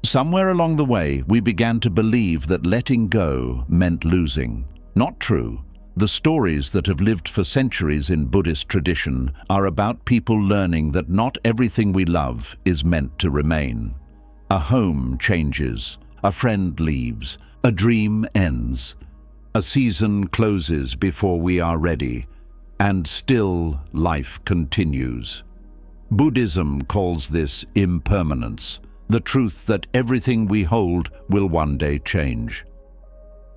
Somewhere along the way, we began to believe that letting go meant losing. Not true. The stories that have lived for centuries in Buddhist tradition are about people learning that not everything we love is meant to remain. A home changes, a friend leaves, a dream ends, a season closes before we are ready, and still life continues. Buddhism calls this impermanence, the truth that everything we hold will one day change.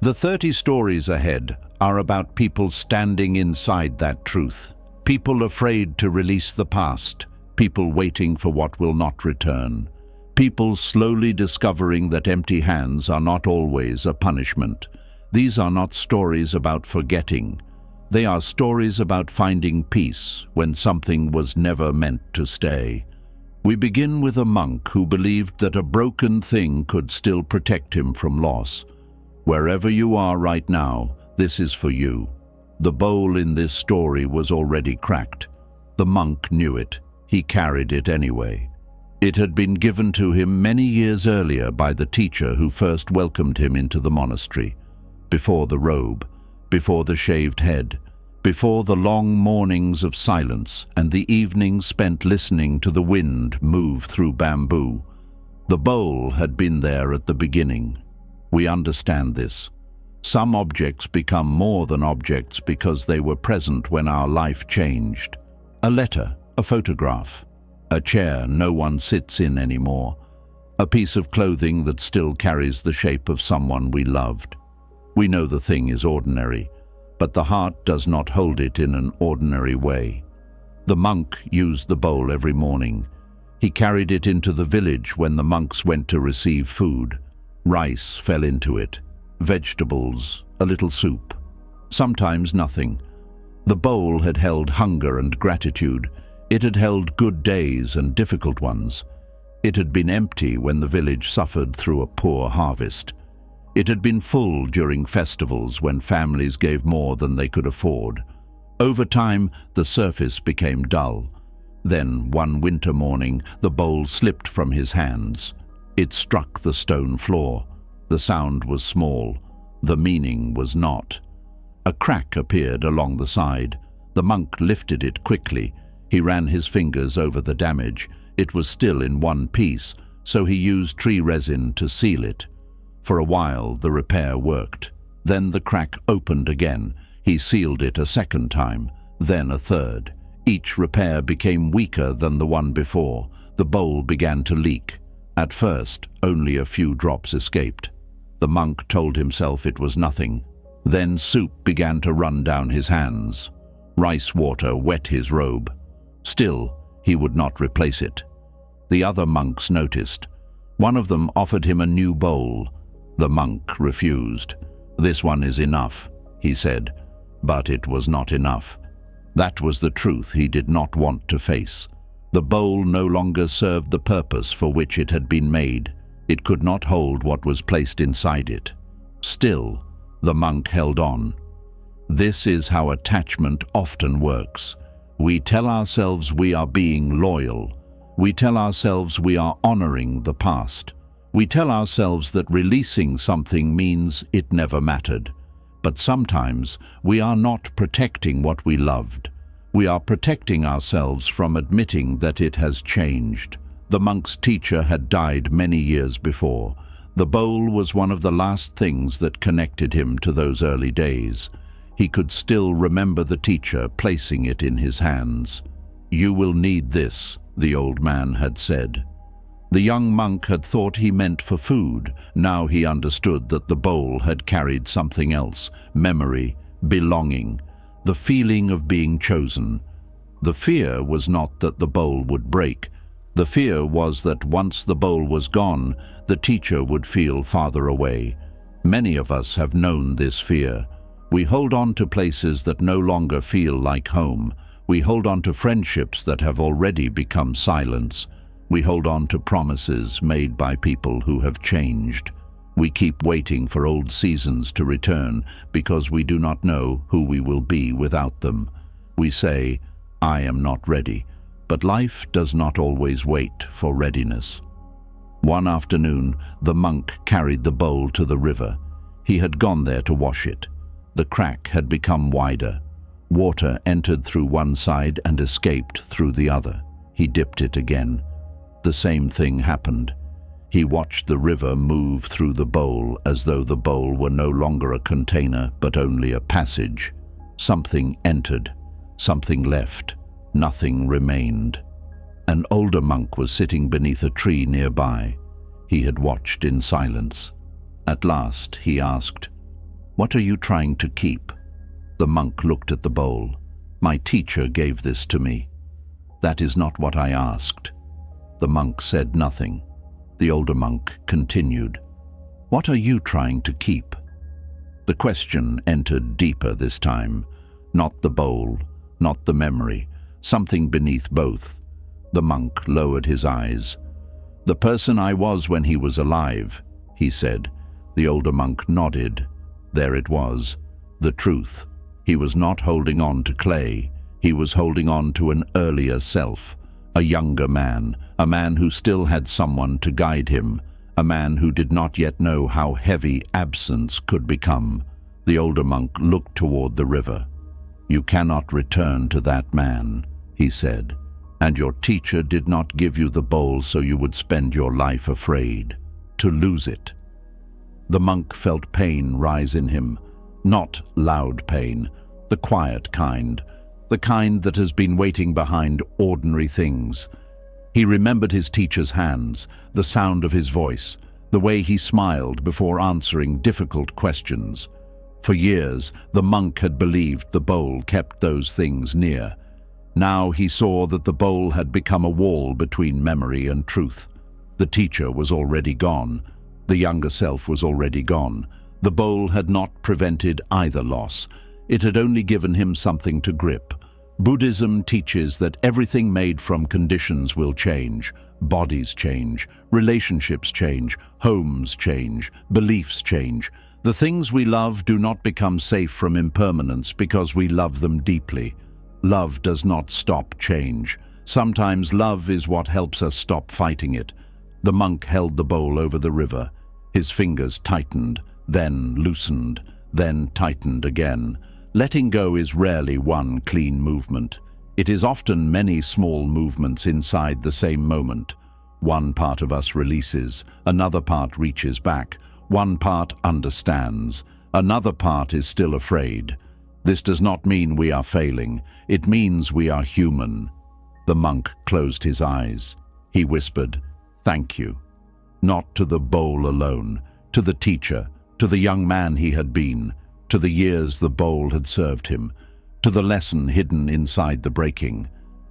The 30 stories ahead are about people standing inside that truth, people afraid to release the past, people waiting for what will not return, people slowly discovering that empty hands are not always a punishment. These are not stories about forgetting. They are stories about finding peace when something was never meant to stay. We begin with a monk who believed that a broken thing could still protect him from loss. Wherever you are right now, this is for you. The bowl in this story was already cracked. The monk knew it. He carried it anyway. It had been given to him many years earlier by the teacher who first welcomed him into the monastery. Before the robe, before the shaved head, before the long mornings of silence and the evenings spent listening to the wind move through bamboo. The bowl had been there at the beginning. We understand this. Some objects become more than objects because they were present when our life changed. A letter, a photograph, a chair no one sits in anymore, a piece of clothing that still carries the shape of someone we loved. We know the thing is ordinary, but the heart does not hold it in an ordinary way. The monk used the bowl every morning. He carried it into the village when the monks went to receive food. Rice fell into it, vegetables, a little soup, sometimes nothing. The bowl had held hunger and gratitude. It had held good days and difficult ones. It had been empty when the village suffered through a poor harvest. It had been full during festivals when families gave more than they could afford. Over time, the surface became dull. Then, one winter morning, the bowl slipped from his hands. It struck the stone floor. The sound was small. The meaning was not. A crack appeared along the side. The monk lifted it quickly. He ran his fingers over the damage. It was still in one piece, so he used tree resin to seal it. For a while, the repair worked. Then the crack opened again. He sealed it a second time, then a third. Each repair became weaker than the one before. The bowl began to leak. At first, only a few drops escaped. The monk told himself it was nothing. Then soup began to run down his hands. Rice water wet his robe. Still, he would not replace it. The other monks noticed. One of them offered him a new bowl. The monk refused. "This one is enough," he said. But it was not enough. That was the truth he did not want to face. The bowl no longer served the purpose for which it had been made. It could not hold what was placed inside it. Still, the monk held on. This is how attachment often works. We tell ourselves we are being loyal. We tell ourselves we are honoring the past. We tell ourselves that releasing something means it never mattered. But sometimes we are not protecting what we loved. We are protecting ourselves from admitting that it has changed. The monk's teacher had died many years before. The bowl was one of the last things that connected him to those early days. He could still remember the teacher placing it in his hands. "You will need this," the old man had said. The young monk had thought he meant for food. Now he understood that the bowl had carried something else: memory, belonging, the feeling of being chosen. The fear was not that the bowl would break. The fear was that once the bowl was gone, the teacher would feel farther away. Many of us have known this fear. We hold on to places that no longer feel like home. We hold on to friendships that have already become silence. We hold on to promises made by people who have changed. We keep waiting for old seasons to return because we do not know who we will be without them. We say, "I am not ready," but life does not always wait for readiness. One afternoon, the monk carried the bowl to the river. He had gone there to wash it. The crack had become wider. Water entered through one side and escaped through the other. He dipped it again. The same thing happened. He watched the river move through the bowl as though the bowl were no longer a container but only a passage. Something entered, something left, nothing remained. An older monk was sitting beneath a tree nearby. He had watched in silence. At last he asked, "What are you trying to keep?" The monk looked at the bowl. "My teacher gave this to me." "That is not what I asked." The monk said nothing. The older monk continued, "What are you trying to keep?" The question entered deeper this time. Not the bowl, not the memory, something beneath both. The monk lowered his eyes. "The person I was when he was alive," he said. The older monk nodded. There it was, the truth. He was not holding on to clay. He was holding on to an earlier self, a younger man, a man who still had someone to guide him, a man who did not yet know how heavy absence could become. The older monk looked toward the river. "You cannot return to that man," he said, "and your teacher did not give you the bowl so you would spend your life afraid to lose it." The monk felt pain rise in him, not loud pain, the quiet kind, the kind that has been waiting behind ordinary things. He remembered his teacher's hands, the sound of his voice, the way he smiled before answering difficult questions. For years, the monk had believed the bowl kept those things near. Now he saw that the bowl had become a wall between memory and truth. The teacher was already gone. The younger self was already gone. The bowl had not prevented either loss. It had only given him something to grip. Buddhism teaches that everything made from conditions will change. Bodies change, relationships change, homes change, beliefs change. The things we love do not become safe from impermanence because we love them deeply. Love does not stop change. Sometimes love is what helps us stop fighting it. The monk held the bowl over the river. His fingers tightened, then loosened, then tightened again. Letting go is rarely one clean movement. It is often many small movements inside the same moment. One part of us releases, another part reaches back. One part understands, another part is still afraid. This does not mean we are failing. It means we are human. The monk closed his eyes. He whispered, "Thank you." Not to the bowl alone, to the teacher, to the young man he had been, to the years the bowl had served him, to the lesson hidden inside the breaking.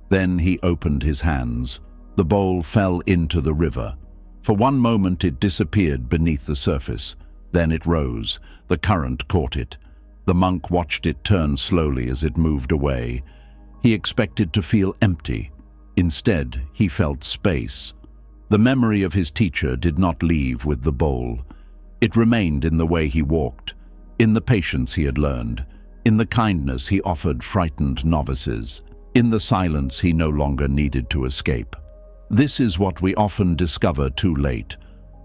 Then he opened his hands. The bowl fell into the river. For one moment it disappeared beneath the surface. Then it rose. The current caught it. The monk watched it turn slowly as it moved away. He expected to feel empty. Instead, he felt space. The memory of his teacher did not leave with the bowl. It remained in the way he walked, in the patience he had learned, in the kindness he offered frightened novices, in the silence he no longer needed to escape. This is what we often discover too late.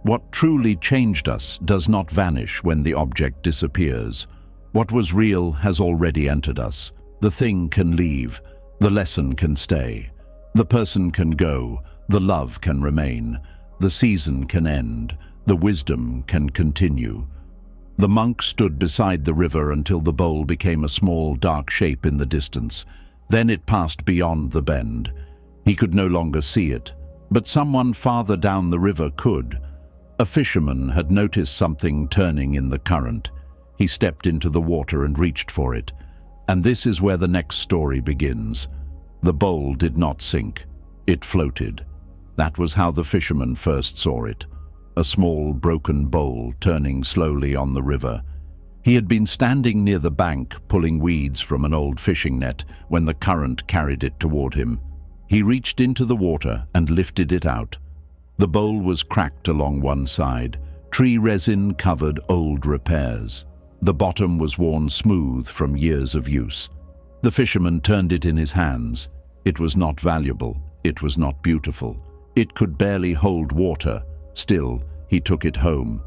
What truly changed us does not vanish when the object disappears. What was real has already entered us. The thing can leave, the lesson can stay, the person can go, the love can remain, the season can end, the wisdom can continue. The monk stood beside the river until the bowl became a small, dark shape in the distance. Then it passed beyond the bend. He could no longer see it, but someone farther down the river could. A fisherman had noticed something turning in the current. He stepped into the water and reached for it. And this is where the next story begins. The bowl did not sink. It floated. That was how the fisherman first saw it. A small, broken bowl turning slowly on the river. He had been standing near the bank, pulling weeds from an old fishing net, when the current carried it toward him. He reached into the water and lifted it out. The bowl was cracked along one side. Tree resin covered old repairs. The bottom was worn smooth from years of use. The fisherman turned it in his hands. It was not valuable. It was not beautiful. It could barely hold water. Still, he took it home.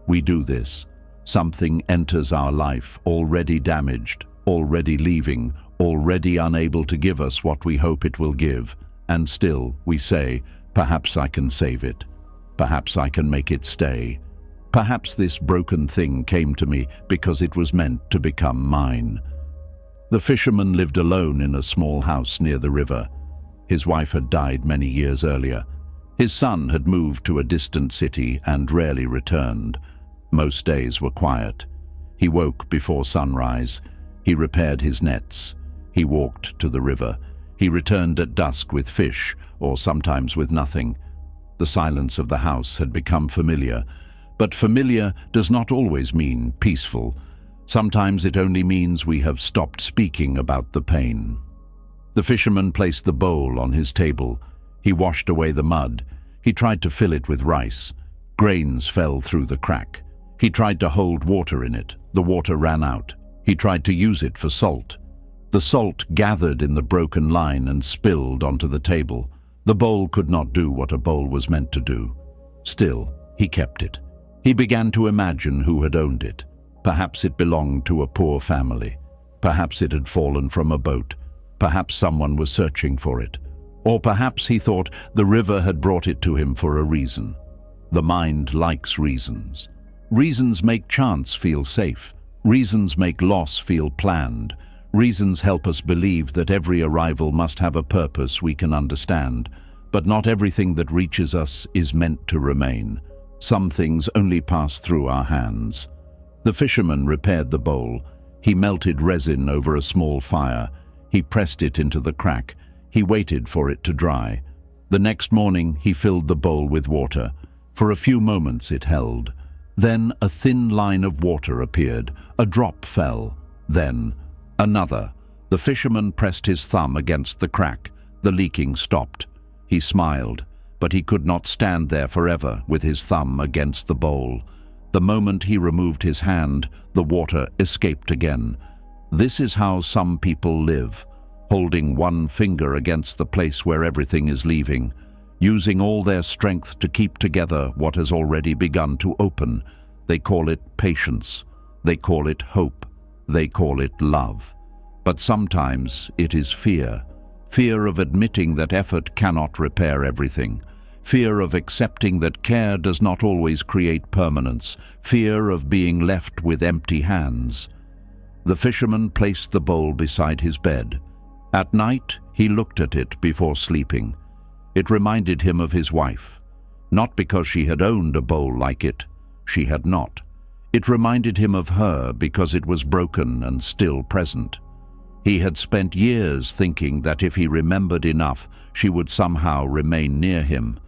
We do this. Something enters our life, already damaged, already leaving, already unable to give us what we hope it will give. And still, we say, perhaps I can save it. Perhaps I can make it stay. Perhaps this broken thing came to me because it was meant to become mine. The fisherman lived alone in a small house near the river. His wife had died many years earlier. His son had moved to a distant city and rarely returned. Most days were quiet. He woke before sunrise. He repaired his nets. He walked to the river. He returned at dusk with fish, or sometimes with nothing. The silence of the house had become familiar, but familiar does not always mean peaceful. Sometimes it only means we have stopped speaking about the pain. The fisherman placed the bowl on his table. He washed away the mud. He tried to fill it with rice. Grains fell through the crack. He tried to hold water in it. The water ran out. He tried to use it for salt. The salt gathered in the broken line and spilled onto the table. The bowl could not do what a bowl was meant to do. Still, he kept it. He began to imagine who had owned it. Perhaps it belonged to a poor family. Perhaps it had fallen from a boat. Perhaps someone was searching for it. Or perhaps he thought the river had brought it to him for a reason. The mind likes reasons. Reasons make chance feel safe. Reasons make loss feel planned. Reasons help us believe that every arrival must have a purpose we can understand. But not everything that reaches us is meant to remain. Some things only pass through our hands. The fisherman repaired the bowl. He melted resin over a small fire. He pressed it into the crack. He waited for it to dry. The next morning he filled the bowl with water. For a few moments it held. Then a thin line of water appeared. A drop fell. Then another. The fisherman pressed his thumb against the crack. The leaking stopped. He smiled, but he could not stand there forever with his thumb against the bowl. The moment he removed his hand, the water escaped again. This is how some people live, holding one finger against the place where everything is leaving, using all their strength to keep together what has already begun to open. They call it patience. They call it hope. They call it love. But sometimes it is fear. Fear of admitting that effort cannot repair everything. Fear of accepting that care does not always create permanence. Fear of being left with empty hands. The fisherman placed the bowl beside his bed. At night, he looked at it before sleeping. It reminded him of his wife. Not because she had owned a bowl like it. She had not. It reminded him of her because it was broken and still present. He had spent years thinking that if he remembered enough, she would somehow remain near him.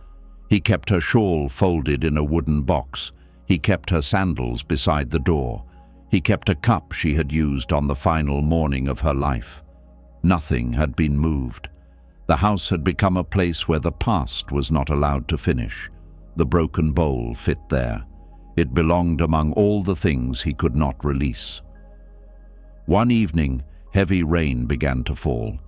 He kept her shawl folded in a wooden box. He kept her sandals beside the door. He kept a cup she had used on the final morning of her life. Nothing had been moved. The house had become a place where the past was not allowed to finish. The broken bowl fit there. It belonged among all the things he could not release. One evening, heavy rain began to fall.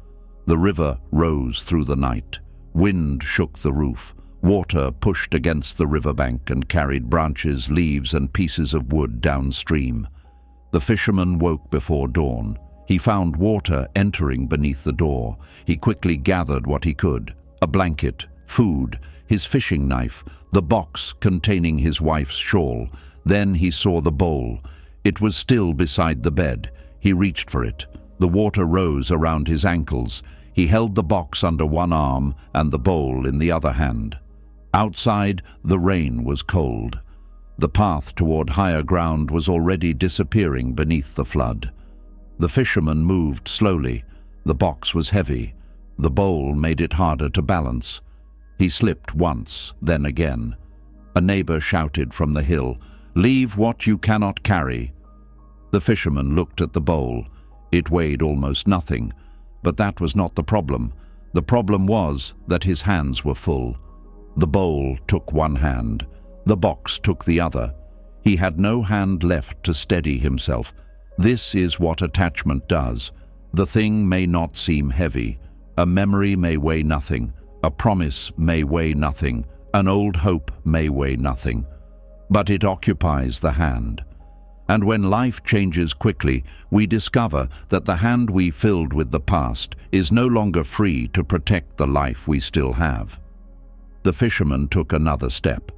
The river rose through the night. Wind shook the roof. Water pushed against the riverbank and carried branches, leaves, and pieces of wood downstream. The fisherman woke before dawn. He found water entering beneath the door. He quickly gathered what he could: a blanket, food, his fishing knife, the box containing his wife's shawl. Then he saw the bowl. It was still beside the bed. He reached for it. The water rose around his ankles. He held the box under one arm and the bowl in the other hand. Outside, the rain was cold. The path toward higher ground was already disappearing beneath the flood. The fisherman moved slowly. The box was heavy. The bowl made it harder to balance. He slipped once, then again. A neighbor shouted from the hill, "Leave what you cannot carry." The fisherman looked at the bowl. It weighed almost nothing, but that was not the problem. The problem was that his hands were full. The bowl took one hand. The box took the other. He had no hand left to steady himself. This is what attachment does. The thing may not seem heavy. A memory may weigh nothing. A promise may weigh nothing. An old hope may weigh nothing, but it occupies the hand. And when life changes quickly, we discover that the hand we filled with the past is no longer free to protect the life we still have. The fisherman took another step.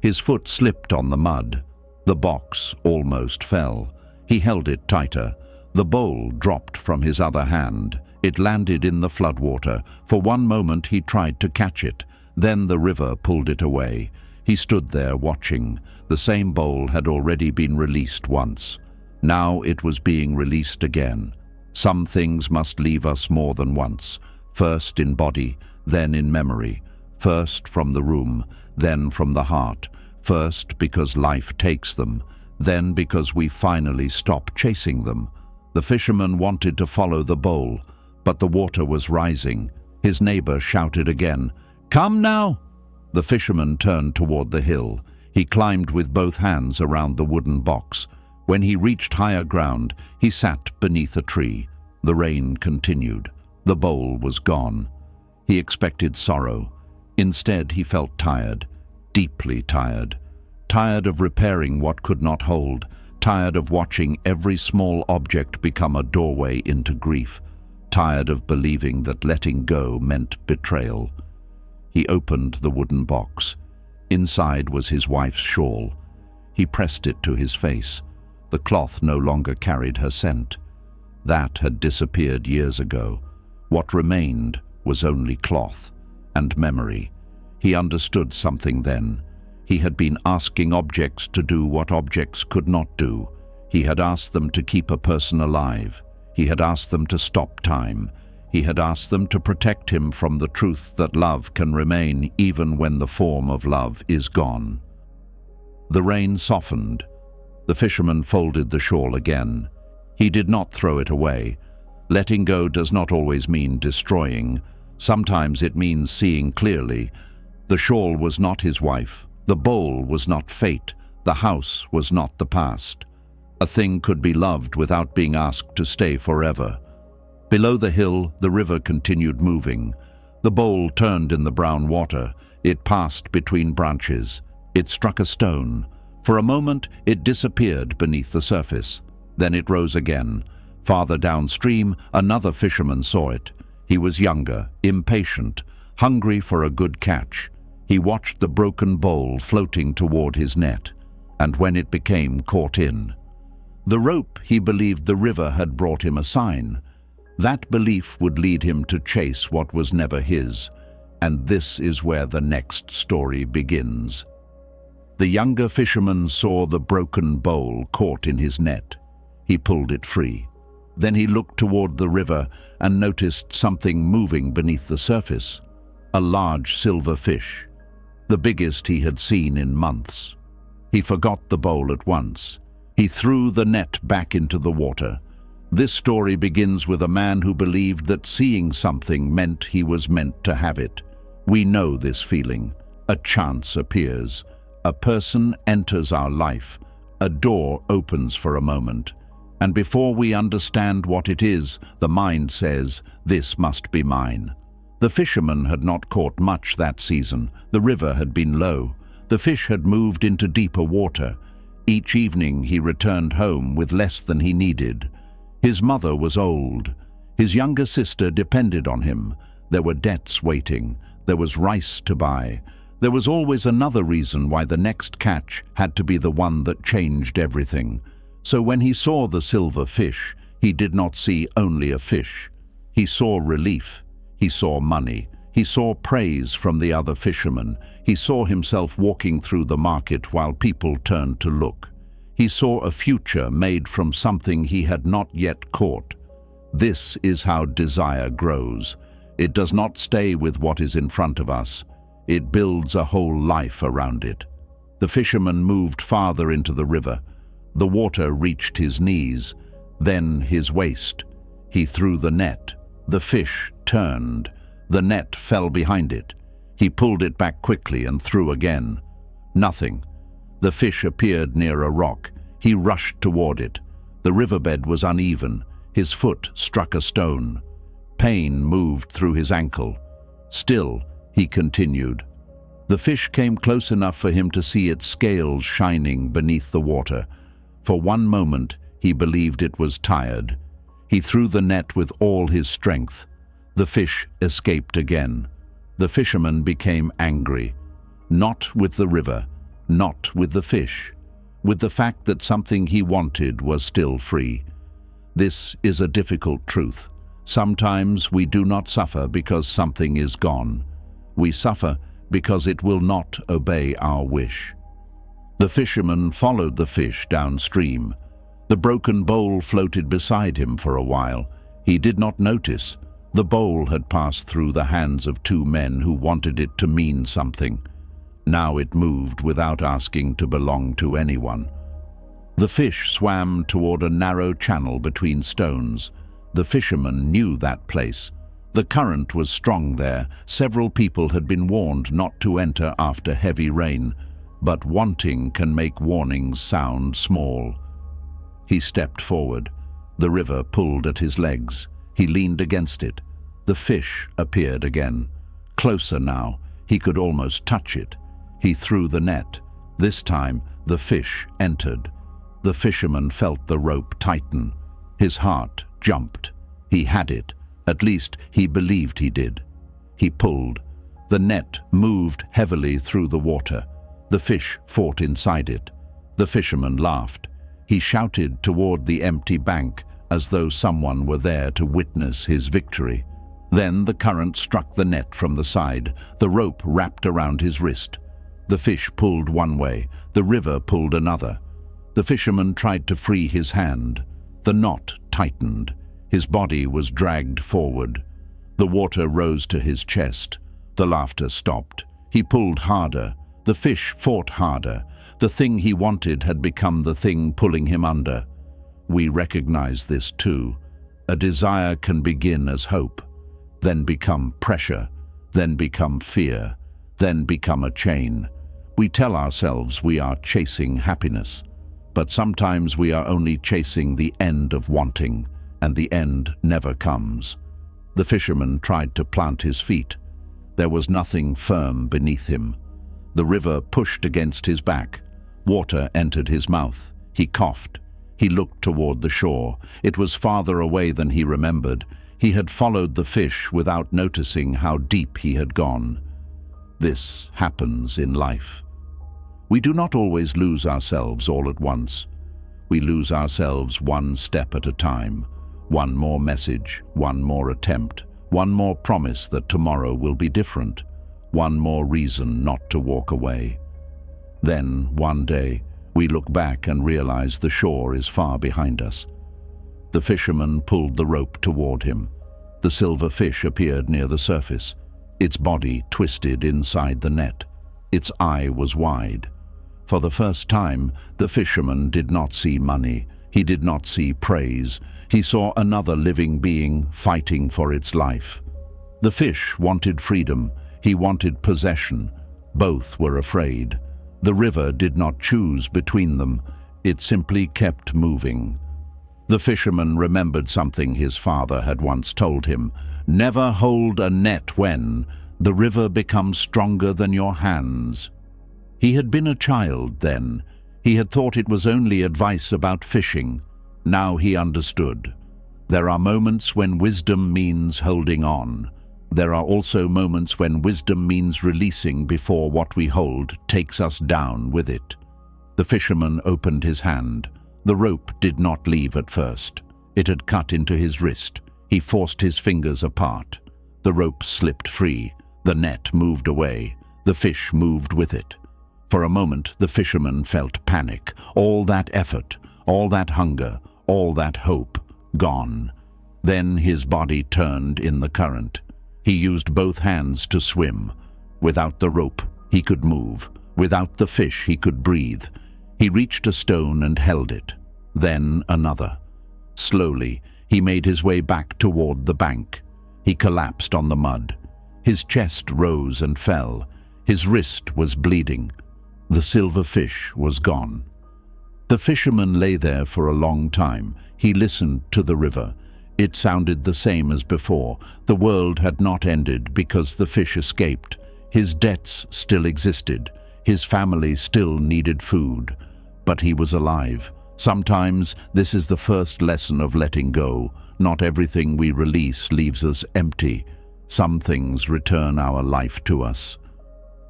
His foot slipped on the mud. The box almost fell. He held it tighter. The bowl dropped from his other hand. It landed in the floodwater. For one moment he tried to catch it. Then the river pulled it away. He stood there watching. The same bowl had already been released once. Now it was being released again. Some things must leave us more than once. First in body, then in memory. First from the room, then from the heart. First because life takes them, then because we finally stop chasing them. The fisherman wanted to follow the bowl, but the water was rising. His neighbor shouted again, "Come now!" The fisherman turned toward the hill. He climbed with both hands around the wooden box. When he reached higher ground, he sat beneath a tree. The rain continued. The bowl was gone. He expected sorrow. Instead, he felt tired, deeply tired. Tired of repairing what could not hold. Tired of watching every small object become a doorway into grief. Tired of believing that letting go meant betrayal. He opened the wooden box. Inside was his wife's shawl. He pressed it to his face. The cloth no longer carried her scent. That had disappeared years ago. What remained was only cloth and memory. He understood something then. He had been asking objects to do what objects could not do. He had asked them to keep a person alive. He had asked them to stop time. He had asked them to protect him from the truth that love can remain even when the form of love is gone. The rain softened. The fisherman folded the shawl again. He did not throw it away. Letting go does not always mean destroying. Sometimes it means seeing clearly. The shawl was not his wife. The bowl was not fate. The house was not the past. A thing could be loved without being asked to stay forever. Below the hill, the river continued moving. The bowl turned in the brown water. It passed between branches. It struck a stone. For a moment, it disappeared beneath the surface. Then it rose again. Farther downstream, another fisherman saw it. He was younger, impatient, hungry for a good catch. He watched the broken bowl floating toward his net, and when it became caught in. The rope, he believed the river had brought him a sign. That belief would lead him to chase what was never his, and this is where the next story begins. The younger fisherman saw the broken bowl caught in his net. He pulled it free. Then he looked toward the river and noticed something moving beneath the surface. A large silver fish, the biggest he had seen in months. He forgot the bowl at once. He threw the net back into the water. This story begins with a man who believed that seeing something meant he was meant to have it. We know this feeling. A chance appears. A person enters our life. A door opens for a moment. And before we understand what it is, the mind says, "This must be mine." The fisherman had not caught much that season. The river had been low. The fish had moved into deeper water. Each evening he returned home with less than he needed. His mother was old. His younger sister depended on him. There were debts waiting. There was rice to buy. There was always another reason why the next catch had to be the one that changed everything. So when he saw the silver fish, he did not see only a fish. He saw relief. He saw money. He saw praise from the other fishermen. He saw himself walking through the market while people turned to look. He saw a future made from something he had not yet caught. This is how desire grows. It does not stay with what is in front of us. It builds a whole life around it. The fisherman moved farther into the river. The water reached his knees, then his waist. He threw the net. The fish turned. The net fell behind it. He pulled it back quickly and threw again. Nothing. The fish appeared near a rock. He rushed toward it. The riverbed was uneven. His foot struck a stone. Pain moved through his ankle. Still, he continued. The fish came close enough for him to see its scales shining beneath the water. For one moment, he believed it was tired. He threw the net with all his strength. The fish escaped again. The fisherman became angry. Not with the river, not with the fish, with the fact that something he wanted was still free. This is a difficult truth. Sometimes we do not suffer because something is gone. We suffer because it will not obey our wish. The fisherman followed the fish downstream. The broken bowl floated beside him for a while. He did not notice. The bowl had passed through the hands of two men who wanted it to mean something. Now it moved without asking to belong to anyone. The fish swam toward a narrow channel between stones. The fisherman knew that place. The current was strong there. Several people had been warned not to enter after heavy rain, but wanting can make warnings sound small. He stepped forward. The river pulled at his legs. He leaned against it. The fish appeared again. Closer now. He could almost touch it. He threw the net. This time, the fish entered. The fisherman felt the rope tighten. His heart jumped. He had it. At least, he believed he did. He pulled. The net moved heavily through the water. The fish fought inside it. The fisherman laughed. He shouted toward the empty bank as though someone were there to witness his victory. Then the current struck the net from the side. The rope wrapped around his wrist. The fish pulled one way. The river pulled another. The fisherman tried to free his hand. The knot tightened. His body was dragged forward. The water rose to his chest. The laughter stopped. He pulled harder. The fish fought harder. The thing he wanted had become the thing pulling him under. We recognize this too. A desire can begin as hope, then become pressure, then become fear, then become a chain. We tell ourselves we are chasing happiness, but sometimes we are only chasing the end of wanting, and the end never comes. The fisherman tried to plant his feet. There was nothing firm beneath him. The river pushed against his back. Water entered his mouth. He coughed. He looked toward the shore. It was farther away than he remembered. He had followed the fish without noticing how deep he had gone. This happens in life. We do not always lose ourselves all at once. We lose ourselves one step at a time. One more message, one more attempt, one more promise that tomorrow will be different, one more reason not to walk away. Then, one day, we look back and realize the shore is far behind us. The fisherman pulled the rope toward him. The silver fish appeared near the surface. Its body twisted inside the net. Its eye was wide. For the first time, the fisherman did not see money. He did not see praise. He saw another living being fighting for its life. The fish wanted freedom. He wanted possession. Both were afraid. The river did not choose between them. It simply kept moving. The fisherman remembered something his father had once told him. Never hold a net when the river becomes stronger than your hands. He had been a child then. He had thought it was only advice about fishing. Now he understood. There are moments when wisdom means holding on. There are also moments when wisdom means releasing before what we hold takes us down with it. The fisherman opened his hand. The rope did not leave at first. It had cut into his wrist. He forced his fingers apart. The rope slipped free. The net moved away. The fish moved with it. For a moment, the fisherman felt panic. All that effort, all that hunger, all that hope, gone. Then his body turned in the current. He used both hands to swim. Without the rope, he could move. Without the fish, he could breathe. He reached a stone and held it. Then another. Slowly, he made his way back toward the bank. He collapsed on the mud. His chest rose and fell. His wrist was bleeding. The silver fish was gone. The fisherman lay there for a long time. He listened to the river. It sounded the same as before. The world had not ended because the fish escaped. His debts still existed. His family still needed food. But he was alive. Sometimes this is the first lesson of letting go. Not everything we release leaves us empty. Some things return our life to us.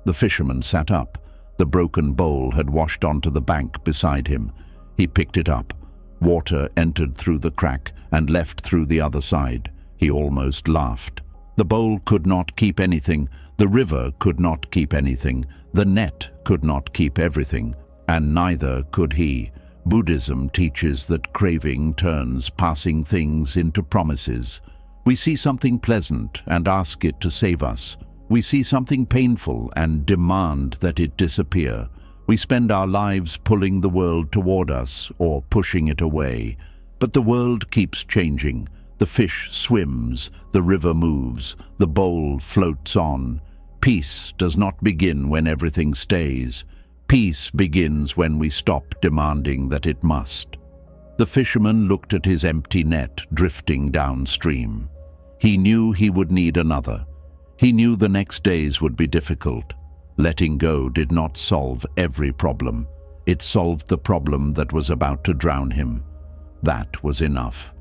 The fisherman sat up. The broken bowl had washed onto the bank beside him. He picked it up. Water entered through the crack and left through the other side. He almost laughed. The bowl could not keep anything. The river could not keep anything. The net could not keep everything. And neither could he. Buddhism teaches that craving turns passing things into promises. We see something pleasant and ask it to save us. We see something painful and demand that it disappear. We spend our lives pulling the world toward us or pushing it away. But the world keeps changing. The fish swims, the river moves, the bowl floats on. Peace does not begin when everything stays. Peace begins when we stop demanding that it must. The fisherman looked at his empty net drifting downstream. He knew he would need another. He knew the next days would be difficult. Letting go did not solve every problem. It solved the problem that was about to drown him. That was enough.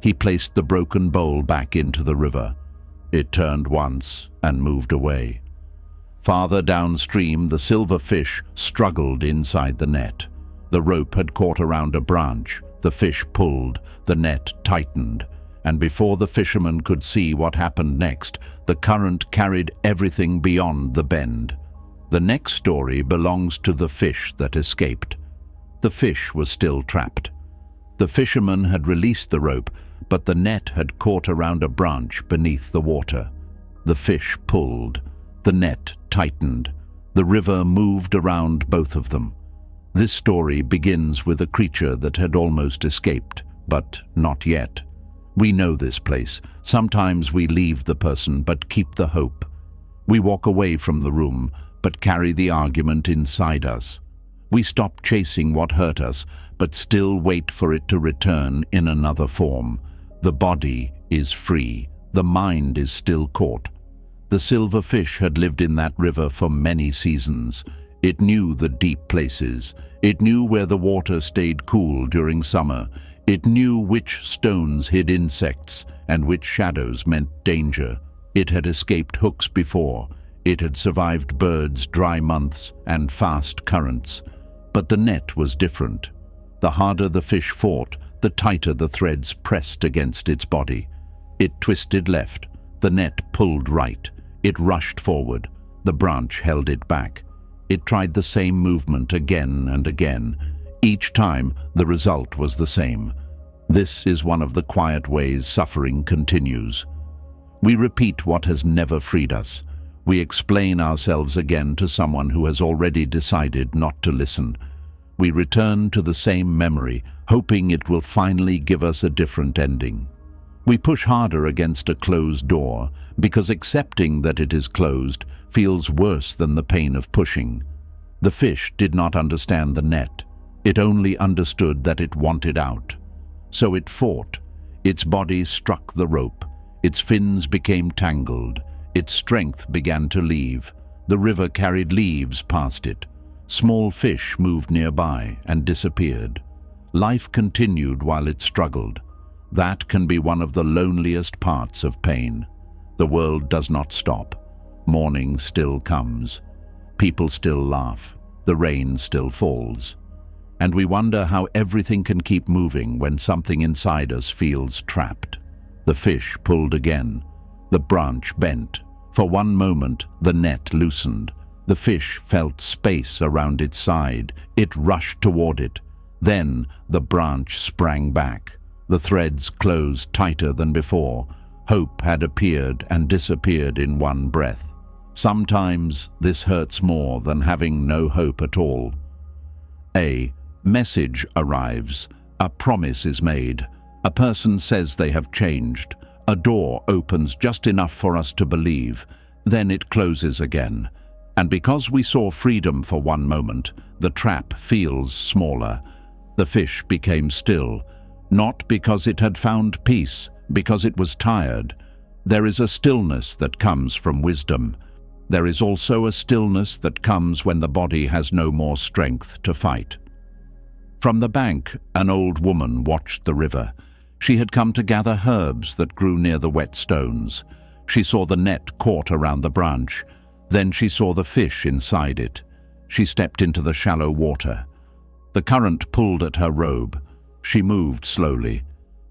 He placed the broken bowl back into the river. It turned once and moved away. Farther downstream, the silver fish struggled inside the net. The rope had caught around a branch. The fish pulled, the net tightened, and before the fisherman could see what happened next, the current carried everything beyond the bend. The next story belongs to the fish that escaped. The fish was still trapped. The fisherman had released the rope, but the net had caught around a branch beneath the water. The fish pulled. The net tightened. The river moved around both of them. This story begins with a creature that had almost escaped, but not yet. We know this place. Sometimes we leave the person but keep the hope. We walk away from the room but carry the argument inside us. We stop chasing what hurt us but still wait for it to return in another form. The body is free. The mind is still caught. The silver fish had lived in that river for many seasons. It knew the deep places. It knew where the water stayed cool during summer. It knew which stones hid insects and which shadows meant danger. It had escaped hooks before. It had survived birds, dry months, and fast currents. But the net was different. The harder the fish fought, the tighter the threads pressed against its body. It twisted left. The net pulled right. It rushed forward. The branch held it back. It tried the same movement again and again. Each time, the result was the same. This is one of the quiet ways suffering continues. We repeat what has never freed us. We explain ourselves again to someone who has already decided not to listen. We return to the same memory, hoping it will finally give us a different ending. We push harder against a closed door because accepting that it is closed feels worse than the pain of pushing. The fish did not understand the net. It only understood that it wanted out. So it fought. Its body struck the rope. Its fins became tangled. Its strength began to leave. The river carried leaves past it. Small fish moved nearby and disappeared. Life continued while it struggled. That can be one of the loneliest parts of pain. The world does not stop. Morning still comes. People still laugh. The rain still falls. And we wonder how everything can keep moving when something inside us feels trapped. The fish pulled again. The branch bent. For one moment, the net loosened. The fish felt space around its side. It rushed toward it. Then the branch sprang back. The threads closed tighter than before. Hope had appeared and disappeared in one breath. Sometimes this hurts more than having no hope at all. A message arrives. A promise is made. A person says they have changed. A door opens just enough for us to believe. Then it closes again. And because we saw freedom for one moment, the trap feels smaller. The fish became still. Not because it had found peace, because it was tired. There is a stillness that comes from wisdom. There is also a stillness that comes when the body has no more strength to fight. From the bank, an old woman watched the river. She had come to gather herbs that grew near the wet stones. She saw the net caught around the branch. Then she saw the fish inside it. She stepped into the shallow water. The current pulled at her robe. She moved slowly.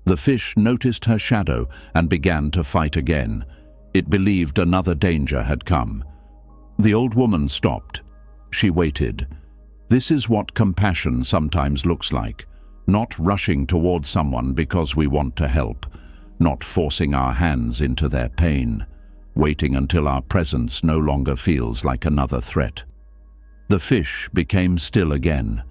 The fish noticed her shadow and began to fight again. It believed another danger had come. The old woman stopped. She waited. This is what compassion sometimes looks like. Not rushing toward someone because we want to help. Not forcing our hands into their pain. Waiting until our presence no longer feels like another threat. The fish became still again.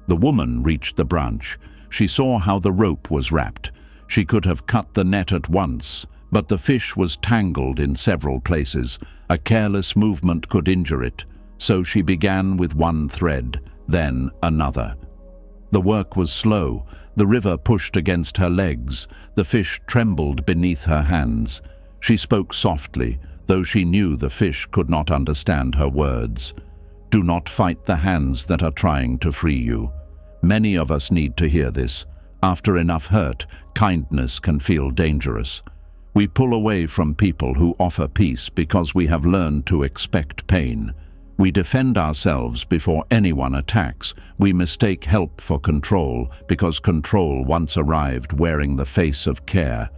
The woman reached the branch. She saw how the rope was wrapped. She could have cut the net at once, but the fish was tangled in several places. A careless movement could injure it, so she began with one thread, then another. The work was slow. The river pushed against her legs. The fish trembled beneath her hands. She spoke softly, though she knew the fish could not understand her words. Do not fight the hands that are trying to free you. Many of us need to hear this. After enough hurt, kindness can feel dangerous. We pull away from people who offer peace because we have learned to expect pain. We defend ourselves before anyone attacks. We mistake help for control because control once arrived wearing the face of care.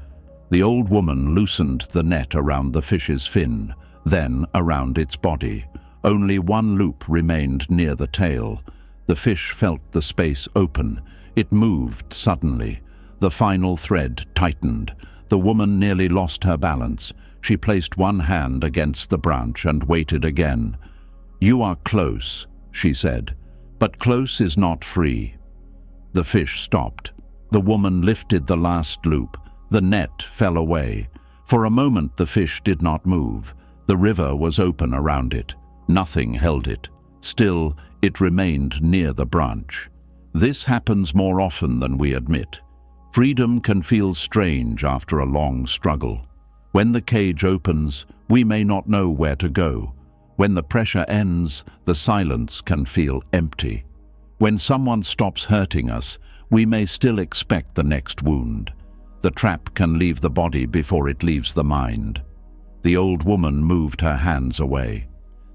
The old woman loosened the net around the fish's fin, then around its body. Only one loop remained near the tail. The fish felt the space open. It moved suddenly. The final thread tightened. The woman nearly lost her balance. She placed one hand against the branch and waited again. "You are close," she said, "but close is not free." The fish stopped. The woman lifted the last loop. The net fell away. For a moment the fish did not move. The river was open around it. Nothing held it. Still, it remained near the branch. This happens more often than we admit. Freedom can feel strange after a long struggle. When the cage opens, we may not know where to go. When the pressure ends, the silence can feel empty. When someone stops hurting us, we may still expect the next wound. The trap can leave the body before it leaves the mind. The old woman moved her hands away.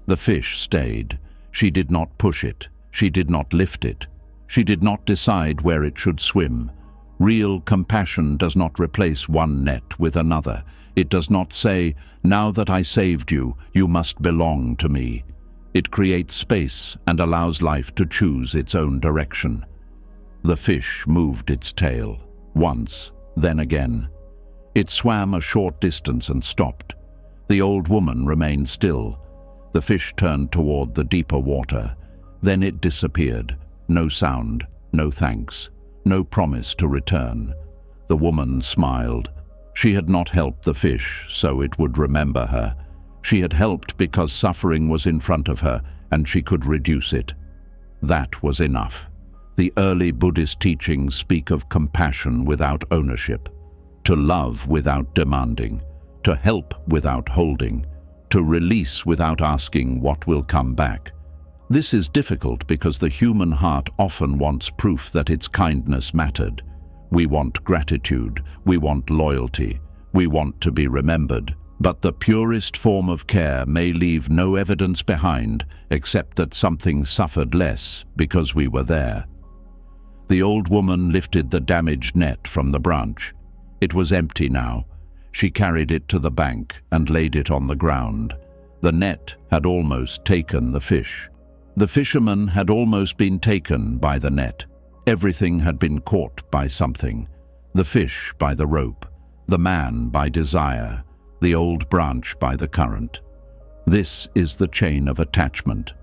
The fish stayed. She did not push it. She did not lift it. She did not decide where it should swim. Real compassion does not replace one net with another. It does not say, "Now that I saved you, you must belong to me." It creates space and allows life to choose its own direction. The fish moved its tail, once, then again. It swam a short distance and stopped. The old woman remained still. The fish turned toward the deeper water. Then it disappeared. No sound, no thanks, no promise to return. The woman smiled. She had not helped the fish, so it would remember her. She had helped because suffering was in front of her, and she could reduce it. That was enough. The early Buddhist teachings speak of compassion without ownership, to love without demanding, to help without holding, to release without asking what will come back. This is difficult because the human heart often wants proof that its kindness mattered. We want gratitude, we want loyalty, we want to be remembered. But the purest form of care may leave no evidence behind except that something suffered less because we were there. The old woman lifted the damaged net from the branch. It was empty now. She carried it to the bank and laid it on the ground. The net had almost taken the fish. The fisherman had almost been taken by the net. Everything had been caught by something. The fish by the rope, the man by desire, the old branch by the current. This is the chain of attachment.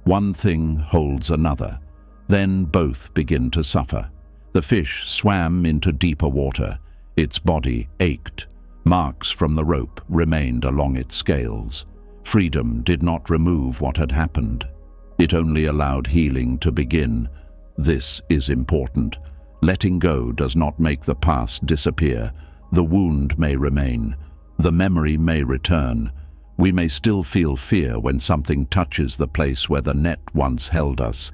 One thing holds another. Then both begin to suffer. The fish swam into deeper water. Its body ached. Marks from the rope remained along its scales. Freedom did not remove what had happened. It only allowed healing to begin. This is important. Letting go does not make the past disappear. The wound may remain. The memory may return. We may still feel fear when something touches the place where the net once held us,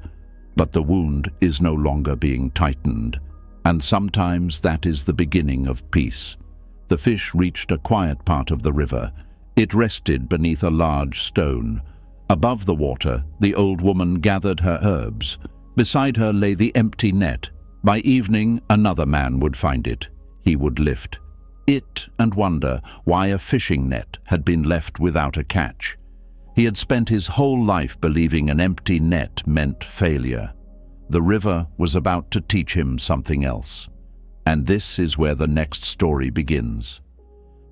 but the wound is no longer being tightened, and sometimes that is the beginning of peace. The fish reached a quiet part of the river. It rested beneath a large stone. Above the water, the old woman gathered her herbs. Beside her lay the empty net. By evening, another man would find it. He would lift it and wonder why a fishing net had been left without a catch. He had spent his whole life believing an empty net meant failure. The river was about to teach him something else. And this is where the next story begins.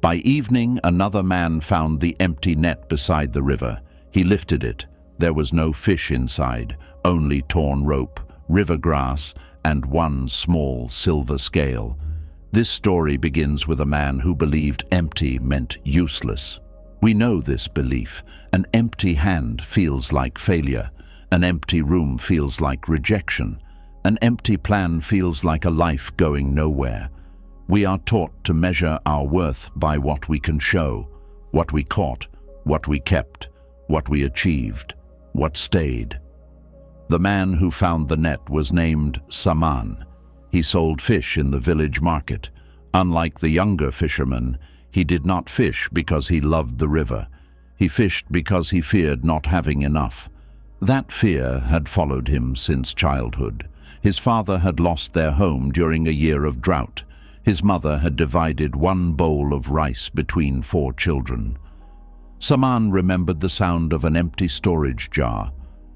By evening, another man found the empty net beside the river. He lifted it. There was no fish inside, only torn rope, river grass, and one small silver scale. This story begins with a man who believed empty meant useless. We know this belief. An empty hand feels like failure. An empty room feels like rejection. An empty plan feels like a life going nowhere. We are taught to measure our worth by what we can show, what we caught, what we kept, what we achieved, what stayed. The man who found the net was named Saman. He sold fish in the village market. Unlike the younger fishermen, he did not fish because he loved the river. He fished because he feared not having enough. That fear had followed him since childhood. His father had lost their home during a year of drought. His mother had divided one bowl of rice between 4 children. Saman remembered the sound of an empty storage jar.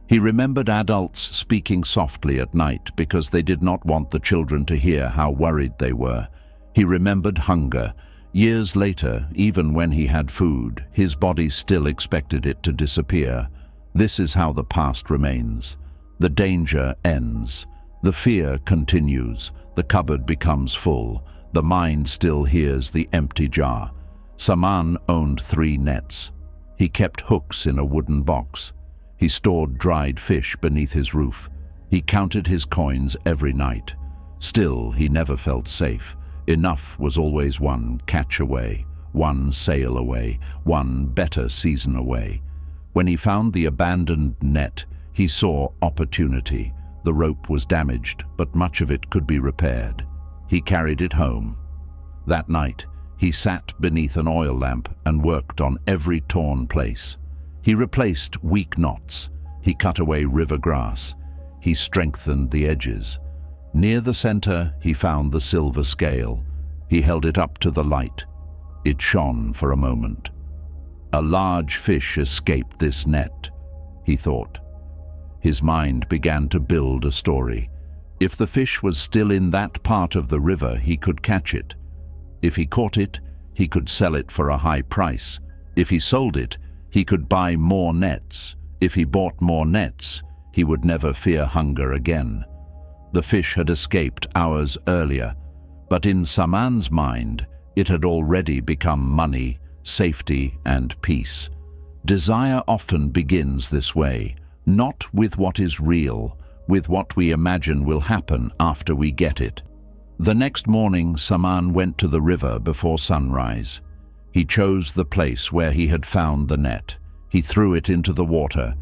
He remembered adults speaking softly at night because they did not want the children to hear how worried they were. He remembered hunger. Years later, even when he had food, his body still expected it to disappear. This is how the past remains. The danger ends. The fear continues. The cupboard becomes full. The mind still hears the empty jar. Saman owned 3 nets. He kept hooks in a wooden box. He stored dried fish beneath his roof. He counted his coins every night. Still, he never felt safe. Enough was always one catch away, one sail away, one better season away. When he found the abandoned net, he saw opportunity. The rope was damaged, but much of it could be repaired. He carried it home. That night, he sat beneath an oil lamp and worked on every torn place. He replaced weak knots. He cut away river grass. He strengthened the edges. Near the center, he found the silver scale. He held it up to the light. It shone for a moment. A large fish escaped this net, he thought. His mind began to build a story. If the fish was still in that part of the river, he could catch it. If he caught it, he could sell it for a high price. If he sold it, he could buy more nets. If he bought more nets, he would never fear hunger again. The fish had escaped hours earlier, but in Saman's mind, it had already become money, safety, and peace. Desire often begins this way, not with what is real, with what we imagine will happen after we get it. The next morning, Saman went to the river before sunrise. He chose the place where he had found the net. He threw it into the water.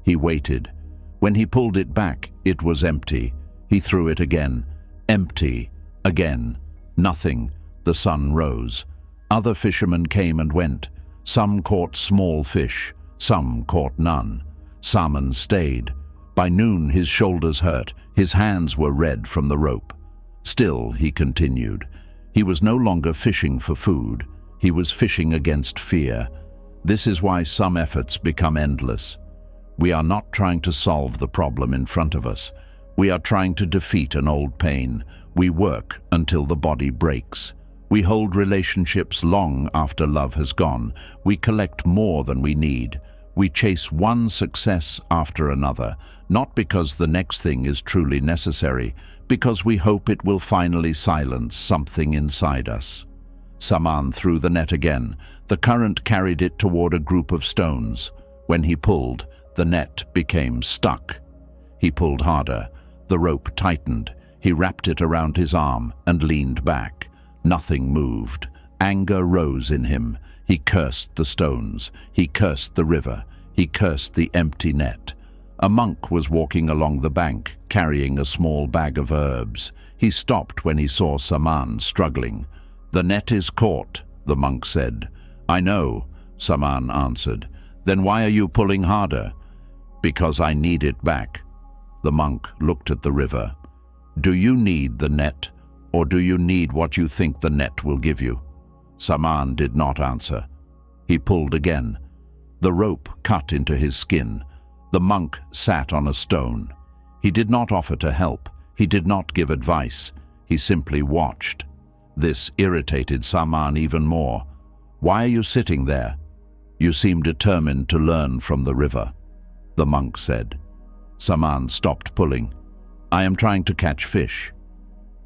He waited. When he pulled it back, it was empty. He threw it again. Empty. Again. Nothing. The sun rose. Other fishermen came and went. Some caught small fish. Some caught none. Saman stayed. By noon, his shoulders hurt. His hands were red from the rope. Still, he continued. He was no longer fishing for food. He was fishing against fear. This is why some efforts become endless. We are not trying to solve the problem in front of us. We are trying to defeat an old pain. We work until the body breaks. We hold relationships long after love has gone. We collect more than we need. We chase one success after another, not because the next thing is truly necessary, because we hope it will finally silence something inside us. Saman threw the net again. The current carried it toward a group of stones. When he pulled, the net became stuck. He pulled harder. The rope tightened. He wrapped it around his arm and leaned back. Nothing moved. Anger rose in him. He cursed the stones. He cursed the river. He cursed the empty net. A monk was walking along the bank, carrying a small bag of herbs. He stopped when he saw Saman struggling. "The net is caught," the monk said. "I know," Saman answered. "Then why are you pulling harder?" "Because I need it back." The monk looked at the river. "Do you need the net, or do you need what you think the net will give you?" Saman did not answer. He pulled again. The rope cut into his skin. The monk sat on a stone. He did not offer to help. He did not give advice. He simply watched. This irritated Saman even more. "Why are you sitting there?" "You seem determined to learn from the river," the monk said. Saman stopped pulling. "I am trying to catch fish."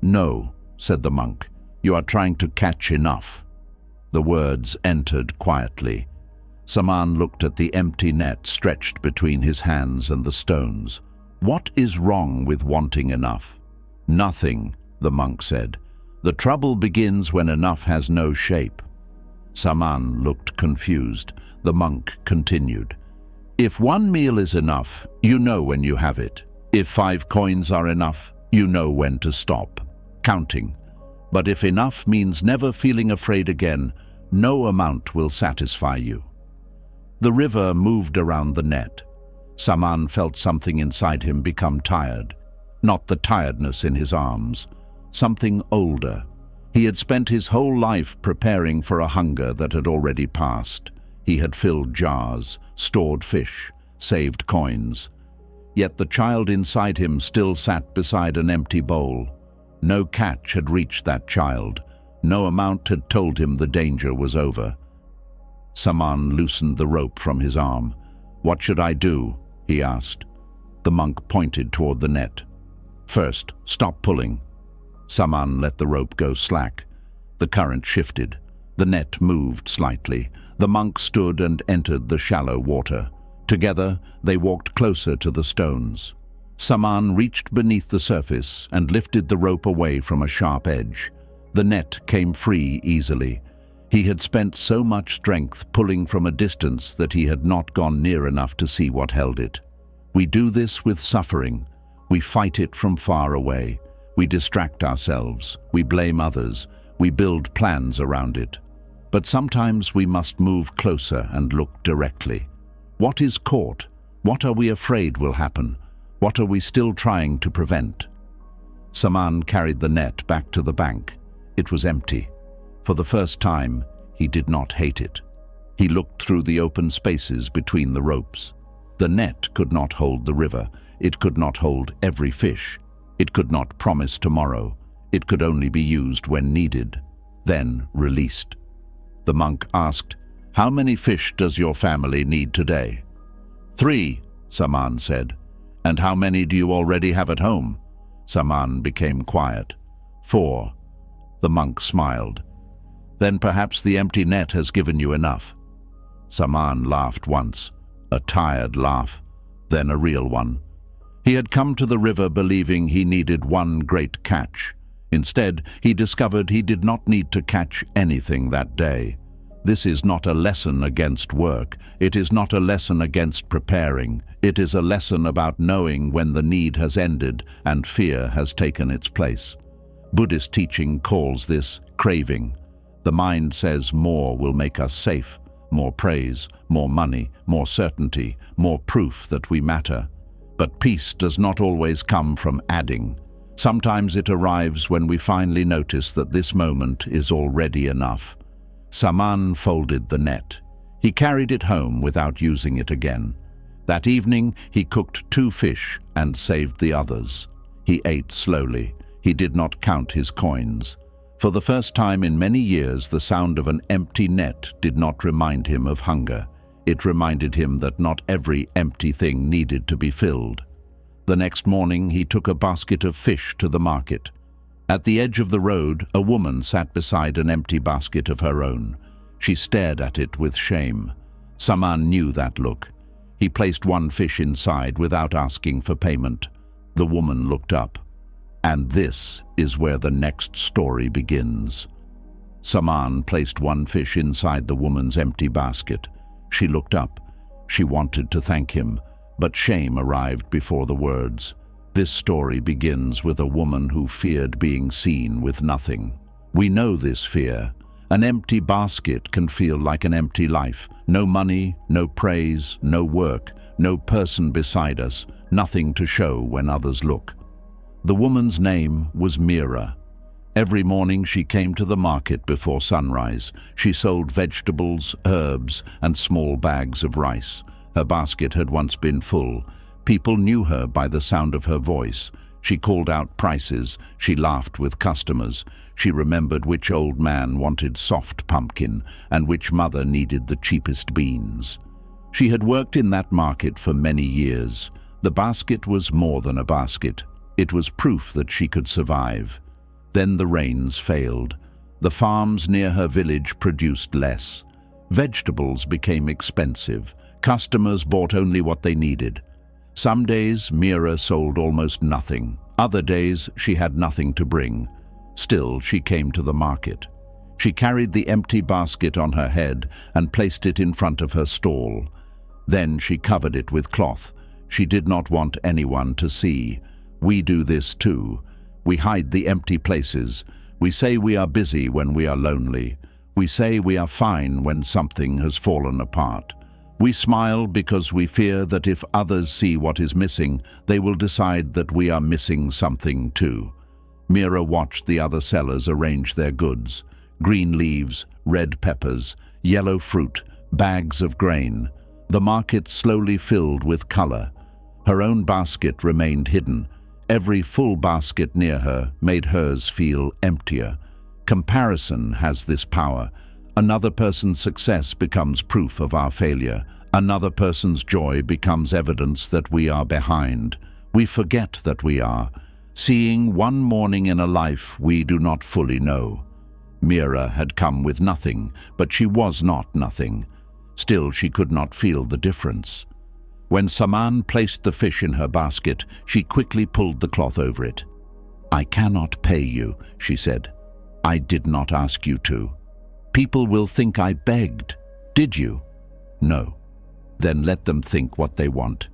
"No," said the monk. "You are trying to catch enough." The words entered quietly. Saman looked at the empty net stretched between his hands and the stones. "What is wrong with wanting enough?" "Nothing," the monk said. "The trouble begins when enough has no shape." Saman looked confused. The monk continued. "If one meal is enough, you know when you have it. If 5 coins are enough, you know when to stop counting. But if enough means never feeling afraid again, no amount will satisfy you." The river moved around the net. Saman felt something inside him become tired. Not the tiredness in his arms. Something older. He had spent his whole life preparing for a hunger that had already passed. He had filled jars, stored fish, saved coins. Yet the child inside him still sat beside an empty bowl. No catch had reached that child. No amount had told him the danger was over. Saman loosened the rope from his arm. "What should I do?" he asked. The monk pointed toward the net. "First, stop pulling." Saman let the rope go slack. The current shifted. The net moved slightly. The monk stood and entered the shallow water. Together, they walked closer to the stones. Saman reached beneath the surface and lifted the rope away from a sharp edge. The net came free easily. He had spent so much strength pulling from a distance that he had not gone near enough to see what held it. We do this with suffering. We fight it from far away. We distract ourselves. We blame others. We build plans around it. But sometimes we must move closer and look directly. What is caught? What are we afraid will happen? What are we still trying to prevent? Saman carried the net back to the bank. It was empty. For the first time, he did not hate it. He looked through the open spaces between the ropes. The net could not hold the river. It could not hold every fish. It could not promise tomorrow. It could only be used when needed, then released. The monk asked, "How many fish does your family need today?" "3, Saman said. "And how many do you already have at home?" Saman became quiet. 4. The monk smiled. "Then perhaps the empty net has given you enough." Saman laughed once, a tired laugh, then a real one. He had come to the river believing he needed one great catch. Instead, he discovered he did not need to catch anything that day. This is not a lesson against work. It is not a lesson against preparing. It is a lesson about knowing when the need has ended and fear has taken its place. Buddhist teaching calls this craving. The mind says more will make us safe, more praise, more money, more certainty, more proof that we matter. But peace does not always come from adding. Sometimes it arrives when we finally notice that this moment is already enough. Saman folded the net. He carried it home without using it again. That evening, he cooked 2 fish and saved the others. He ate slowly. He did not count his coins. For the first time in many years, the sound of an empty net did not remind him of hunger. It reminded him that not every empty thing needed to be filled. The next morning, he took a basket of fish to the market. At the edge of the road, a woman sat beside an empty basket of her own. She stared at it with shame. Saman knew that look. He placed 1 fish inside without asking for payment. The woman looked up. And this is where the next story begins. Saman placed one fish inside the woman's empty basket. She looked up. She wanted to thank him, but shame arrived before the words. This story begins with a woman who feared being seen with nothing. We know this fear. An empty basket can feel like an empty life. No money, no praise, no work, no person beside us, nothing to show when others look. The woman's name was Mira. Every morning she came to the market before sunrise. She sold vegetables, herbs, and small bags of rice. Her basket had once been full. People knew her by the sound of her voice. She called out prices. She laughed with customers. She remembered which old man wanted soft pumpkin and which mother needed the cheapest beans. She had worked in that market for many years. The basket was more than a basket. It was proof that she could survive. Then the rains failed. The farms near her village produced less. Vegetables became expensive. Customers bought only what they needed. Some days Mira sold almost nothing. Other days she had nothing to bring. Still, she came to the market. She carried the empty basket on her head and placed it in front of her stall. Then she covered it with cloth. She did not want anyone to see. We do this too. We hide the empty places. We say we are busy when we are lonely. We say we are fine when something has fallen apart. We smile because we fear that if others see what is missing, they will decide that we are missing something too. Mira watched the other sellers arrange their goods. Green leaves, red peppers, yellow fruit, bags of grain. The market slowly filled with color. Her own basket remained hidden. Every full basket near her made hers feel emptier. Comparison has this power. Another person's success becomes proof of our failure. Another person's joy becomes evidence that we are behind. We forget that we are. Seeing one morning in a life we do not fully know. Mira had come with nothing, but she was not nothing. Still, she could not feel the difference. When Saman placed the fish in her basket, she quickly pulled the cloth over it. "I cannot pay you," she said. "I did not ask you to. People will think I begged. Did you?" "No." "Then let them think what they want."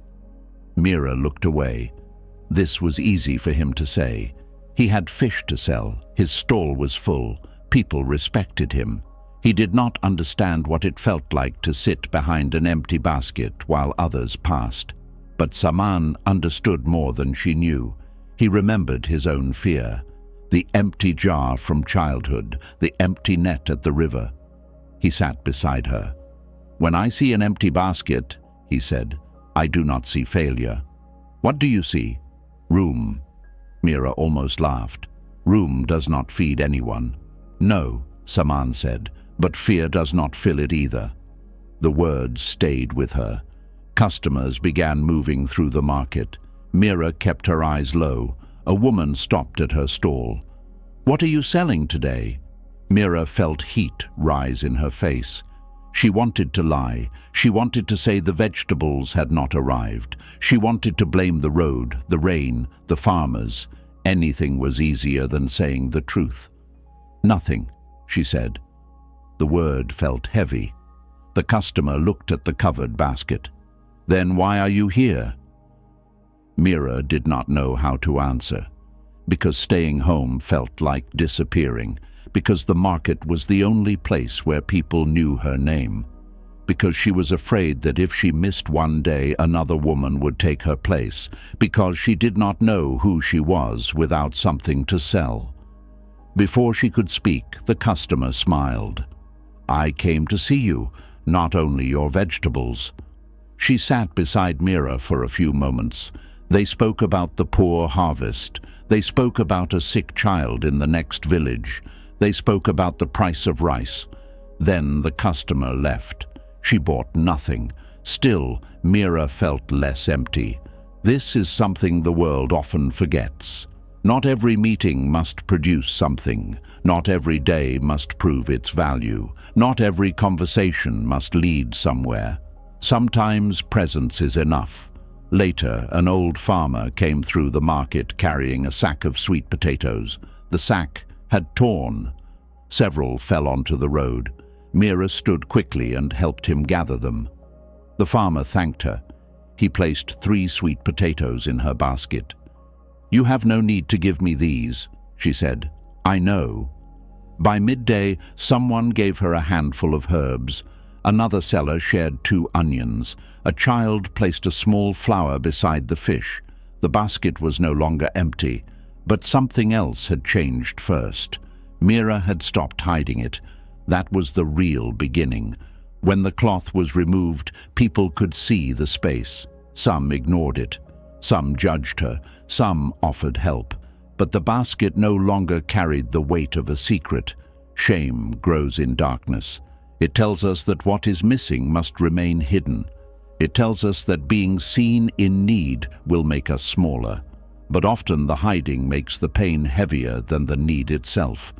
Mira looked away. This was easy for him to say. He had fish to sell. His stall was full. People respected him. He did not understand what it felt like to sit behind an empty basket while others passed. But Saman understood more than she knew. He remembered his own fear. The empty jar from childhood, the empty net at the river. He sat beside her. "When I see an empty basket," he said, "I do not see failure." "What do you see?" "Room." Mira almost laughed. "Room does not feed anyone." "No," Saman said, "but fear does not fill it either." The words stayed with her. Customers began moving through the market. Mira kept her eyes low. A woman stopped at her stall. "What are you selling today?" Mira felt heat rise in her face. She wanted to lie. She wanted to say the vegetables had not arrived. She wanted to blame the road, the rain, the farmers. Anything was easier than saying the truth. "Nothing," she said. The word felt heavy. The customer looked at the covered basket. "Then why are you here?" Mira did not know how to answer. Because staying home felt like disappearing. Because the market was the only place where people knew her name. Because she was afraid that if she missed one day, another woman would take her place. Because she did not know who she was without something to sell. Before she could speak, the customer smiled. "I came to see you, not only your vegetables." She sat beside Mira for a few moments. They spoke about the poor harvest. They spoke about a sick child in the next village. They spoke about the price of rice. Then the customer left. She bought nothing. Still, Mira felt less empty. This is something the world often forgets. Not every meeting must produce something. Not every day must prove its value. Not every conversation must lead somewhere. Sometimes presence is enough. Later, an old farmer came through the market carrying a sack of sweet potatoes. The sack had torn. Several fell onto the road. Mira stood quickly and helped him gather them. The farmer thanked her. He placed 3 sweet potatoes in her basket. "You have no need to give me these," she said. "I know." By midday, someone gave her a handful of herbs. Another seller shared 2 onions. A child placed a small flower beside the fish. The basket was no longer empty, but something else had changed first. Mira had stopped hiding it. That was the real beginning. When the cloth was removed, people could see the space. Some ignored it. Some judged her. Some offered help. But the basket no longer carried the weight of a secret. Shame grows in darkness. It tells us that what is missing must remain hidden. It tells us that being seen in need will make us smaller. But often the hiding makes the pain heavier than the need itself.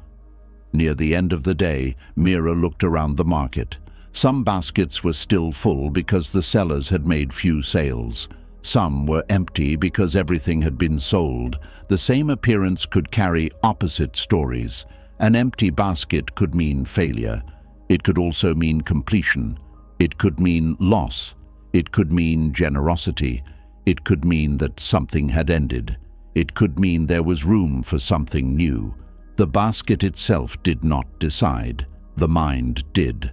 Near the end of the day, Mira looked around the market. Some baskets were still full because the sellers had made few sales. Some were empty because everything had been sold. The same appearance could carry opposite stories. An empty basket could mean failure. It could also mean completion. It could mean loss. It could mean generosity. It could mean that something had ended. It could mean there was room for something new. The basket itself did not decide. The mind did.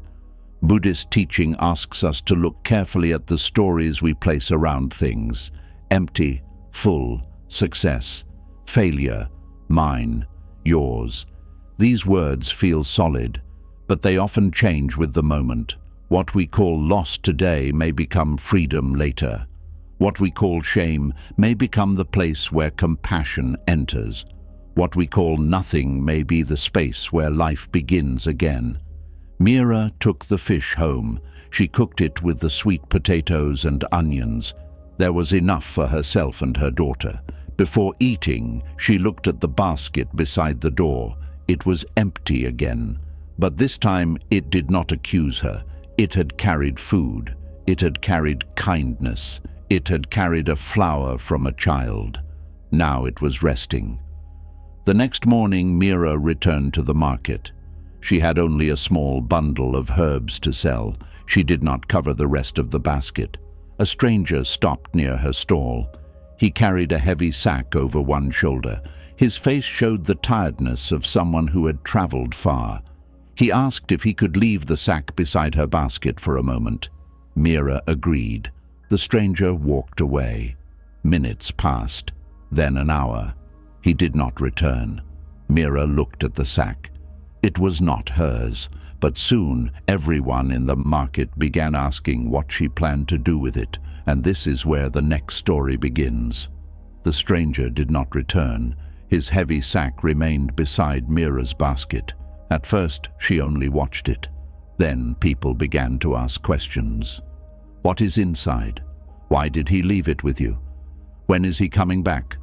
Buddhist teaching asks us to look carefully at the stories we place around things. Empty, full, success, failure, mine, yours. These words feel solid, but they often change with the moment. What we call loss today may become freedom later. What we call shame may become the place where compassion enters. What we call nothing may be the space where life begins again. Mira took the fish home. She cooked it with the sweet potatoes and onions. There was enough for herself and her daughter. Before eating, she looked at the basket beside the door. It was empty again. But this time it did not accuse her. It had carried food. It had carried kindness. It had carried a flower from a child. Now it was resting. The next morning, Mira returned to the market. She had only a small bundle of herbs to sell. She did not cover the rest of the basket. A stranger stopped near her stall. He carried a heavy sack over one shoulder. His face showed the tiredness of someone who had traveled far. He asked if he could leave the sack beside her basket for a moment. Mira agreed. The stranger walked away. Minutes passed, then an hour. He did not return. Mira looked at the sack. It was not hers, but soon everyone in the market began asking what she planned to do with it, and this is where the next story begins. The stranger did not return. His heavy sack remained beside Mira's basket. At first, she only watched it. Then people began to ask questions. What is inside? Why did he leave it with you? When is he coming back?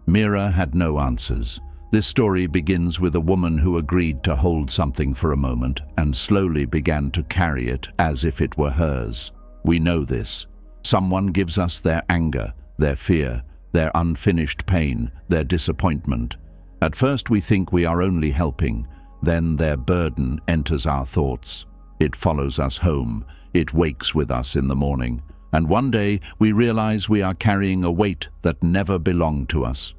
Mira had no answers. This story begins with a woman who agreed to hold something for a moment and slowly began to carry it as if it were hers. We know this. Someone gives us their anger, their fear, their unfinished pain, their disappointment. At first we think we are only helping. Then their burden enters our thoughts. It follows us home. It wakes with us in the morning. And one day we realize we are carrying a weight that never belonged to us.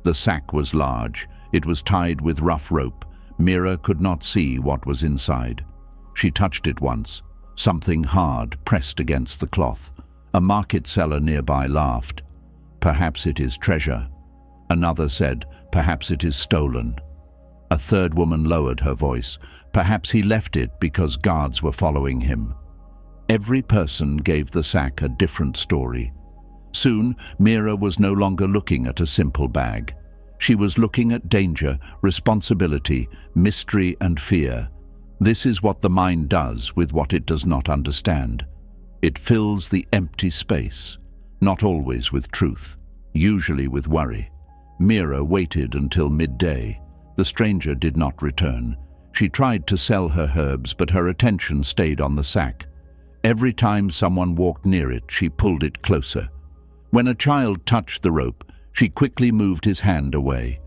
The sack was large. It was tied with rough rope. Mira could not see what was inside. She touched it once. Something hard pressed against the cloth. A market seller nearby laughed. Perhaps it is treasure. Another said, perhaps it is stolen. A third woman lowered her voice. Perhaps he left it because guards were following him. Every person gave the sack a different story. Soon, Mira was no longer looking at a simple bag. She was looking at danger, responsibility, mystery, and fear. This is what the mind does with what it does not understand. It fills the empty space, not always with truth, usually with worry. Mira waited until midday. The stranger did not return. She tried to sell her herbs, but her attention stayed on the sack. Every time someone walked near it, she pulled it closer. When a child touched the rope, she quickly moved his hand away.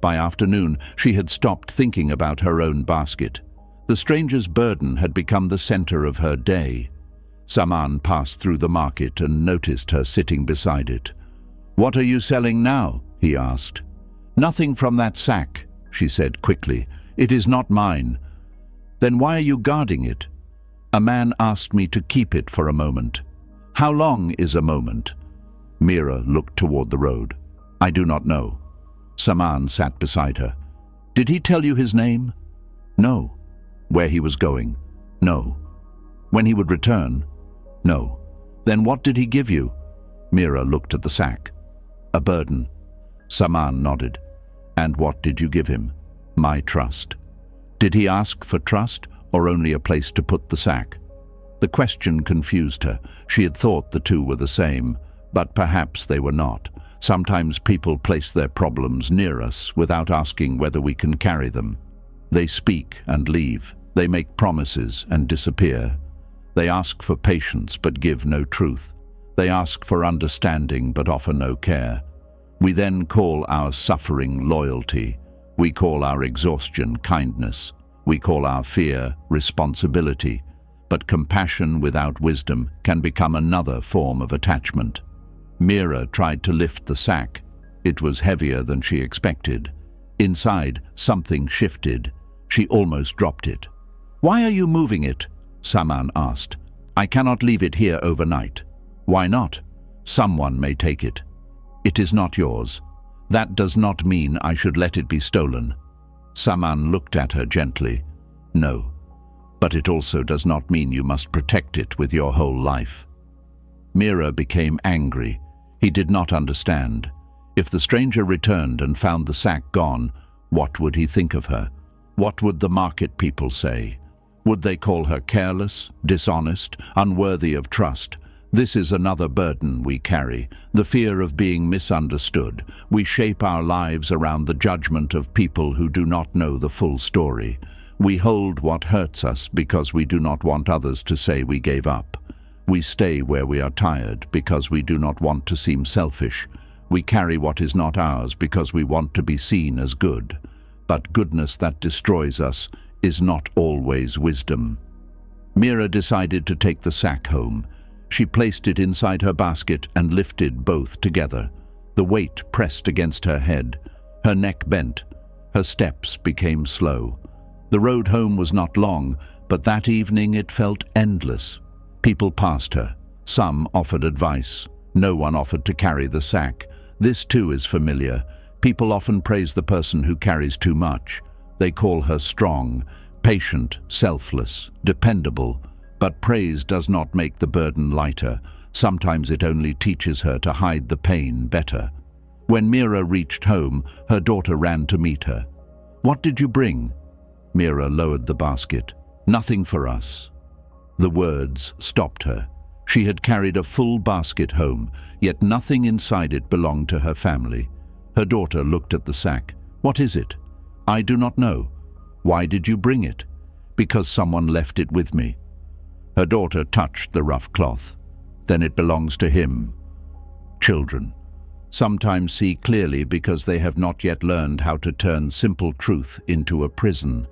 By afternoon, she had stopped thinking about her own basket. The stranger's burden had become the center of her day. Saman passed through the market and noticed her sitting beside it. "What are you selling now?" he asked. "Nothing from that sack," she said quickly. "It is not mine." "Then why are you guarding it?" "A man asked me to keep it for a moment." "How long is a moment?" Mira looked toward the road. "I do not know." Saman sat beside her. "Did he tell you his name?" "No." "Where he was going?" "No." "When he would return?" "No." "Then what did he give you?" Mira looked at the sack. "A burden." Saman nodded. "And what did you give him?" "My trust." "Did he ask for trust, or only a place to put the sack?" The question confused her. She had thought the two were the same, but perhaps they were not. Sometimes people place their problems near us without asking whether we can carry them. They speak and leave. They make promises and disappear. They ask for patience but give no truth. They ask for understanding but offer no care. We then call our suffering loyalty. We call our exhaustion kindness. We call our fear responsibility. But compassion without wisdom can become another form of attachment. Mira tried to lift the sack. It was heavier than she expected. Inside, something shifted. She almost dropped it. "Why are you moving it?" Saman asked. "I cannot leave it here overnight." "Why not?" "Someone may take it." "It is not yours." "That does not mean I should let it be stolen." Saman looked at her gently. "No. But it also does not mean you must protect it with your whole life." Mira became angry. He did not understand. If the stranger returned and found the sack gone, what would he think of her? What would the market people say? Would they call her careless, dishonest, unworthy of trust? This is another burden we carry, the fear of being misunderstood. We shape our lives around the judgment of people who do not know the full story. We hold what hurts us because we do not want others to say we gave up. We stay where we are tired because we do not want to seem selfish. We carry what is not ours because we want to be seen as good. But goodness that destroys us is not always wisdom. Mira decided to take the sack home. She placed it inside her basket and lifted both together. The weight pressed against her head. Her neck bent. Her steps became slow. The road home was not long, but that evening it felt endless. People passed her. Some offered advice. No one offered to carry the sack. This too is familiar. People often praise the person who carries too much. They call her strong, patient, selfless, dependable. But praise does not make the burden lighter. Sometimes it only teaches her to hide the pain better. When Mira reached home, her daughter ran to meet her. "What did you bring?" Mira lowered the basket. "Nothing for us." The words stopped her. She had carried a full basket home, yet nothing inside it belonged to her family. Her daughter looked at the sack. "What is it?" "I do not know." "Why did you bring it?" "Because someone left it with me." Her daughter touched the rough cloth. "Then it belongs to him." Children sometimes see clearly because they have not yet learned how to turn simple truth into a prison.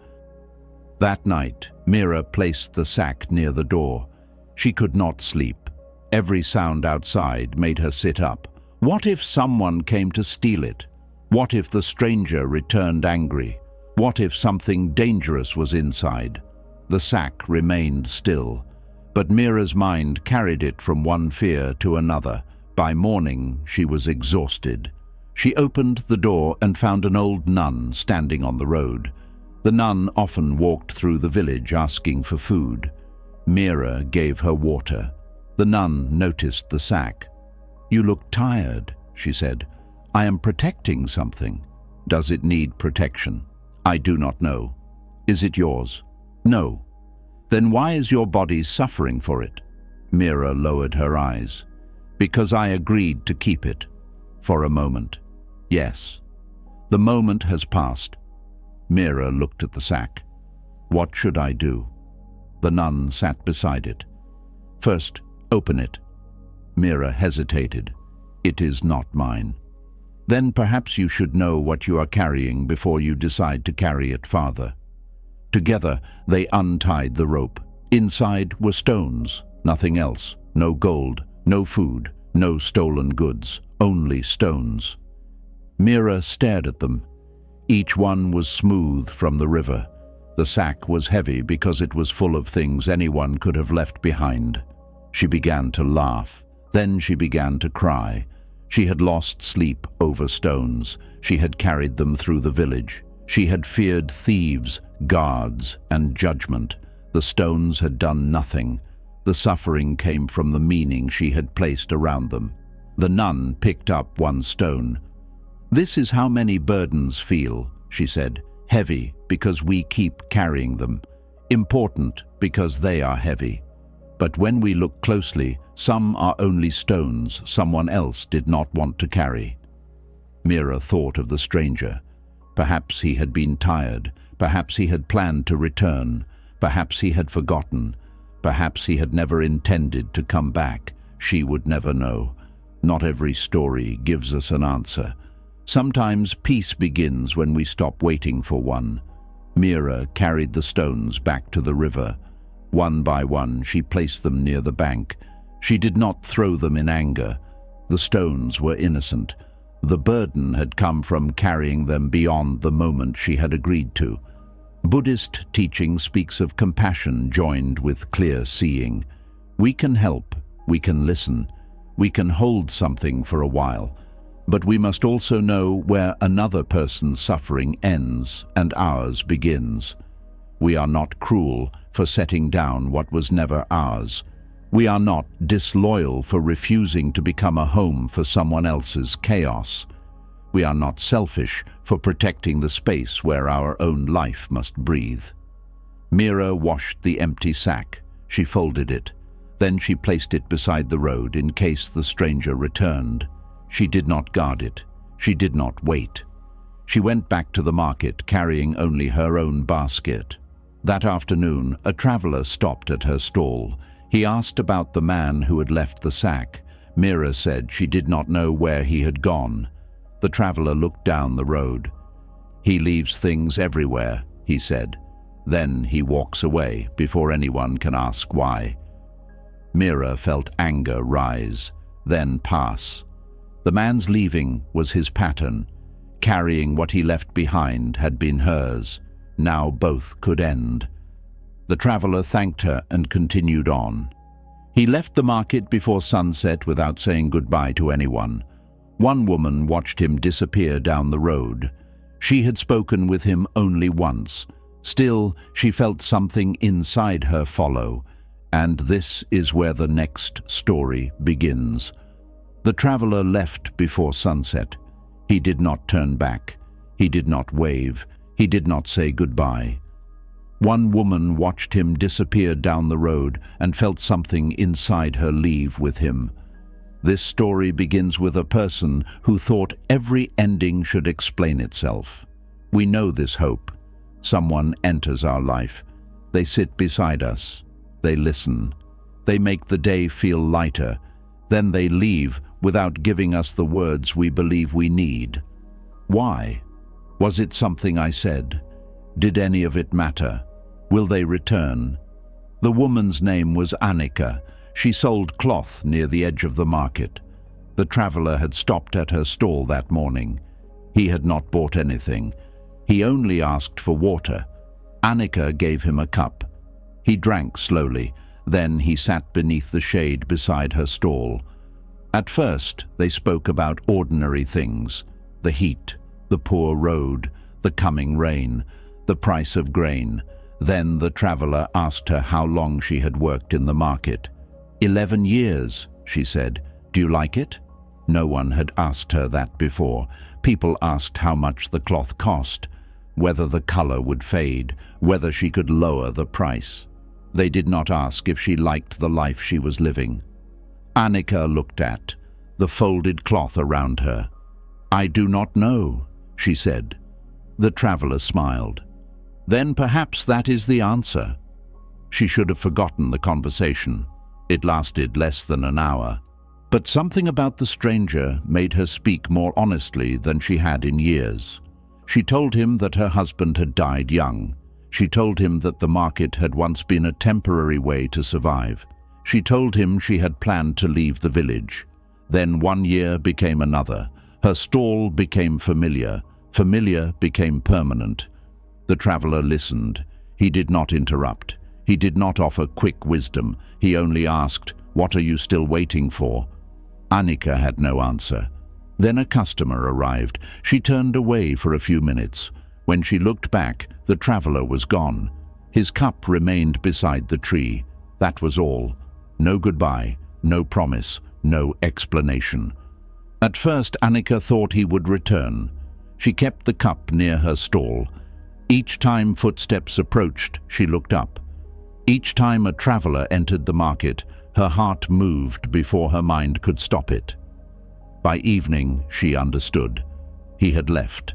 That night, Mira placed the sack near the door. She could not sleep. Every sound outside made her sit up. What if someone came to steal it? What if the stranger returned angry? What if something dangerous was inside? The sack remained still, but Mira's mind carried it from one fear to another. By morning, she was exhausted. She opened the door and found an old nun standing on the road. The nun often walked through the village asking for food. Mira gave her water. The nun noticed the sack. "You look tired," she said. "I am protecting something." "Does it need protection?" "I do not know." "Is it yours?" "No." "Then why is your body suffering for it?" Mira lowered her eyes. "Because I agreed to keep it." "For a moment." "Yes." "The moment has passed." Mira looked at the sack. "What should I do?" The nun sat beside it. "First, open it." Mira hesitated. "It is not mine." Then perhaps you should know what you are carrying before you decide to carry it farther. Together, they untied the rope. Inside were stones, nothing else. No gold, no food, no stolen goods, only stones. Mira stared at them. Each one was smooth from the river. The sack was heavy because it was full of things anyone could have left behind. She began to laugh. Then she began to cry. She had lost sleep over stones. She had carried them through the village. She had feared thieves, guards, and judgment. The stones had done nothing. The suffering came from the meaning she had placed around them. The nun picked up one stone. "This is how many burdens feel," she said. "Heavy because we keep carrying them. Important because they are heavy. But when we look closely, some are only stones someone else did not want to carry." Mira thought of the stranger. Perhaps he had been tired. Perhaps he had planned to return. Perhaps he had forgotten. Perhaps he had never intended to come back. She would never know. Not every story gives us an answer. Sometimes peace begins when we stop waiting for one. Mira carried the stones back to the river. One by one, she placed them near the bank. She did not throw them in anger. The stones were innocent. The burden had come from carrying them beyond the moment she had agreed to. Buddhist teaching speaks of compassion joined with clear seeing. We can help, we can listen, we can hold something for a while, but we must also know where another person's suffering ends and ours begins. We are not cruel for setting down what was never ours. We are not disloyal for refusing to become a home for someone else's chaos. We are not selfish for protecting the space where our own life must breathe. Mira washed the empty sack. She folded it. Then she placed it beside the road in case the stranger returned. She did not guard it. She did not wait. She went back to the market carrying only her own basket. That afternoon, a traveler stopped at her stall. He asked about the man who had left the sack. Mira said she did not know where he had gone. The traveler looked down the road. "He leaves things everywhere," he said. Then he walks away before anyone can ask why. Mira felt anger rise, then pass. The man's leaving was his pattern. Carrying what he left behind had been hers. Now both could end. The traveler thanked her and continued on. He left the market before sunset without saying goodbye to anyone. One woman watched him disappear down the road. She had spoken with him only once. Still, she felt something inside her follow, and this is where the next story begins. The traveler left before sunset. He did not turn back. He did not wave. He did not say goodbye. One woman watched him disappear down the road and felt something inside her leave with him. This story begins with a person who thought every ending should explain itself. We know this hope. Someone enters our life. They sit beside us. They listen. They make the day feel lighter. Then they leave without giving us the words we believe we need. Why? Was it something I said? Did any of it matter? Will they return? The woman's name was Annika. She sold cloth near the edge of the market. The traveler had stopped at her stall that morning. He had not bought anything. He only asked for water. Annika gave him a cup. He drank slowly. Then he sat beneath the shade beside her stall. At first, they spoke about ordinary things: the heat, the poor road, the coming rain, the price of grain. Then the traveler asked her how long she had worked in the market. 11 years, she said. Do you like it? No one had asked her that before. People asked how much the cloth cost, whether the color would fade, whether she could lower the price. They did not ask if she liked the life she was living. Annika looked at the folded cloth around her. I do not know, she said. The traveler smiled. Then perhaps that is the answer. She should have forgotten the conversation. It lasted less than an hour. But something about the stranger made her speak more honestly than she had in years. She told him that her husband had died young. She told him that the market had once been a temporary way to survive. She told him she had planned to leave the village. Then 1 year became another. Her stall became familiar. Familiar became permanent. The traveler listened. He did not interrupt. He did not offer quick wisdom. He only asked, "What are you still waiting for?" Annika had no answer. Then a customer arrived. She turned away for a few minutes. When she looked back, the traveler was gone. His cup remained beside the tree. That was all. No goodbye, no promise, no explanation. At first, Annika thought he would return. She kept the cup near her stall. Each time footsteps approached, she looked up. Each time a traveler entered the market, her heart moved before her mind could stop it. By evening, she understood. He had left.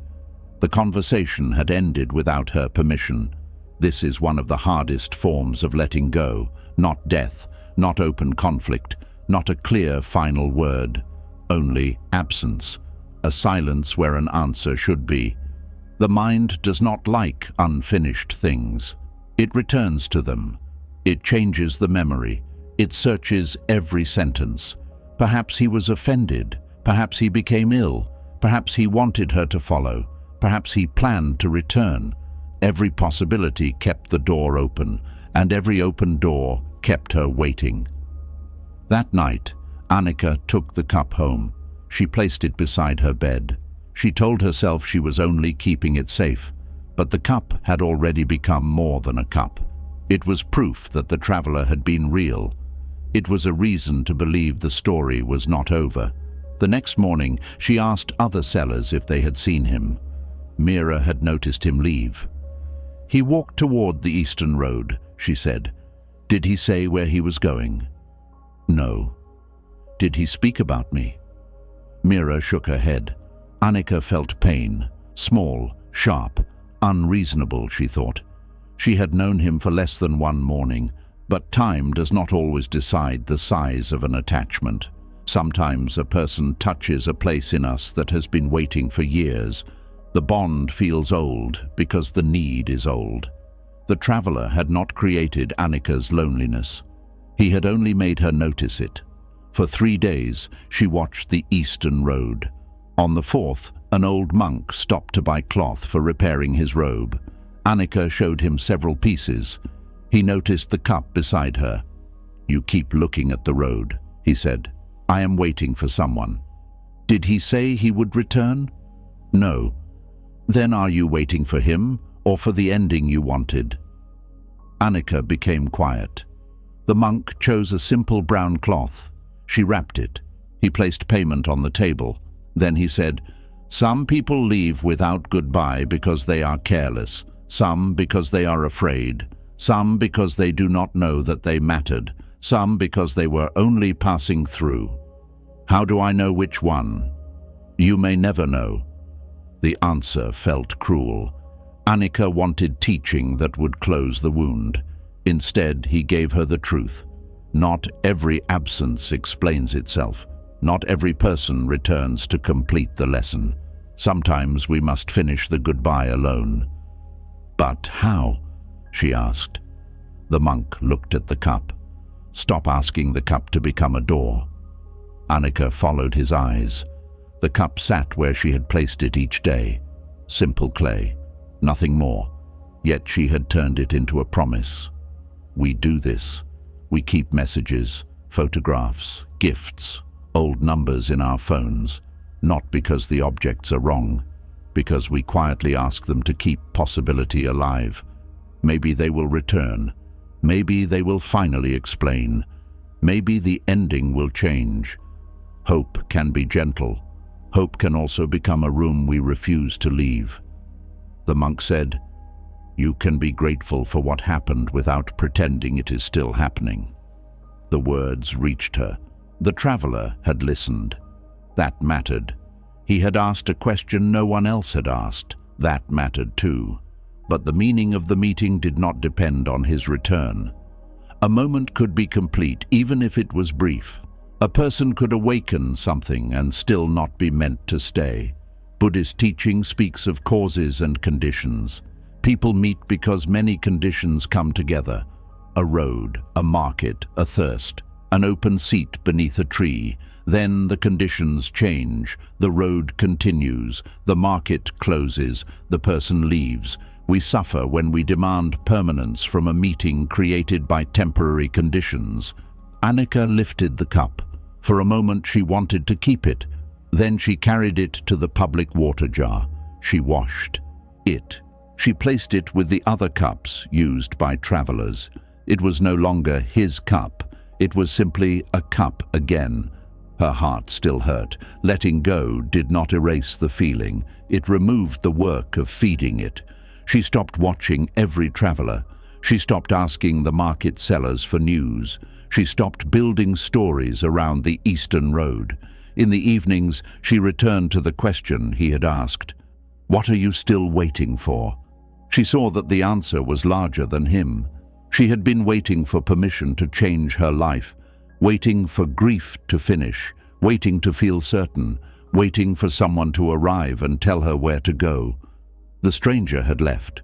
The conversation had ended without her permission. This is one of the hardest forms of letting go. Not death, not open conflict, not a clear final word. Only absence, a silence where an answer should be. The mind does not like unfinished things. It returns to them. It changes the memory. It searches every sentence. Perhaps he was offended. Perhaps he became ill. Perhaps he wanted her to follow. Perhaps he planned to return. Every possibility kept the door open, and every open door kept her waiting. That night, Annika took the cup home. She placed it beside her bed. She told herself she was only keeping it safe, but the cup had already become more than a cup. It was proof that the traveler had been real. It was a reason to believe the story was not over. The next morning, she asked other sellers if they had seen him. Mira had noticed him leave. "He walked toward the eastern road," she said. "Did he say where he was going?" "No." "Did he speak about me?" Mira shook her head. Annika felt pain. Small, sharp, unreasonable, she thought. She had known him for less than one morning, but time does not always decide the size of an attachment. Sometimes a person touches a place in us that has been waiting for years. The bond feels old because the need is old. The traveler had not created Annika's loneliness. He had only made her notice it. For 3 days, she watched the eastern road. On the 4th, an old monk stopped to buy cloth for repairing his robe. Annika showed him several pieces. He noticed the cup beside her. "You keep looking at the road," he said. "I am waiting for someone." "Did he say he would return?" "No." "Then are you waiting for him, or for the ending you wanted?" Annika became quiet. The monk chose a simple brown cloth. She wrapped it. He placed payment on the table. Then he said, "Some people leave without goodbye because they are careless, some because they are afraid, some because they do not know that they mattered, some because they were only passing through. How do I know which one?" "You may never know." The answer felt cruel. Annika wanted teaching that would close the wound. Instead, he gave her the truth. Not every absence explains itself. Not every person returns to complete the lesson. Sometimes we must finish the goodbye alone. "But how?" she asked. The monk looked at the cup. "Stop asking the cup to become a door." Annika followed his eyes. The cup sat where she had placed it each day. Simple clay, nothing more. Yet she had turned it into a promise. We do this. We keep messages, photographs, gifts, old numbers in our phones, not because the objects are wrong, because we quietly ask them to keep possibility alive. Maybe they will return. Maybe they will finally explain. Maybe the ending will change. Hope can be gentle. Hope can also become a room we refuse to leave. The monk said, "You can be grateful for what happened without pretending it is still happening." The words reached her. The traveler had listened. That mattered. He had asked a question no one else had asked. That mattered too. But the meaning of the meeting did not depend on his return. A moment could be complete, even if it was brief. A person could awaken something and still not be meant to stay. Buddhist teaching speaks of causes and conditions. People meet because many conditions come together. A road, a market, a thirst, an open seat beneath a tree. Then the conditions change, the road continues, the market closes, the person leaves. We suffer when we demand permanence from a meeting created by temporary conditions. Annika lifted the cup. For a moment she wanted to keep it. Then she carried it to the public water jar. She washed it. She placed it with the other cups used by travelers. It was no longer his cup. It was simply a cup again. Her heart still hurt. Letting go did not erase the feeling. It removed the work of feeding it. She stopped watching every traveler. She stopped asking the market sellers for news. She stopped building stories around the Eastern Road. In the evenings, she returned to the question he had asked. "What are you still waiting for?" She saw that the answer was larger than him. She had been waiting for permission to change her life, waiting for grief to finish, waiting to feel certain, waiting for someone to arrive and tell her where to go. The stranger had left,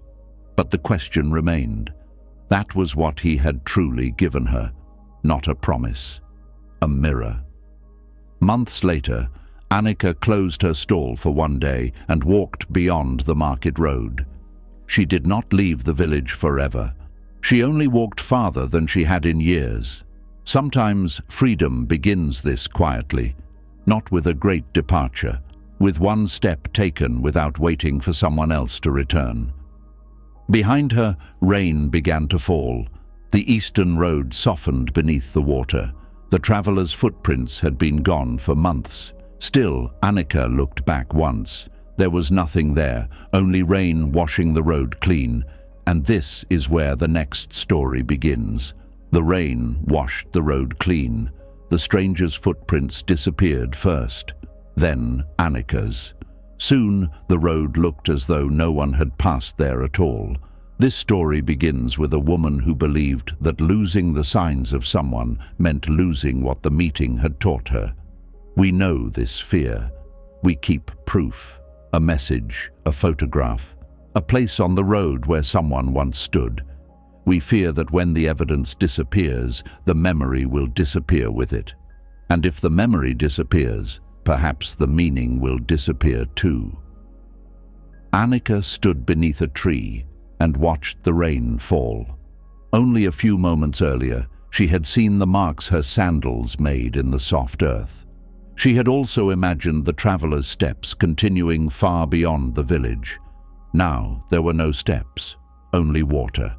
but the question remained. That was what he had truly given her, not a promise, a mirror. Months later, Annika closed her stall for one day and walked beyond the market road. She did not leave the village forever. She only walked farther than she had in years. Sometimes freedom begins this quietly, not with a great departure, with one step taken without waiting for someone else to return. Behind her, rain began to fall. The eastern road softened beneath the water. The travelers' footprints had been gone for months. Still, Annika looked back once. There was nothing there, only rain washing the road clean. And this is where the next story begins. The rain washed the road clean. The stranger's footprints disappeared first, then Annika's. Soon, the road looked as though no one had passed there at all. This story begins with a woman who believed that losing the signs of someone meant losing what the meeting had taught her. We know this fear. We keep proof, a message, a photograph, a place on the road where someone once stood. We fear that when the evidence disappears, the memory will disappear with it. And if the memory disappears, perhaps the meaning will disappear too. Annika stood beneath a tree and watched the rain fall. Only a few moments earlier, she had seen the marks her sandals made in the soft earth. She had also imagined the travelers' steps continuing far beyond the village. Now there were no steps, only water.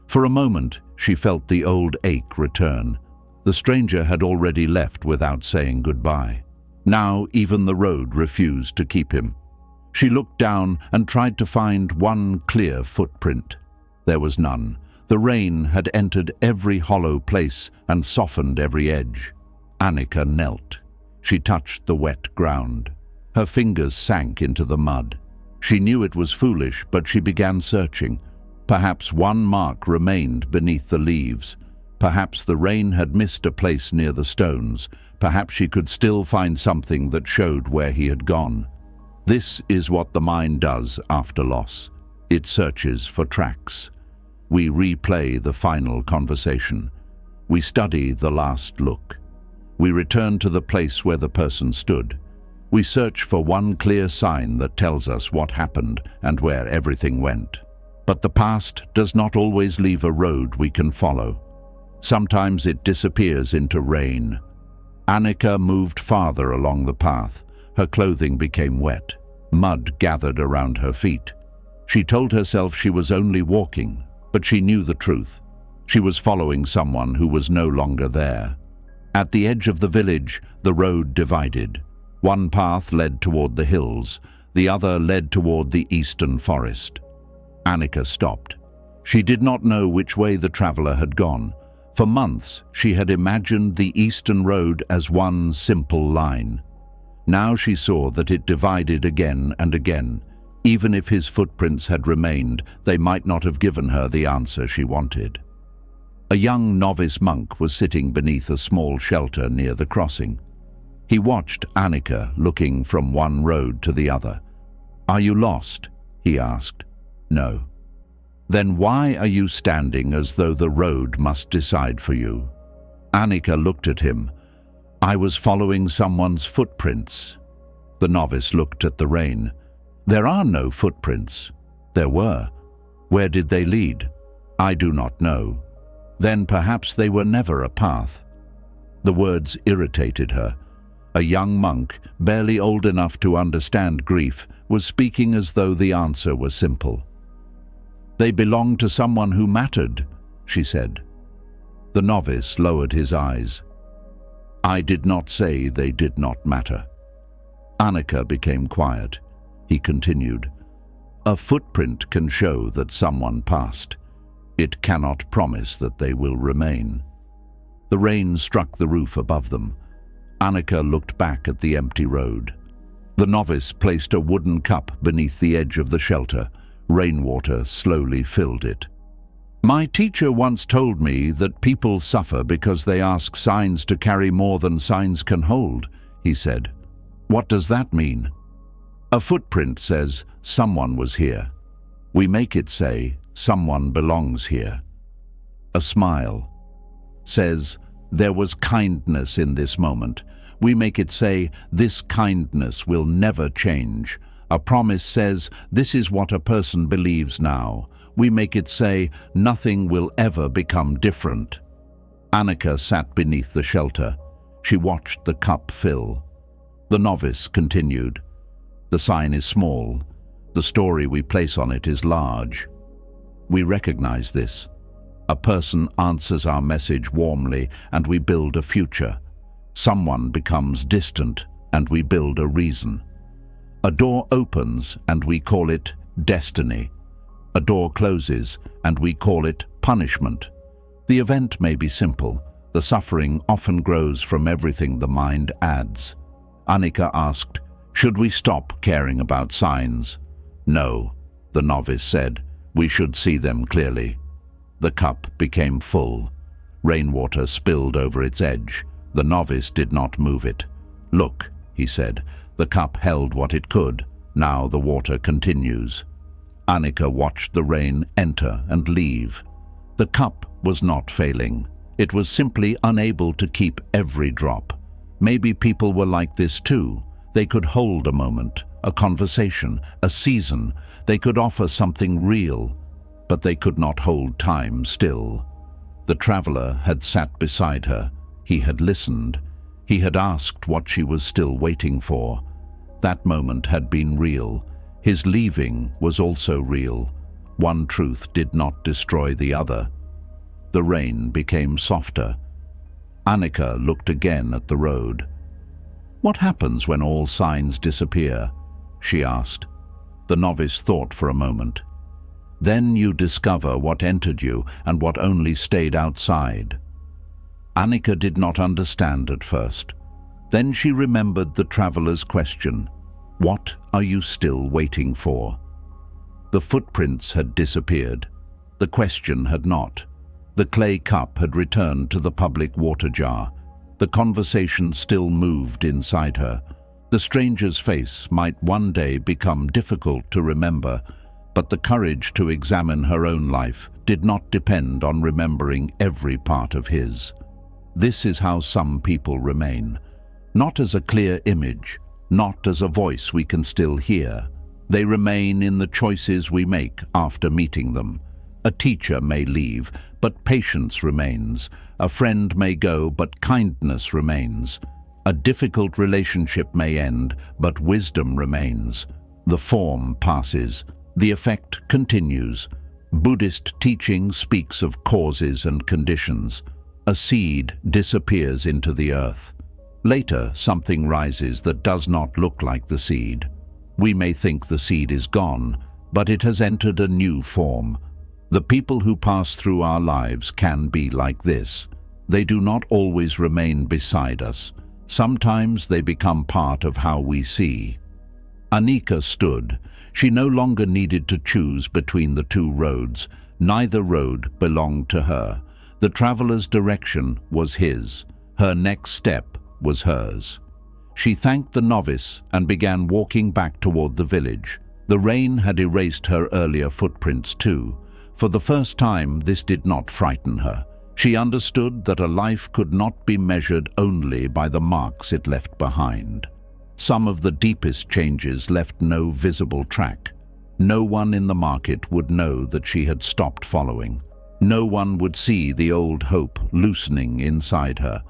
For a moment, she felt the old ache return. The stranger had already left without saying goodbye. Now even the road refused to keep him. She looked down and tried to find one clear footprint. There was none. The rain had entered every hollow place and softened every edge. Annika knelt. She touched the wet ground. Her fingers sank into the mud. She knew it was foolish, but she began searching. Perhaps one mark remained beneath the leaves. Perhaps the rain had missed a place near the stones. Perhaps she could still find something that showed where he had gone. This is what the mind does after loss. It searches for tracks. We replay the final conversation. We study the last look. We return to the place where the person stood. We search for one clear sign that tells us what happened and where everything went. But the past does not always leave a road we can follow. Sometimes it disappears into rain. Annika moved farther along the path. Her clothing became wet. Mud gathered around her feet. She told herself she was only walking, but she knew the truth. She was following someone who was no longer there. At the edge of the village, the road divided. One path led toward the hills, the other led toward the eastern forest. Annika stopped. She did not know which way the traveler had gone. For months, she had imagined the eastern road as one simple line. Now she saw that it divided again and again. Even if his footprints had remained, they might not have given her the answer she wanted. A young novice monk was sitting beneath a small shelter near the crossing. He watched Annika looking from one road to the other. "Are you lost?" he asked. "No." "Then why are you standing as though the road must decide for you?" Annika looked at him. "I was following someone's footprints." The novice looked at the rain. "There are no footprints." "There were." "Where did they lead?" "I do not know." "Then perhaps they were never a path." The words irritated her. A young monk, barely old enough to understand grief, was speaking as though the answer were simple. "They belong to someone who mattered," she said. The novice lowered his eyes. "I did not say they did not matter." Annika became quiet. He continued, "A footprint can show that someone passed. It cannot promise that they will remain." The rain struck the roof above them. Annika looked back at the empty road. The novice placed a wooden cup beneath the edge of the shelter. Rainwater slowly filled it. "My teacher once told me that people suffer because they ask signs to carry more than signs can hold," he said. "What does that mean?" "A footprint says someone was here. We make it say someone belongs here. A smile says there was kindness in this moment. We make it say this kindness will never change. A promise says this is what a person believes now. We make it say nothing will ever become different." Annika sat beneath the shelter. She watched the cup fill. The novice continued, "The sign is small. The story we place on it is large. We recognize this. A person answers our message warmly and we build a future. Someone becomes distant and we build a reason. A door opens and we call it destiny. A door closes and we call it punishment. The event may be simple. The suffering often grows from everything the mind adds." Annika asked, "Should we stop caring about signs?" "No," the novice said. "We should see them clearly." The cup became full. Rainwater spilled over its edge. The novice did not move it. "Look," he said. "The cup held what it could. Now the water continues." Annika watched the rain enter and leave. The cup was not failing. It was simply unable to keep every drop. Maybe people were like this too. They could hold a moment, a conversation, a season. They could offer something real, but they could not hold time still. The traveler had sat beside her. He had listened. He had asked what she was still waiting for. That moment had been real. His leaving was also real. One truth did not destroy the other. The rain became softer. Annika looked again at the road. "What happens when all signs disappear?" she asked. The novice thought for a moment. "Then you discover what entered you and what only stayed outside." Annika did not understand at first. Then she remembered the traveler's question. "What are you still waiting for?" The footprints had disappeared. The question had not. The clay cup had returned to the public water jar. The conversation still moved inside her. The stranger's face might one day become difficult to remember, but the courage to examine her own life did not depend on remembering every part of his. This is how some people remain. Not as a clear image, not as a voice we can still hear. They remain in the choices we make after meeting them. A teacher may leave, but patience remains. A friend may go, but kindness remains. A difficult relationship may end, but wisdom remains. The form passes. The effect continues. Buddhist teaching speaks of causes and conditions. A seed disappears into the earth. Later, something rises that does not look like the seed. We may think the seed is gone, but it has entered a new form. The people who pass through our lives can be like this. They do not always remain beside us. Sometimes they become part of how we see. Annika stood. She no longer needed to choose between the two roads. Neither road belonged to her. The traveler's direction was his. Her next step was hers. She thanked the novice and began walking back toward the village. The rain had erased her earlier footprints too. For the first time, this did not frighten her. She understood that a life could not be measured only by the marks it left behind. Some of the deepest changes left no visible track. No one in the market would know that she had stopped following. No one would see the old hope loosening inside her.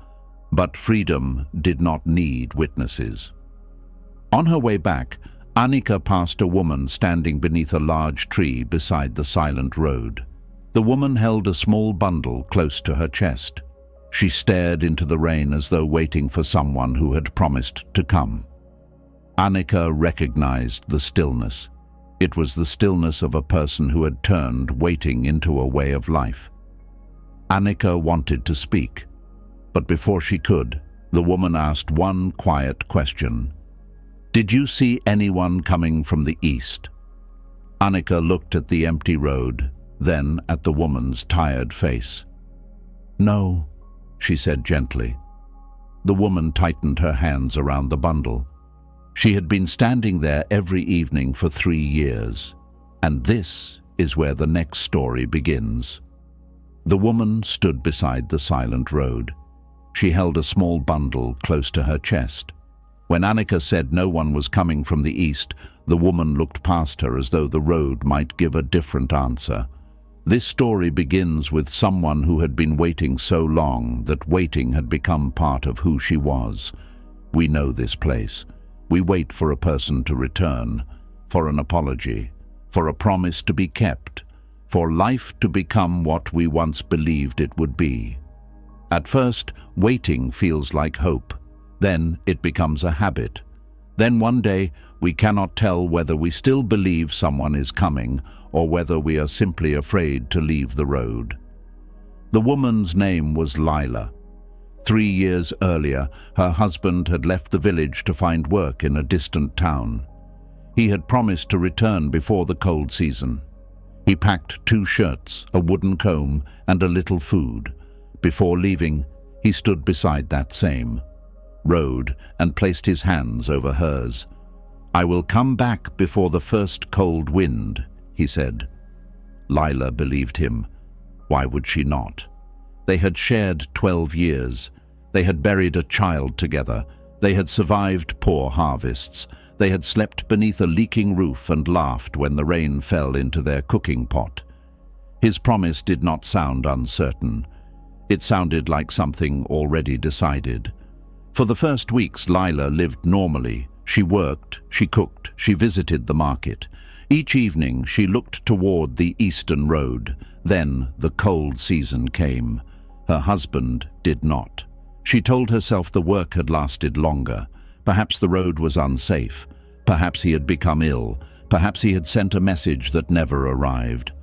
But freedom did not need witnesses. On her way back, Annika passed a woman standing beneath a large tree beside the silent road. The woman held a small bundle close to her chest. She stared into the rain as though waiting for someone who had promised to come. Annika recognized the stillness. It was the stillness of a person who had turned waiting into a way of life. Annika wanted to speak, but before she could, the woman asked one quiet question. "Did you see anyone coming from the east?" Annika looked at the empty road, then at the woman's tired face. "No," she said gently. The woman tightened her hands around the bundle. She had been standing there every evening for 3 years, and this is where the next story begins. The woman stood beside the silent road. She held a small bundle close to her chest. When Annika said no one was coming from the east, the woman looked past her as though the road might give a different answer. This story begins with someone who had been waiting so long that waiting had become part of who she was. We know this place. We wait for a person to return, for an apology, for a promise to be kept, for life to become what we once believed it would be. At first, waiting feels like hope. Then it becomes a habit. Then one day, we cannot tell whether we still believe someone is coming or whether we are simply afraid to leave the road. The woman's name was Lila. 3 years earlier, her husband had left the village to find work in a distant town. He had promised to return before the cold season. He packed 2 shirts, a wooden comb, and a little food. Before leaving, he stood beside that same road and placed his hands over hers. "I will come back before the first cold wind," he said. Lila believed him. Why would she not? They had shared 12 years. They had buried a child together. They had survived poor harvests. They had slept beneath a leaking roof and laughed when the rain fell into their cooking pot. His promise did not sound uncertain. It sounded like something already decided. For the first weeks, Lila lived normally. She worked, she cooked, she visited the market. Each evening, she looked toward the eastern road. Then the cold season came. Her husband did not. She told herself the work had lasted longer. Perhaps the road was unsafe. Perhaps he had become ill. Perhaps he had sent a message that never arrived.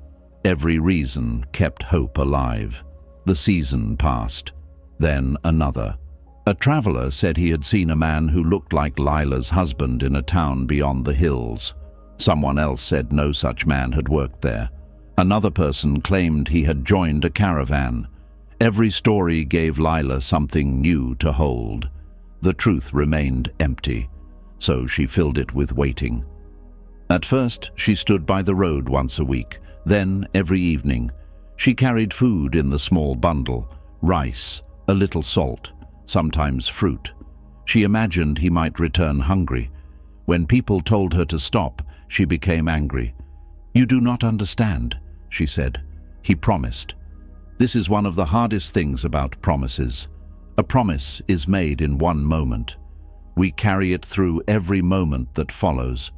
Every reason kept hope alive. The season passed. Then another. A traveler said he had seen a man who looked like Lila's husband in a town beyond the hills. Someone else said no such man had worked there. Another person claimed he had joined a caravan. Every story gave Lila something new to hold. The truth remained empty, so she filled it with waiting. At first, she stood by the road once a week. Then, every evening, she carried food in the small bundle, rice, a little salt, sometimes fruit. She imagined he might return hungry. When people told her to stop, she became angry. "You do not understand," she said. "He promised." This is one of the hardest things about promises. A promise is made in one moment. We carry it through every moment that follows.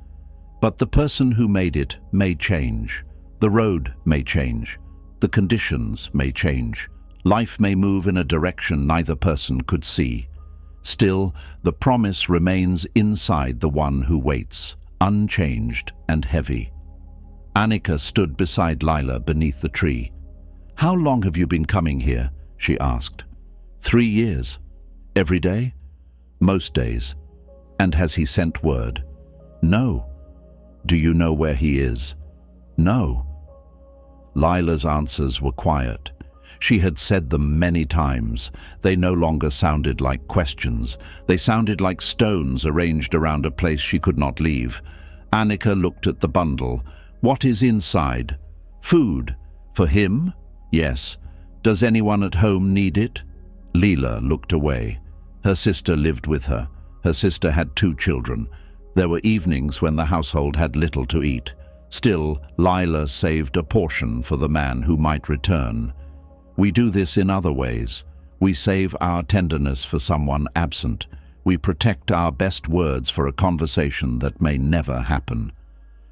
But the person who made it may change. The road may change. The conditions may change. Life may move in a direction neither person could see. Still, the promise remains inside the one who waits, unchanged and heavy. Annika stood beside Lila beneath the tree. "How long have you been coming here?" she asked. 3 years. Every day?" "Most days." "And has he sent word?" "No." "Do you know where he is?" "No." Lila's answers were quiet. She had said them many times. They no longer sounded like questions. They sounded like stones arranged around a place she could not leave. Annika looked at the bundle. What is inside? Food. For him? Yes. Does anyone at home need it? Leela looked away. Her sister lived with her. Her sister had 2 children. There were evenings when the household had little to eat. Still, Lila saved a portion for the man who might return. We do this in other ways. We save our tenderness for someone absent. We protect our best words for a conversation that may never happen.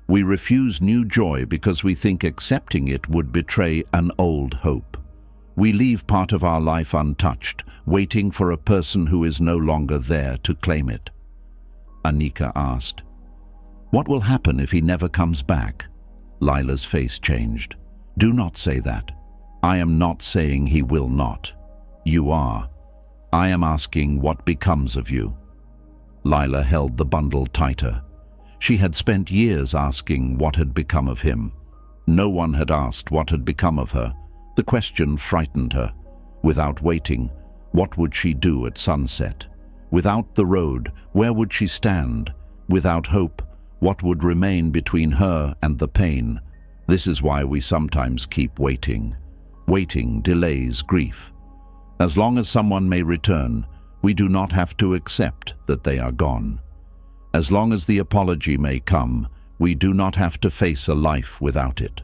We refuse new joy because we think accepting it would betray an old hope. We leave part of our life untouched, waiting for a person who is no longer there to claim it. Annika asked, "What will happen if he never comes back?" Lila's face changed. "Do not say that. I am not saying he will not. You are. I am asking what becomes of you." Lila held the bundle tighter. She had spent years asking what had become of him. No one had asked what had become of her. The question frightened her. Without waiting, what would she do at sunset? Without the road, where would she stand? Without hope, what would remain between her and the pain? This is why we sometimes keep waiting. Waiting delays grief. As long as someone may return, we do not have to accept that they are gone. As long as the apology may come, we do not have to face a life without it.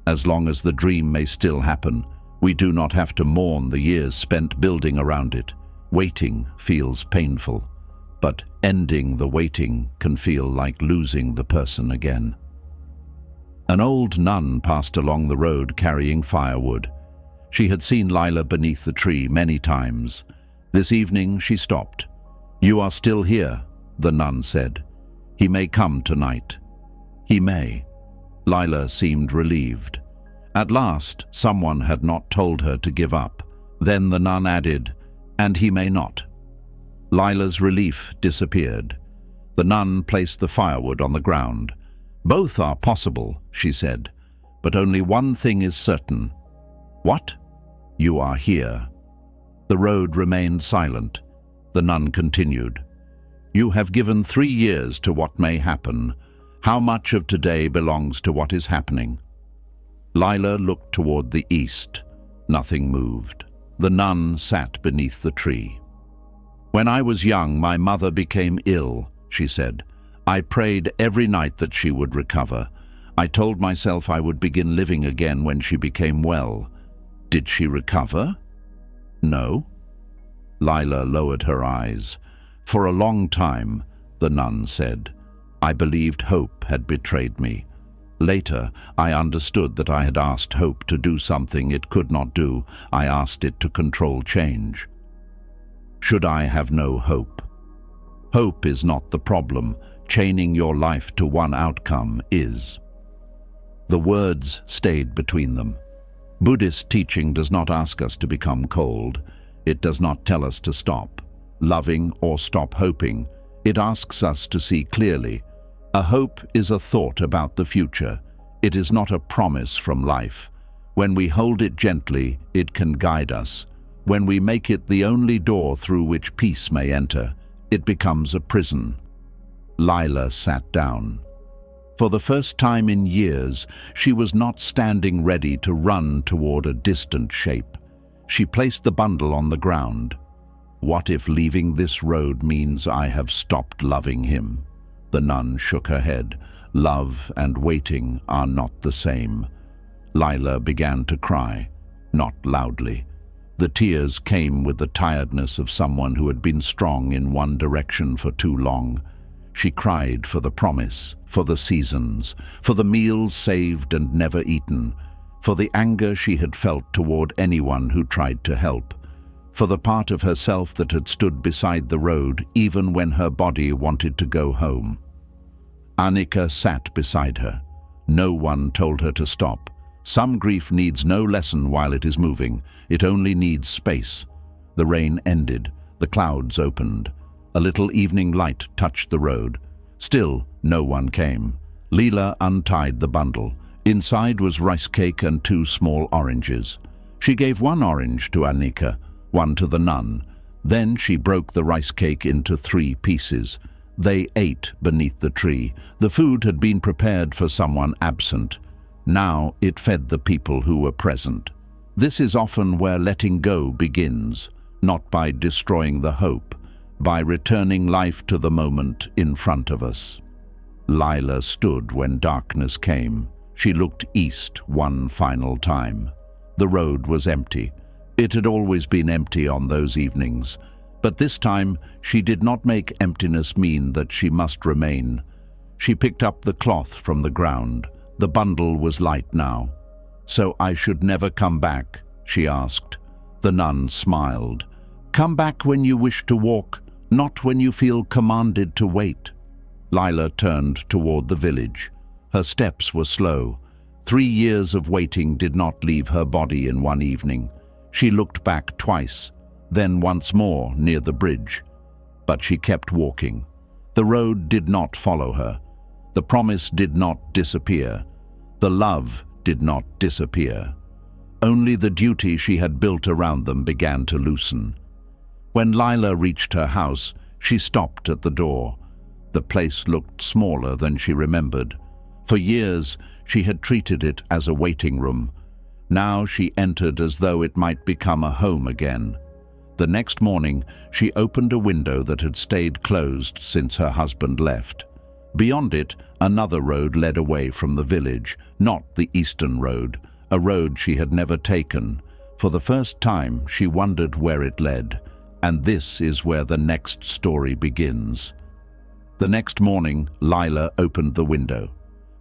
As long as the dream may still happen, we do not have to mourn the years spent building around it. Waiting feels painful, but ending the waiting can feel like losing the person again. An old nun passed along the road carrying firewood. She had seen Lila beneath the tree many times. This evening she stopped. "You are still here," the nun said. "He may come tonight." "He may." Lila seemed relieved. At last, someone had not told her to give up. Then the nun added, "And he may not." Lila's relief disappeared. The nun placed the firewood on the ground. "Both are possible," she said, "but only one thing is certain." "What?" "You are here." The road remained silent. The nun continued, "You have given 3 years to what may happen. How much of today belongs to what is happening?" Lila looked toward the east. Nothing moved. The nun sat beneath the tree. "When I was young, my mother became ill," she said. "I prayed every night that she would recover. I told myself I would begin living again when she became well. Did she recover?" "No." Lila lowered her eyes. "For a long time," the nun said, "I believed hope had betrayed me. Later, I understood that I had asked hope to do something it could not do. I asked it to control change. Should I have no hope? Hope is not the problem. Chaining your life to one outcome is." The words stayed between them. Buddhist teaching does not ask us to become cold. It does not tell us to stop loving or stop hoping. It asks us to see clearly. A hope is a thought about the future. It is not a promise from life. When we hold it gently, it can guide us. When we make it the only door through which peace may enter, it becomes a prison. Lila sat down. For the first time in years, she was not standing ready to run toward a distant shape. She placed the bundle on the ground. What if leaving this road means I have stopped loving him? The nun shook her head. Love and waiting are not the same. Lila began to cry, not loudly. The tears came with the tiredness of someone who had been strong in one direction for too long. She cried for the promise, for the seasons, for the meals saved and never eaten, for the anger she had felt toward anyone who tried to help, for the part of herself that had stood beside the road even when her body wanted to go home. Annika sat beside her. No one told her to stop. Some grief needs no lesson while it is moving. It only needs space. The rain ended. The clouds opened. A little evening light touched the road. Still, no one came. Leela untied the bundle. Inside was rice cake and 2 small oranges. She gave one orange to Annika, one to the nun. Then she broke the rice cake into 3 pieces. They ate beneath the tree. The food had been prepared for someone absent. Now it fed the people who were present. This is often where letting go begins, not by destroying the hope, by returning life to the moment in front of us. Lila stood when darkness came. She looked east one final time. The road was empty. It had always been empty on those evenings. But this time, she did not make emptiness mean that she must remain. She picked up the cloth from the ground. The bundle was light now. "So I should never come back?" she asked. The nun smiled. "Come back when you wish to walk, not when you feel commanded to wait." Lila turned toward the village. Her steps were slow. 3 years of waiting did not leave her body in one evening. She looked back twice, then once more near the bridge. But she kept walking. The road did not follow her. The promise did not disappear. The love did not disappear. Only the duty she had built around them began to loosen. When Lila reached her house, she stopped at the door. The place looked smaller than she remembered. For years, she had treated it as a waiting room. Now she entered as though it might become a home again. The next morning, she opened a window that had stayed closed since her husband left. Beyond it, another road led away from the village, not the eastern road, a road she had never taken. For the first time, she wondered where it led, and this is where the next story begins. The next morning, Lila opened the window.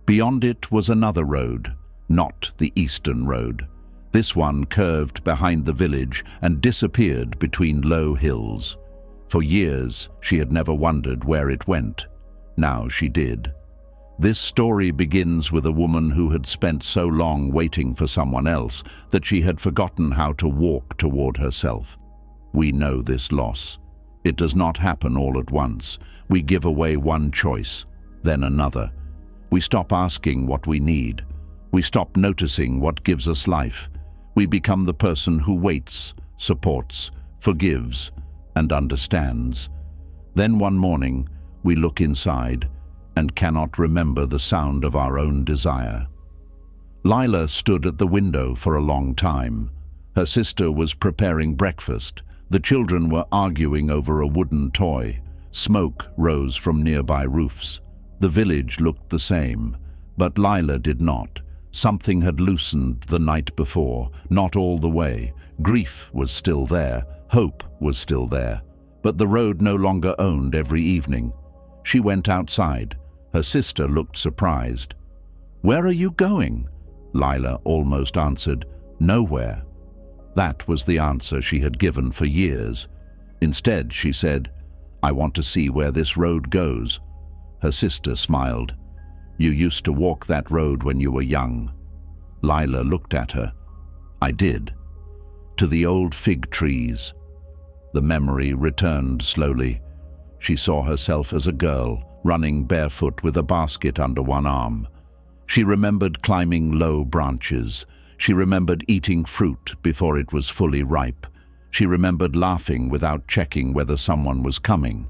Beyond it was another road, not the eastern road. This one curved behind the village and disappeared between low hills. For years, she had never wondered where it went. Now she did. This story begins with a woman who had spent so long waiting for someone else that she had forgotten how to walk toward herself. We know this loss. It does not happen all at once. We give away one choice, then another. We stop asking what we need. We stop noticing what gives us life. We become the person who waits, supports, forgives, and understands. Then one morning, we look inside and cannot remember the sound of our own desire. Lila stood at the window for a long time. Her sister was preparing breakfast. The children were arguing over a wooden toy. Smoke rose from nearby roofs. The village looked the same, but Lila did not. Something had loosened the night before, not all the way. Grief was still there, hope was still there, but the road no longer owned every evening. She went outside. Her sister looked surprised. "Where are you going?" Lila almost answered, "Nowhere." That was the answer she had given for years. Instead, she said, "I want to see where this road goes." Her sister smiled. "You used to walk that road when you were young." Lila looked at her. "I did. To the old fig trees." The memory returned slowly. She saw herself as a girl, running barefoot with a basket under one arm. She remembered climbing low branches. She remembered eating fruit before it was fully ripe. She remembered laughing without checking whether someone was coming.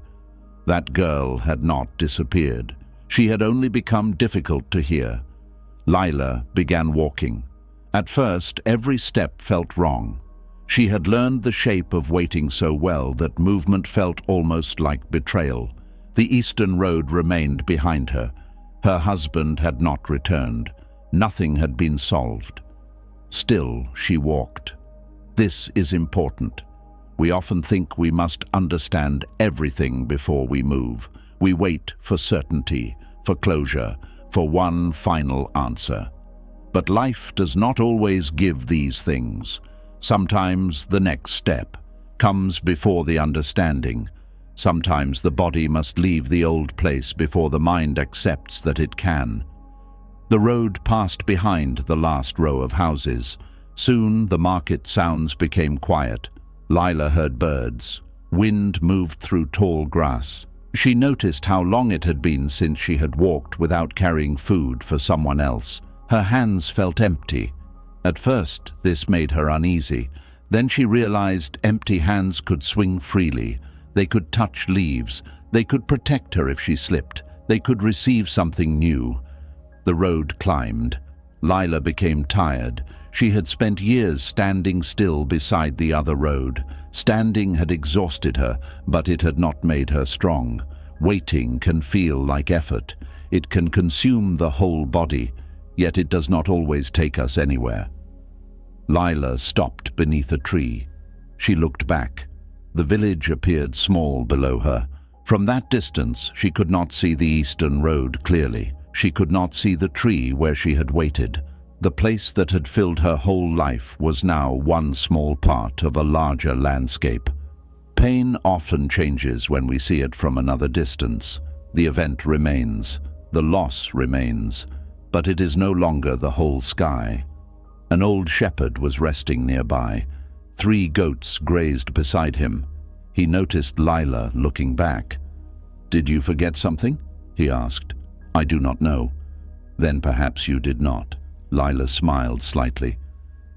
That girl had not disappeared. She had only become difficult to hear. Lila began walking. At first, every step felt wrong. She had learned the shape of waiting so well that movement felt almost like betrayal. The eastern road remained behind her. Her husband had not returned. Nothing had been solved. Still, she walked. This is important. We often think we must understand everything before we move. We wait for certainty, for closure, for one final answer. But life does not always give these things. Sometimes the next step comes before the understanding. Sometimes the body must leave the old place before the mind accepts that it can. The road passed behind the last row of houses. Soon the market sounds became quiet. Lila heard birds. Wind moved through tall grass. She noticed how long it had been since she had walked without carrying food for someone else. Her hands felt empty. At first, this made her uneasy. Then she realized empty hands could swing freely. They could touch leaves. They could protect her if she slipped. They could receive something new. The road climbed. Lila became tired. She had spent years standing still beside the other road. Standing had exhausted her, but it had not made her strong. Waiting can feel like effort. It can consume the whole body, yet it does not always take us anywhere. Lila stopped beneath a tree. She looked back. The village appeared small below her. From that distance, she could not see the eastern road clearly. She could not see the tree where she had waited. The place that had filled her whole life was now one small part of a larger landscape. Pain often changes when we see it from another distance. The event remains. The loss remains. But it is no longer the whole sky. An old shepherd was resting nearby. 3 goats grazed beside him. He noticed Lila looking back. "Did you forget something?" he asked. "I do not know." "Then perhaps you did not." Lila smiled slightly.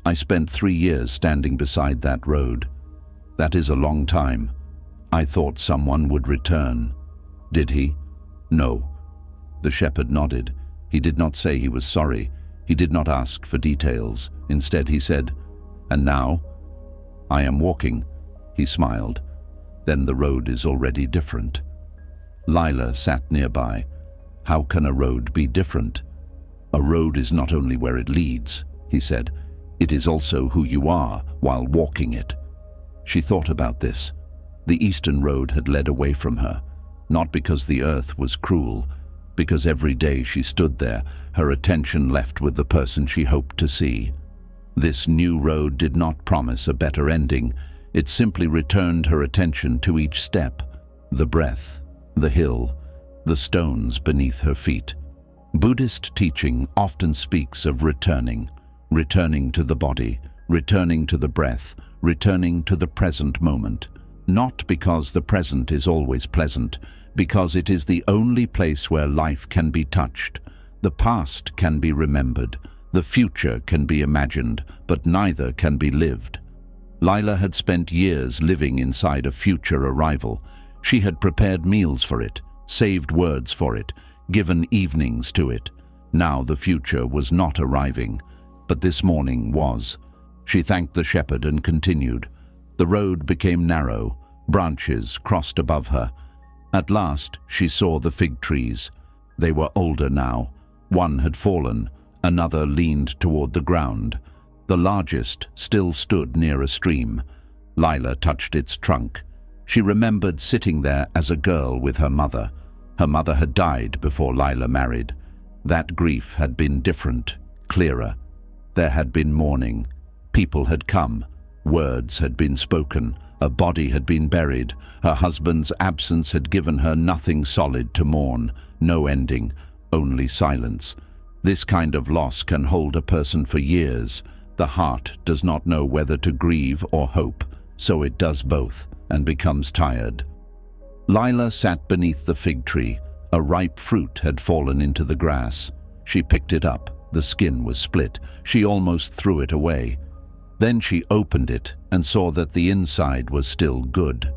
"I spent 3 years standing beside that road. That is a long time. I thought someone would return." "Did he?" "No." The shepherd nodded. He did not say he was sorry. He did not ask for details. Instead he said, "And now?" "I am walking." He smiled. "Then the road is already different." Lila sat nearby. "How can a road be different?" "A road is not only where it leads," he said. "It is also who you are while walking it." She thought about this. The eastern road had led away from her, not because the earth was cruel, because every day she stood there, her attention left with the person she hoped to see. This new road did not promise a better ending. It simply returned her attention to each step, the breath, the hill, the stones beneath her feet. Buddhist teaching often speaks of returning to the body, returning to the breath, returning to the present moment. Not because the present is always pleasant, because it is the only place where life can be touched. The past can be remembered, the future can be imagined, but neither can be lived. Lila had spent years living inside a future arrival. She had prepared meals for it, saved words for it, given evenings to it. Now the future was not arriving, but this morning was. She thanked the shepherd and continued. The road became narrow, branches crossed above her. At last she saw the fig trees. They were older now. One had fallen, another leaned toward the ground. The largest still stood near a stream. Lila touched its trunk. She remembered sitting there as a girl with her mother. Her mother had died before Lila married. That grief had been different, clearer. There had been mourning. People had come. Words had been spoken. A body had been buried. Her husband's absence had given her nothing solid to mourn. No ending, only silence. This kind of loss can hold a person for years. The heart does not know whether to grieve or hope, so it does both and becomes tired. Lila sat beneath the fig tree. A ripe fruit had fallen into the grass. She picked it up. The skin was split. She almost threw it away. Then she opened it and saw that the inside was still good.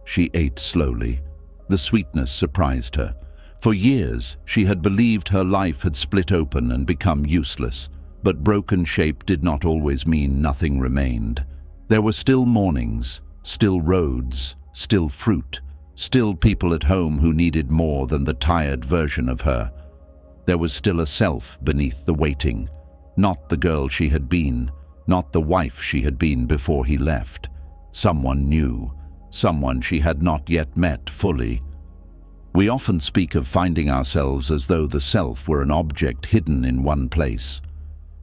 She ate slowly. The sweetness surprised her. For years, she had believed her life had split open and become useless. But broken shape did not always mean nothing remained. There were still mornings, still roads, still fruit, still people at home who needed more than the tired version of her. There was still a self beneath the waiting, not the girl she had been, not the wife she had been before he left. Someone new, someone she had not yet met fully. We often speak of finding ourselves as though the self were an object hidden in one place.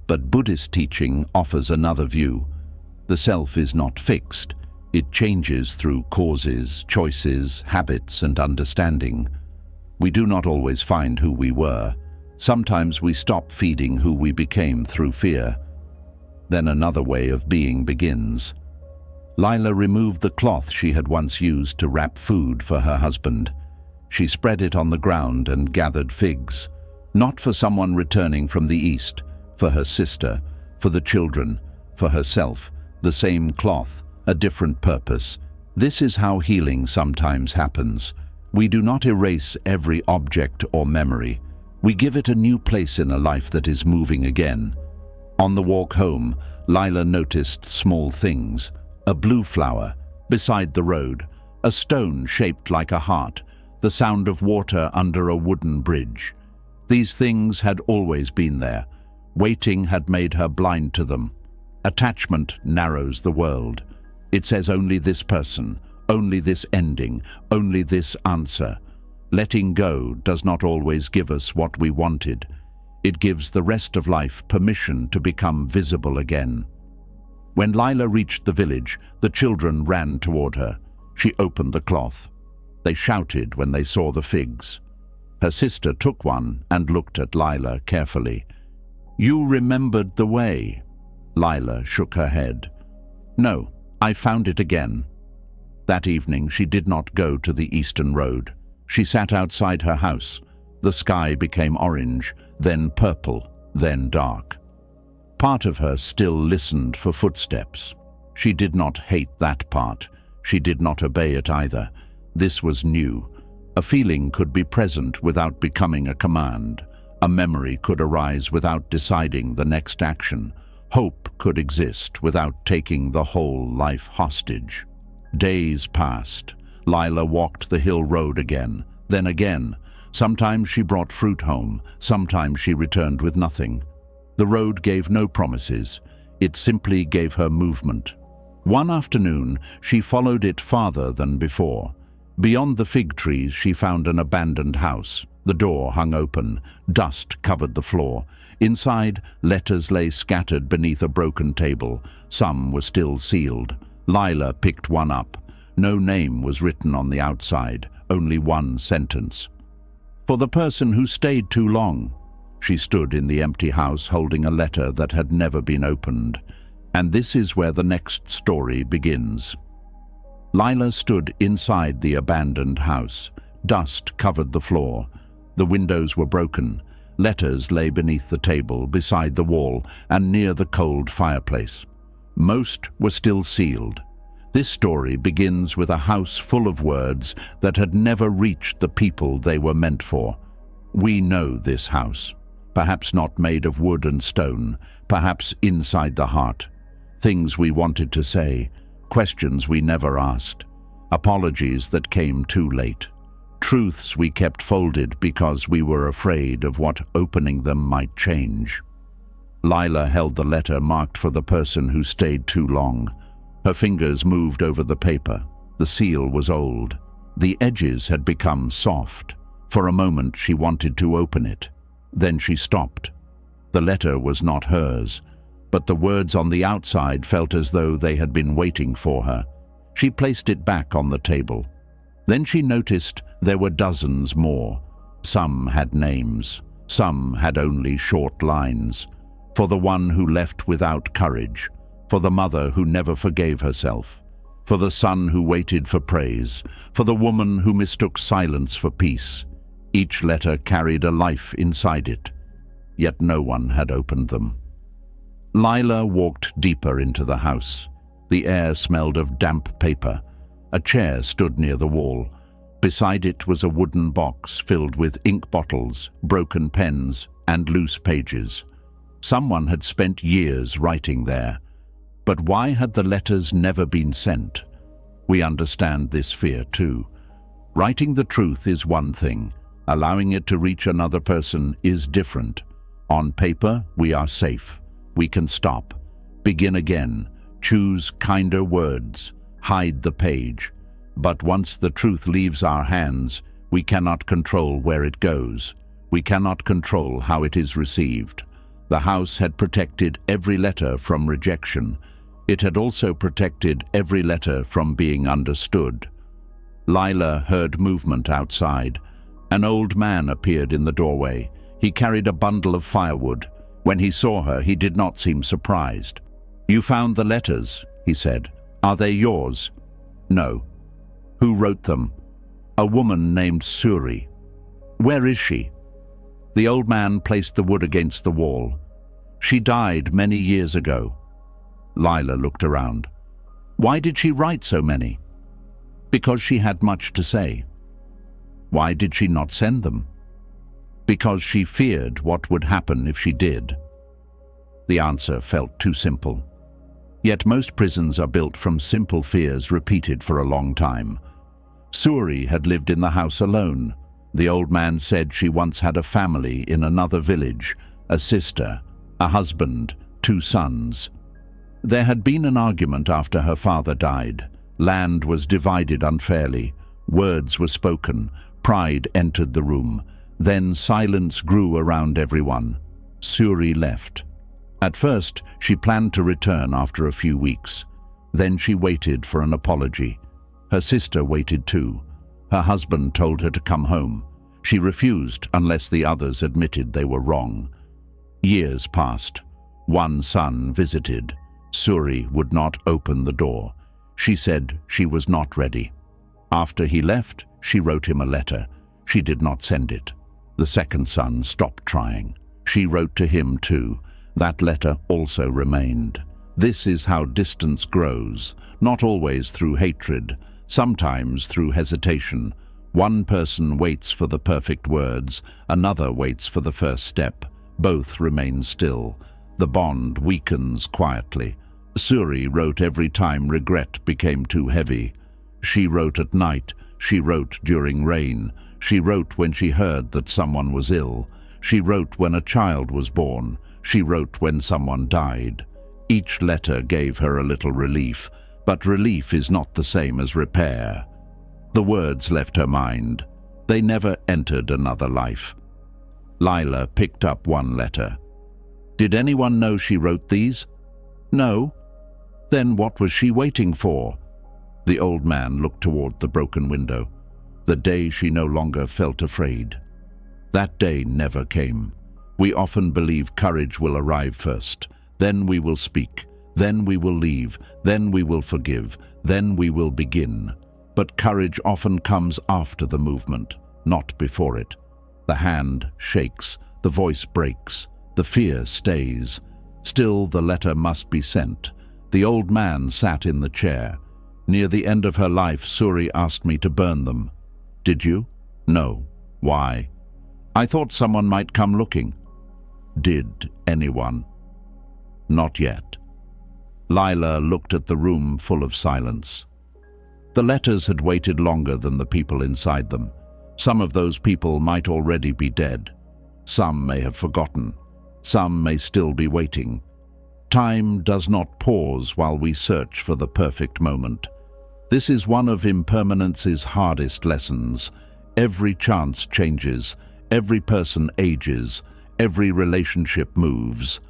But Buddhist teaching offers another view. The self is not fixed. It changes through causes, choices, habits, and understanding. We do not always find who we were. Sometimes we stop feeding who we became through fear. Then another way of being begins. Lila removed the cloth she had once used to wrap food for her husband. She spread it on the ground and gathered figs, not for someone returning from the east, for her sister, For the children, for herself, the same cloth, a different purpose. This is how healing sometimes happens. We do not erase every object or memory. We give it a new place in a life that is moving again. On the walk home, Lila noticed small things. A blue flower beside the road, a stone shaped like a heart, the sound of water under a wooden bridge. These things had always been there. Waiting had made her blind to them. Attachment narrows the world. It says only this person, only this ending, only this answer. Letting go does not always give us what we wanted. It gives the rest of life permission to become visible again. When Lila reached the village, the children ran toward her. She opened the cloth. They shouted when they saw the figs. Her sister took one and looked at Lila carefully. "You remembered the way." Lila shook her head. "No, I found it again." That evening she did not go to the eastern road. She sat outside her house. The sky became orange, then purple, then dark. Part of her still listened for footsteps. She did not hate that part. She did not obey it either. This was new. A feeling could be present without becoming a command. A memory could arise without deciding the next action. Hope could exist without taking the whole life hostage. Days passed. Lila walked the hill road again, then again. Sometimes she brought fruit home, sometimes she returned with nothing. The road gave no promises. It simply gave her movement. One afternoon, she followed it farther than before. Beyond the fig trees, she found an abandoned house. The door hung open. Dust covered the floor. Inside, letters lay scattered beneath a broken table. Some were still sealed. Lila picked one up. No name was written on the outside, only one sentence. "For the person who stayed too long." She stood in the empty house holding a letter that had never been opened. And this is where the next story begins. Lila stood inside the abandoned house. Dust covered the floor. The windows were broken. Letters lay beneath the table, beside the wall, and near the cold fireplace. Most were still sealed. This story begins with a house full of words that had never reached the people they were meant for. We know this house. Perhaps not made of wood and stone, perhaps inside the heart. Things we wanted to say, questions we never asked, apologies that came too late, truths we kept folded because we were afraid of what opening them might change. Lila held the letter marked for the person who stayed too long. Her fingers moved over the paper. The seal was old. The edges had become soft. For a moment she wanted to open it. Then she stopped. The letter was not hers, but the words on the outside felt as though they had been waiting for her. She placed it back on the table. Then she noticed there were dozens more. Some had names. Some had only short lines. For the one who left without courage. For the mother who never forgave herself. For the son who waited for praise. For the woman who mistook silence for peace. Each letter carried a life inside it. Yet no one had opened them. Lila walked deeper into the house. The air smelled of damp paper. A chair stood near the wall. Beside it was a wooden box filled with ink bottles, broken pens, and loose pages. Someone had spent years writing there. But why had the letters never been sent? We understand this fear too. Writing the truth is one thing. Allowing it to reach another person is different. On paper, we are safe. We can stop, begin again, choose kinder words, hide the page. But once the truth leaves our hands, we cannot control where it goes. We cannot control how it is received. The house had protected every letter from rejection. It had also protected every letter from being understood. Lila heard movement outside. An old man appeared in the doorway. He carried a bundle of firewood. When he saw her, he did not seem surprised. "You found the letters," he said. "Are they yours?" "No." "Who wrote them?" "A woman named Suri." "Where is she?" The old man placed the wood against the wall. She died many years ago. Lila looked around. Why did she write so many? Because she had much to say. Why did she not send them? Because she feared what would happen if she did. The answer felt too simple. Yet most prisons are built from simple fears repeated for a long time. Suri had lived in the house alone. The old man said she once had a family in another village, a sister, a husband, 2 sons. There had been an argument after her father died. Land was divided unfairly. Words were spoken. Pride entered the room. Then silence grew around everyone. Suri left. At first, she planned to return after a few weeks. Then she waited for an apology. Her sister waited too. Her husband told her to come home. She refused unless the others admitted they were wrong. Years passed. 1 son visited. Suri would not open the door. She said she was not ready. After he left, she wrote him a letter. She did not send it. The 2nd son stopped trying. She wrote to him too. That letter also remained. This is how distance grows, not always through hatred, sometimes through hesitation. One person waits for the perfect words, another waits for the first step. Both remain still. The bond weakens quietly. Suri wrote every time regret became too heavy. She wrote at night. She wrote during rain. She wrote when she heard that someone was ill. She wrote when a child was born. She wrote when someone died. Each letter gave her a little relief, but relief is not the same as repair. The words left her mind. They never entered another life. Lila picked up one letter. Did anyone know she wrote these? No. Then what was she waiting for? The old man looked toward the broken window. The day she no longer felt afraid. That day never came. We often believe courage will arrive first. Then we will speak. Then we will leave. Then we will forgive. Then we will begin. But courage often comes after the movement, not before it. The hand shakes. The voice breaks. The fear stays. Still, the letter must be sent. The old man sat in the chair. Near the end of her life, Suri asked me to burn them. Did you? No. Why? I thought someone might come looking. Did anyone? Not yet. Lila looked at the room full of silence. The letters had waited longer than the people inside them. Some of those people might already be dead. Some may have forgotten. Some may still be waiting. Time does not pause while we search for the perfect moment. This is one of impermanence's hardest lessons. Every chance changes. Every person ages. Every relationship moves.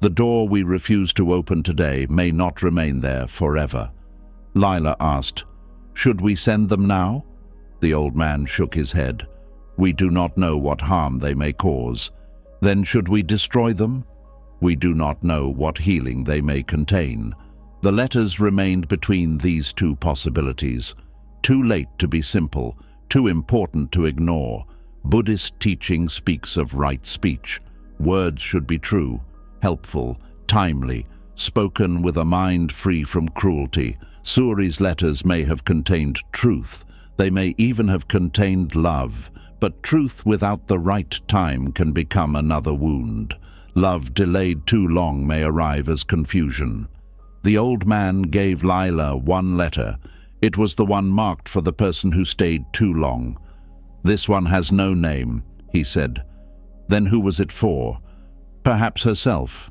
The door we refuse to open today may not remain there forever. Lila asked, "Should we send them now?" The old man shook his head. "We do not know what harm they may cause. Then should we destroy them? We do not know what healing they may contain." The letters remained between these 2 possibilities. Too late to be simple, too important to ignore. Buddhist teaching speaks of right speech. Words should be true, helpful, timely, spoken with a mind free from cruelty. Suri's letters may have contained truth. They may even have contained love. But truth without the right time can become another wound. Love delayed too long may arrive as confusion. The old man gave Lila 1 letter. It was the one marked for the person who stayed too long. "This one has no name," he said. Then who was it for? Perhaps herself.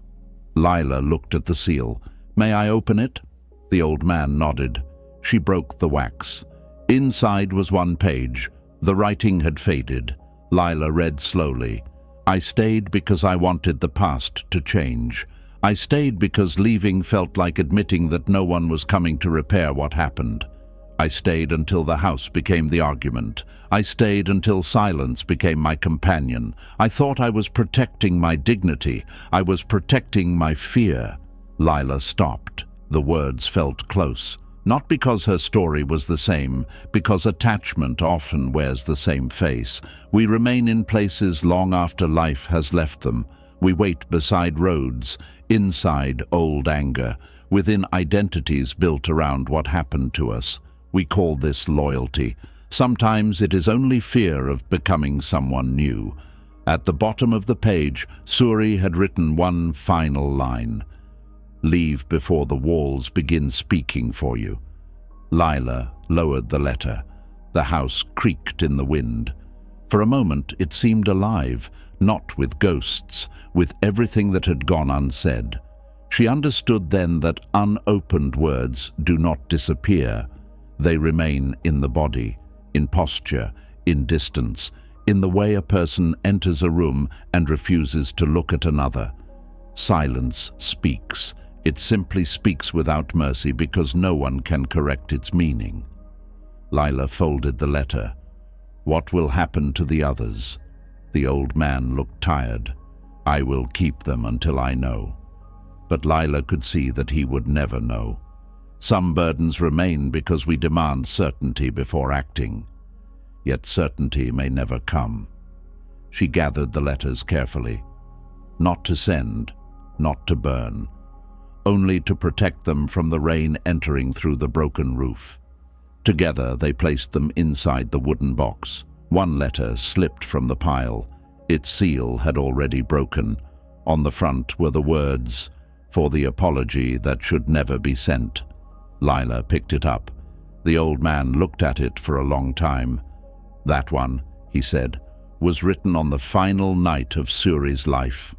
Lila looked at the seal. "May I open it?" The old man nodded. She broke the wax. Inside was 1 page. The writing had faded. Lila read slowly. "I stayed because I wanted the past to change. I stayed because leaving felt like admitting that no one was coming to repair what happened. I stayed until the house became the argument. I stayed until silence became my companion. I thought I was protecting my dignity. I was protecting my fear." Lila stopped. The words felt close. Not because her story was the same, because attachment often wears the same face. We remain in places long after life has left them. We wait beside roads, inside old anger, within identities built around what happened to us. We call this loyalty. Sometimes it is only fear of becoming someone new. At the bottom of the page, Suri had written one final line. Leave before the walls begin speaking for you. Lila lowered the letter. The house creaked in the wind. For a moment it seemed alive, not with ghosts, with everything that had gone unsaid. She understood then that unopened words do not disappear. They remain in the body, in posture, in distance, in the way a person enters a room and refuses to look at another. Silence speaks. It simply speaks without mercy because no one can correct its meaning. Lila folded the letter. What will happen to the others? The old man looked tired. I will keep them until I know. But Lila could see that he would never know. Some burdens remain because we demand certainty before acting. Yet certainty may never come. She gathered the letters carefully. Not to send, not to burn, only to protect them from the rain entering through the broken roof. Together they placed them inside the wooden box. One letter slipped from the pile. Its seal had already broken. On the front were the words, "For the apology that should never be sent." Lila picked it up. The old man looked at it for a long time. That one, he said, was written on the final night of Suri's life.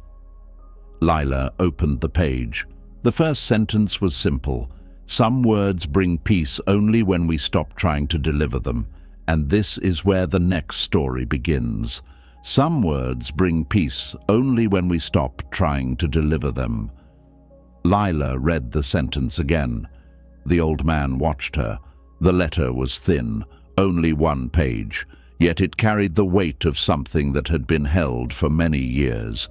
Lila opened the page. The first sentence was simple. Some words bring peace only when we stop trying to deliver them, and this is where the next story begins. Some words bring peace only when we stop trying to deliver them. Lila read the sentence again. The old man watched her. The letter was thin, only one page, yet it carried the weight of something that had been held for many years.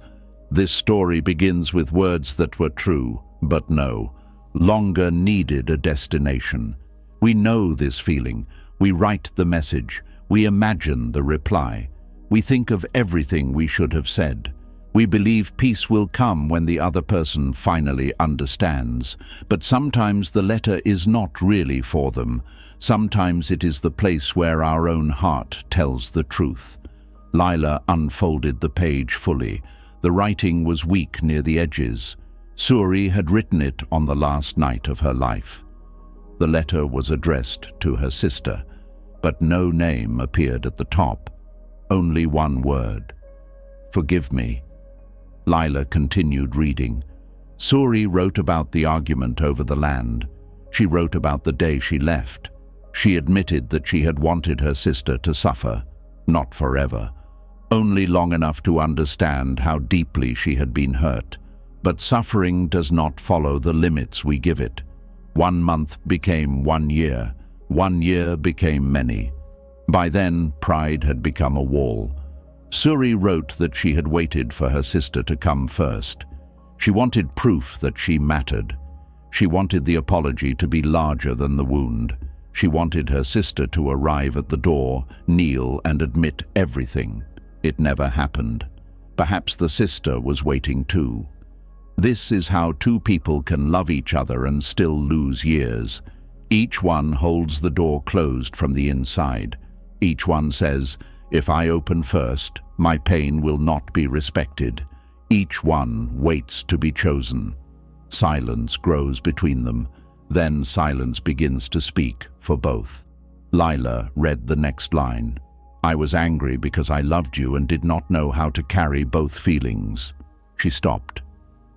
This story begins with words that were true, but no longer needed a destination. We know this feeling. We write the message. We imagine the reply. We think of everything we should have said. We believe peace will come when the other person finally understands. But sometimes the letter is not really for them. Sometimes it is the place where our own heart tells the truth. Lila unfolded the page fully. The writing was weak near the edges. Suri had written it on the last night of her life. The letter was addressed to her sister, but no name appeared at the top. Only one word. Forgive me. Lila continued reading. Suri wrote about the argument over the land. She wrote about the day she left. She admitted that she had wanted her sister to suffer, not forever, only long enough to understand how deeply she had been hurt. But suffering does not follow the limits we give it. 1 month became 1 year. 1 year became many. By then, pride had become a wall. Suri wrote that she had waited for her sister to come first. She wanted proof that she mattered. She wanted the apology to be larger than the wound. She wanted her sister to arrive at the door, kneel, and admit everything. It never happened. Perhaps the sister was waiting too. This is how two people can love each other and still lose years. Each one holds the door closed from the inside. Each one says, "If I open first, my pain will not be respected." Each one waits to be chosen. Silence grows between them. Then silence begins to speak for both. Lila read the next line. "I was angry because I loved you and did not know how to carry both feelings." She stopped.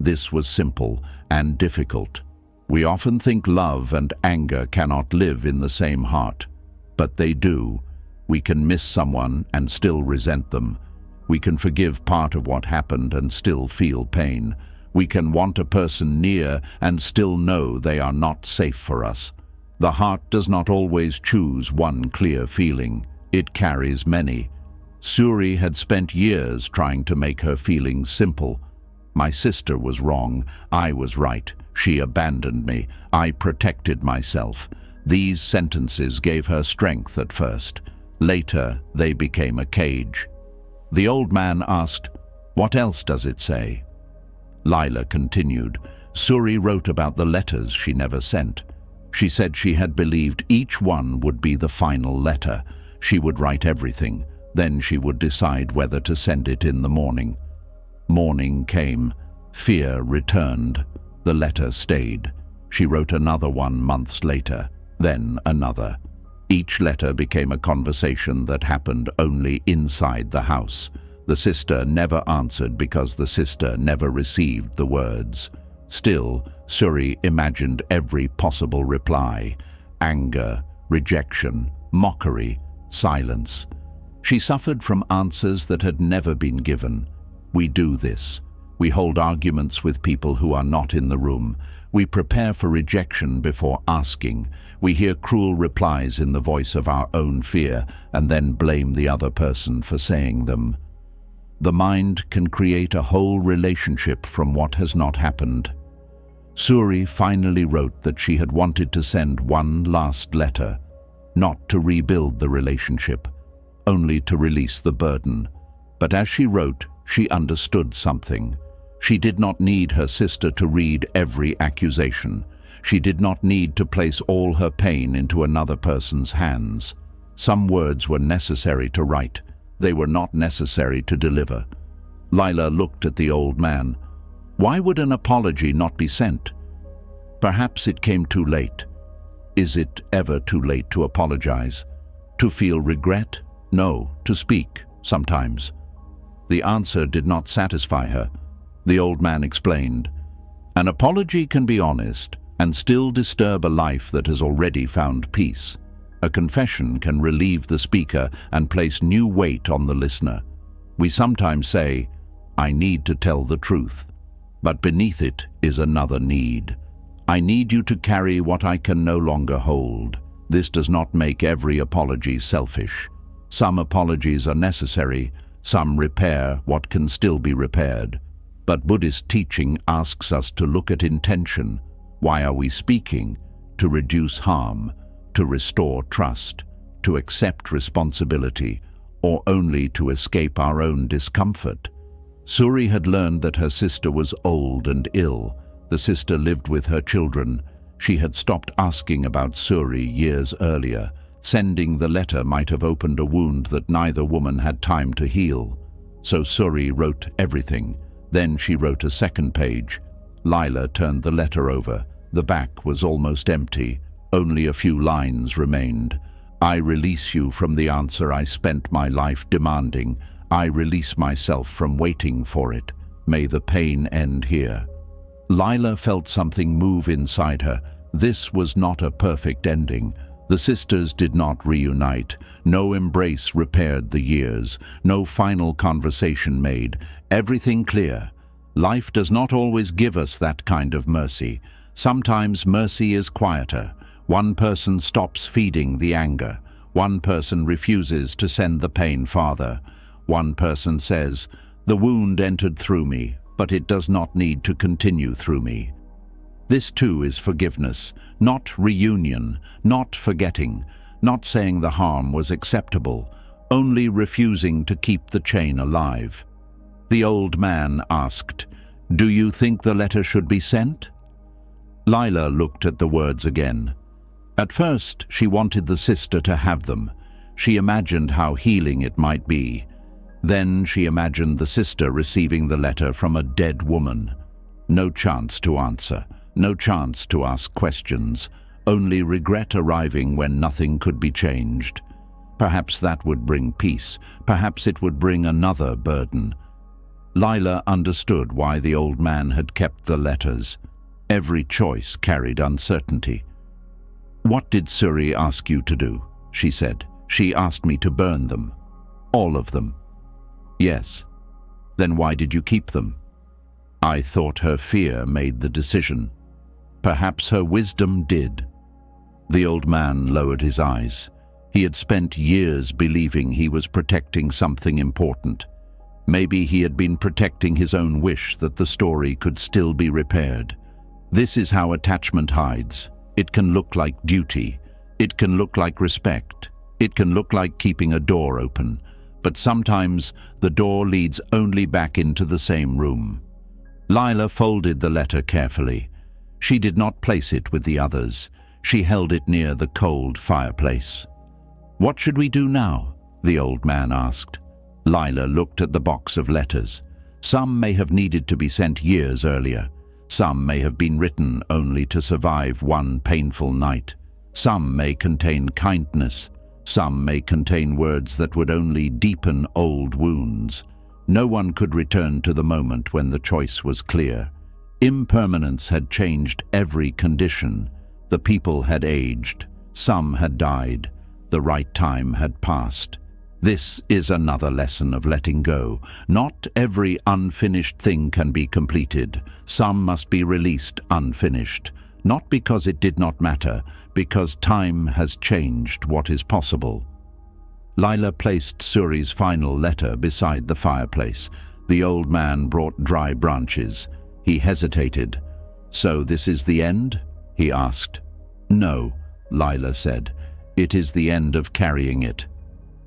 This was simple and difficult. We often think love and anger cannot live in the same heart, but they do. We can miss someone and still resent them. We can forgive part of what happened and still feel pain. We can want a person near and still know they are not safe for us. The heart does not always choose one clear feeling. It carries many. Suri had spent years trying to make her feelings simple. My sister was wrong. I was right. She abandoned me. I protected myself. These sentences gave her strength at first. Later, they became a cage. The old man asked, "What else does it say?" Lila continued. Suri wrote about the letters she never sent. She said she had believed each one would be the final letter. She would write everything. Then she would decide whether to send it in the morning. Morning came. Fear returned. The letter stayed. She wrote another one months later, then another. Each letter became a conversation that happened only inside the house. The sister never answered because the sister never received the words. Still, Suri imagined every possible reply: anger, rejection, mockery, silence. She suffered from answers that had never been given. We do this. We hold arguments with people who are not in the room. We prepare for rejection before asking. We hear cruel replies in the voice of our own fear and then blame the other person for saying them. The mind can create a whole relationship from what has not happened. Suri finally wrote that she had wanted to send one last letter, not to rebuild the relationship, only to release the burden. But as she wrote, she understood something. She did not need her sister to read every accusation. She did not need to place all her pain into another person's hands. Some words were necessary to write. They were not necessary to deliver. Lila looked at the old man. Why would an apology not be sent? Perhaps it came too late. Is it ever too late to apologize? To feel regret? No, to speak, sometimes. The answer did not satisfy her. The old man explained, an apology can be honest and still disturb a life that has already found peace. A confession can relieve the speaker and place new weight on the listener. We sometimes say, I need to tell the truth, but beneath it is another need. I need you to carry what I can no longer hold. This does not make every apology selfish. Some apologies are necessary, some repair what can still be repaired. But Buddhist teaching asks us to look at intention. Why are we speaking? To reduce harm, to restore trust, to accept responsibility, or only to escape our own discomfort. Suri had learned that her sister was old and ill. The sister lived with her children. She had stopped asking about Suri years earlier. Sending the letter might have opened a wound that neither woman had time to heal. So Suri wrote everything. Then she wrote a second page. Lila turned the letter over. The back was almost empty. Only a few lines remained. I release you from the answer I spent my life demanding. I release myself from waiting for it. May the pain end here. Lila felt something move inside her. This was not a perfect ending. The sisters did not reunite. No embrace repaired the years. No final conversation made. Everything clear. Life does not always give us that kind of mercy. Sometimes mercy is quieter. One person stops feeding the anger. One person refuses to send the pain farther. One person says, the wound entered through me, but it does not need to continue through me. This too is forgiveness, not reunion, not forgetting, not saying the harm was acceptable, only refusing to keep the chain alive. The old man asked, do you think the letter should be sent? Lila looked at the words again. At first, she wanted the sister to have them. She imagined how healing it might be. Then she imagined the sister receiving the letter from a dead woman. No chance to answer, no chance to ask questions, only regret arriving when nothing could be changed. Perhaps that would bring peace, perhaps it would bring another burden. Lila understood why the old man had kept the letters. Every choice carried uncertainty. What did Suri ask you to do? She said. She asked me to burn them. All of them. Yes. Then why did you keep them? I thought her fear made the decision. Perhaps her wisdom did. The old man lowered his eyes. He had spent years believing he was protecting something important. Maybe he had been protecting his own wish that the story could still be repaired. This is how attachment hides. It can look like duty. It can look like respect. It can look like keeping a door open. But sometimes the door leads only back into the same room. Lila folded the letter carefully. She did not place it with the others. She held it near the cold fireplace. "What should we do now?" the old man asked. Lila looked at the box of letters. Some may have needed to be sent years earlier. Some may have been written only to survive one painful night. Some may contain kindness. Some may contain words that would only deepen old wounds. No one could return to the moment when the choice was clear. Impermanence had changed every condition. The people had aged. Some had died. The right time had passed. This is another lesson of letting go. Not every unfinished thing can be completed. Some must be released unfinished. Not because it did not matter, because time has changed what is possible. Lila placed Suri's final letter beside the fireplace. The old man brought dry branches. He hesitated. "So this is the end?" he asked. "No," Lila said. "It is the end of carrying it."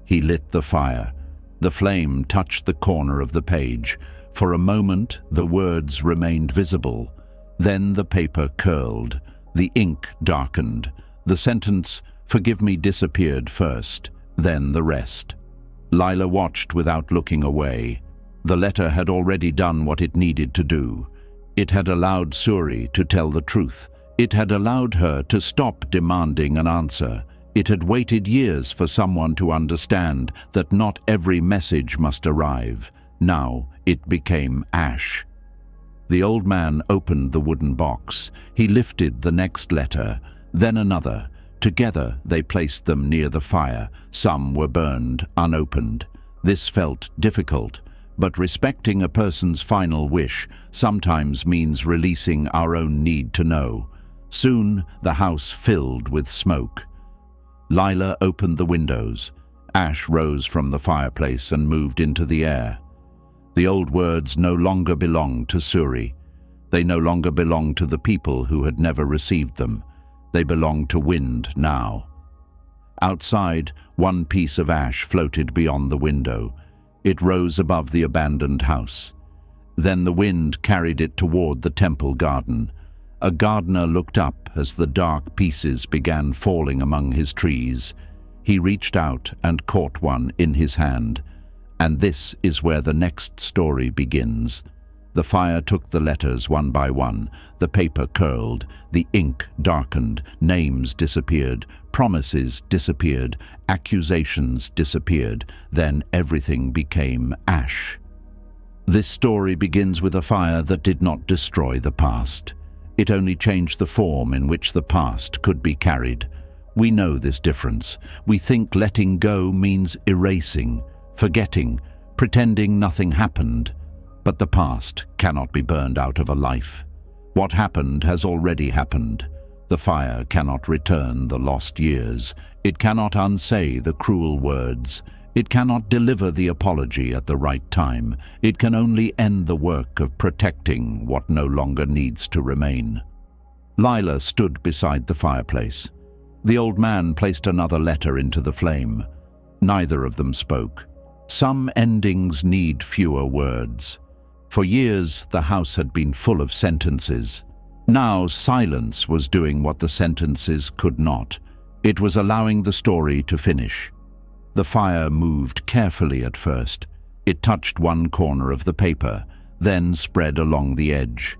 He lit the fire. The flame touched the corner of the page. For a moment, the words remained visible. Then the paper curled. The ink darkened. The sentence, "Forgive me," disappeared first, then the rest. Lila watched without looking away. The letter had already done what it needed to do. It had allowed Suri to tell the truth. It had allowed her to stop demanding an answer. It had waited years for someone to understand that not every message must arrive. Now it became ash. The old man opened the wooden box. He lifted the next letter, then another. Together they placed them near the fire. Some were burned, unopened. This felt difficult, but respecting a person's final wish sometimes means releasing our own need to know. Soon the house filled with smoke. Lila opened the windows. Ash rose from the fireplace and moved into the air. The old words no longer belonged to Suri. They no longer belonged to the people who had never received them. They belonged to wind now. Outside, one piece of ash floated beyond the window. It rose above the abandoned house. Then the wind carried it toward the temple garden. A gardener looked up as the dark pieces began falling among his trees. He reached out and caught one in his hand. And this is where the next story begins. The fire took the letters one by one. The paper curled. The ink darkened. Names disappeared. Promises disappeared. Accusations disappeared. Then everything became ash. This story begins with a fire that did not destroy the past. It only changed the form in which the past could be carried. We know this difference. We think letting go means erasing, forgetting, pretending nothing happened. But the past cannot be burned out of a life. What happened has already happened. The fire cannot return the lost years. It cannot unsay the cruel words. It cannot deliver the apology at the right time. It can only end the work of protecting what no longer needs to remain. Lila stood beside the fireplace. The old man placed another letter into the flame. Neither of them spoke. Some endings need fewer words. For years, the house had been full of sentences. Now, silence was doing what the sentences could not. It was allowing the story to finish. The fire moved carefully at first. It touched one corner of the paper, then spread along the edge.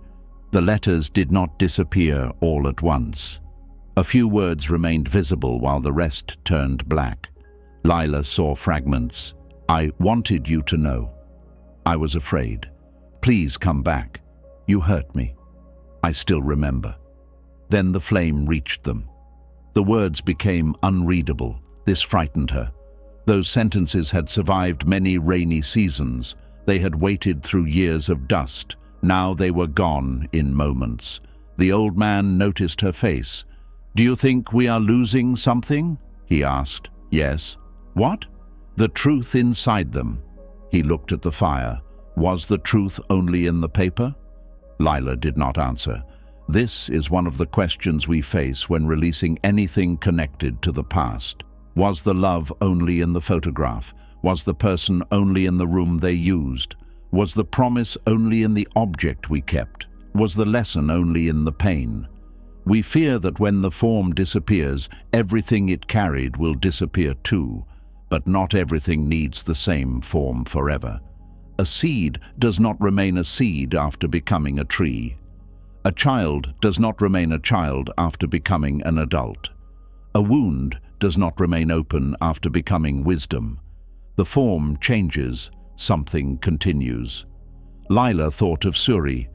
The letters did not disappear all at once. A few words remained visible while the rest turned black. Lila saw fragments. "I wanted you to know. I was afraid. Please come back. You hurt me. I still remember." Then the flame reached them. The words became unreadable. This frightened her. Those sentences had survived many rainy seasons. They had waited through years of dust. Now they were gone in moments. The old man noticed her face. "Do you think we are losing something?" he asked. "Yes." "What?" "The truth inside them." He looked at the fire. Was the truth only in the paper? Lila did not answer. This is one of the questions we face when releasing anything connected to the past. Was the love only in the photograph? Was the person only in the room they used? Was the promise only in the object we kept? Was the lesson only in the pain? We fear that when the form disappears, everything it carried will disappear too, but not everything needs the same form forever. A seed does not remain a seed after becoming a tree. A child does not remain a child after becoming an adult. A wound does not remain open after becoming wisdom. The form changes, something continues. Lila thought of Suri.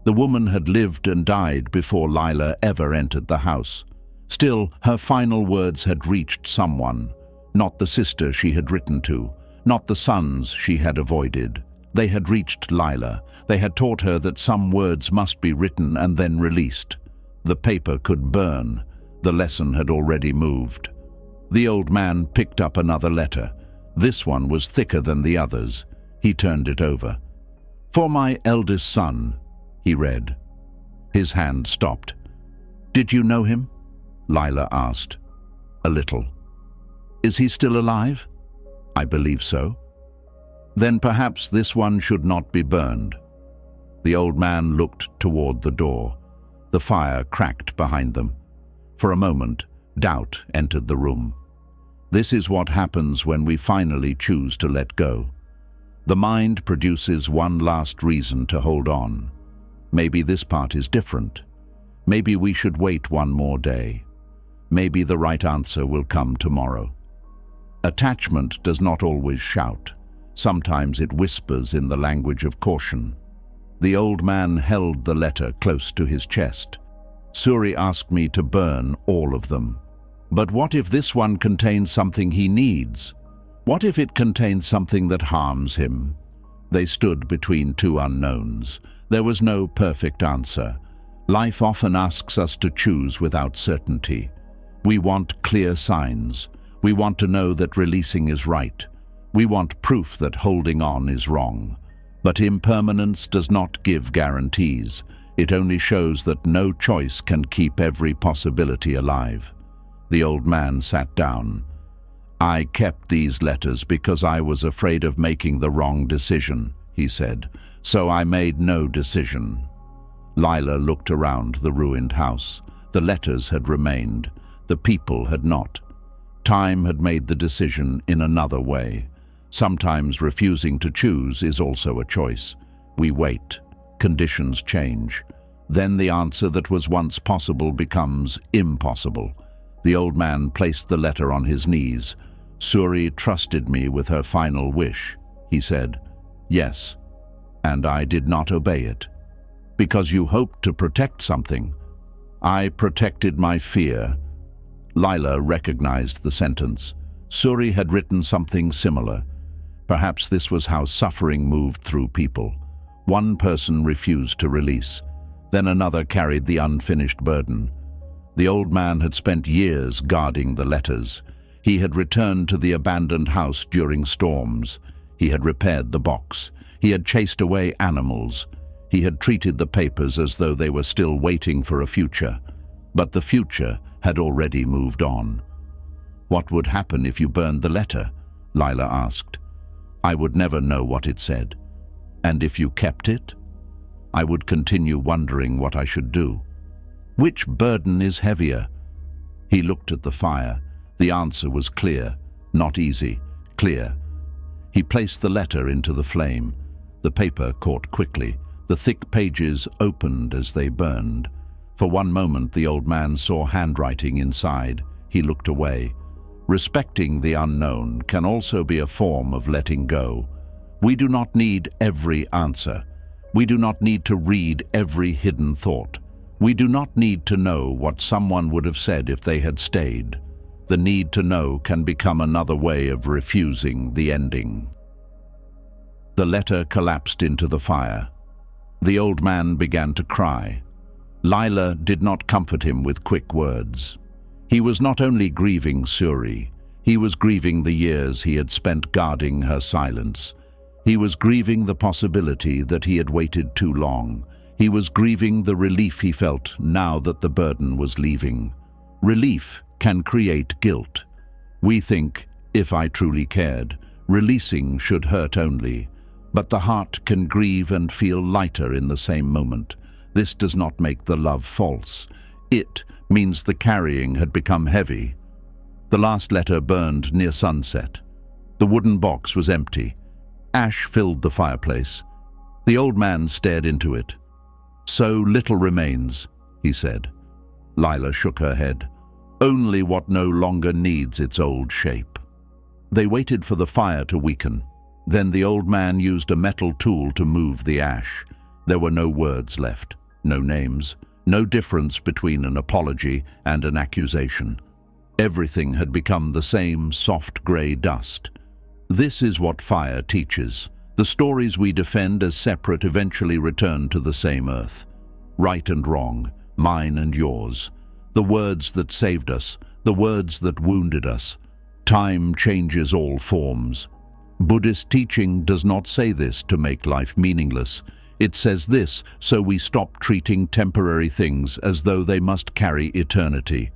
The woman had lived and died before Lila ever entered the house. Still, her final words had reached someone, not the sister she had written to, not the sons she had avoided. They had reached Lila. They had taught her that some words must be written and then released. The paper could burn. The lesson had already moved. The old man picked up another letter. This one was thicker than the others. He turned it over. "For my eldest son," he read. His hand stopped. "Did you know him?" Lila asked. "A little." "Is he still alive?" "I believe so." "Then perhaps this one should not be burned." The old man looked toward the door. The fire cracked behind them. For a moment, doubt entered the room. This is what happens when we finally choose to let go. The mind produces one last reason to hold on. Maybe this part is different. Maybe we should wait one more day. Maybe the right answer will come tomorrow. Attachment does not always shout. Sometimes it whispers in the language of caution. The old man held the letter close to his chest. "Suri asked me to burn all of them. But what if this one contains something he needs? What if it contains something that harms him?" They stood between two unknowns. There was no perfect answer. Life often asks us to choose without certainty. We want clear signs. We want to know that releasing is right. We want proof that holding on is wrong. But impermanence does not give guarantees. It only shows that no choice can keep every possibility alive. The old man sat down. "I kept these letters because I was afraid of making the wrong decision," he said. "So I made no decision." Lila looked around the ruined house. The letters had remained. The people had not. Time had made the decision in another way. Sometimes refusing to choose is also a choice. We wait. Conditions change. Then the answer that was once possible becomes impossible. The old man placed the letter on his knees. "Suri trusted me with her final wish," he said. "Yes, and I did not obey it. Because you hoped to protect something. I protected my fear." Lila recognized the sentence. Suri had written something similar. Perhaps this was how suffering moved through people. One person refused to release. Then another carried the unfinished burden. The old man had spent years guarding the letters. He had returned to the abandoned house during storms. He had repaired the box. He had chased away animals. He had treated the papers as though they were still waiting for a future. But the future had already moved on. "What would happen if you burned the letter?" Lila asked. "I would never know what it said. And if you kept it?" "I would continue wondering what I should do." "Which burden is heavier?" He looked at the fire. The answer was clear, not easy, clear. He placed the letter into the flame. The paper caught quickly. The thick pages opened as they burned. For one moment the old man saw handwriting inside. He looked away. Respecting the unknown can also be a form of letting go. We do not need every answer. We do not need to read every hidden thought. We do not need to know what someone would have said if they had stayed. The need to know can become another way of refusing the ending. The letter collapsed into the fire. The old man began to cry. Lila did not comfort him with quick words. He was not only grieving Suri, he was grieving the years he had spent guarding her silence. He was grieving the possibility that he had waited too long. He was grieving the relief he felt now that the burden was leaving. Relief can create guilt. We think, if I truly cared, releasing should hurt only. But the heart can grieve and feel lighter in the same moment. This does not make the love false. It means the carrying had become heavy. The last letter burned near sunset. The wooden box was empty. Ash filled the fireplace. The old man stared into it. "So little remains," he said. Lila shook her head. "Only what no longer needs its old shape." They waited for the fire to weaken. Then the old man used a metal tool to move the ash. There were no words left, no names, no difference between an apology and an accusation. Everything had become the same soft grey dust. This is what fire teaches. The stories we defend as separate eventually return to the same earth. Right and wrong, mine and yours. The words that saved us, the words that wounded us. Time changes all forms. Buddhist teaching does not say this to make life meaningless. It says this so we stop treating temporary things as though they must carry eternity.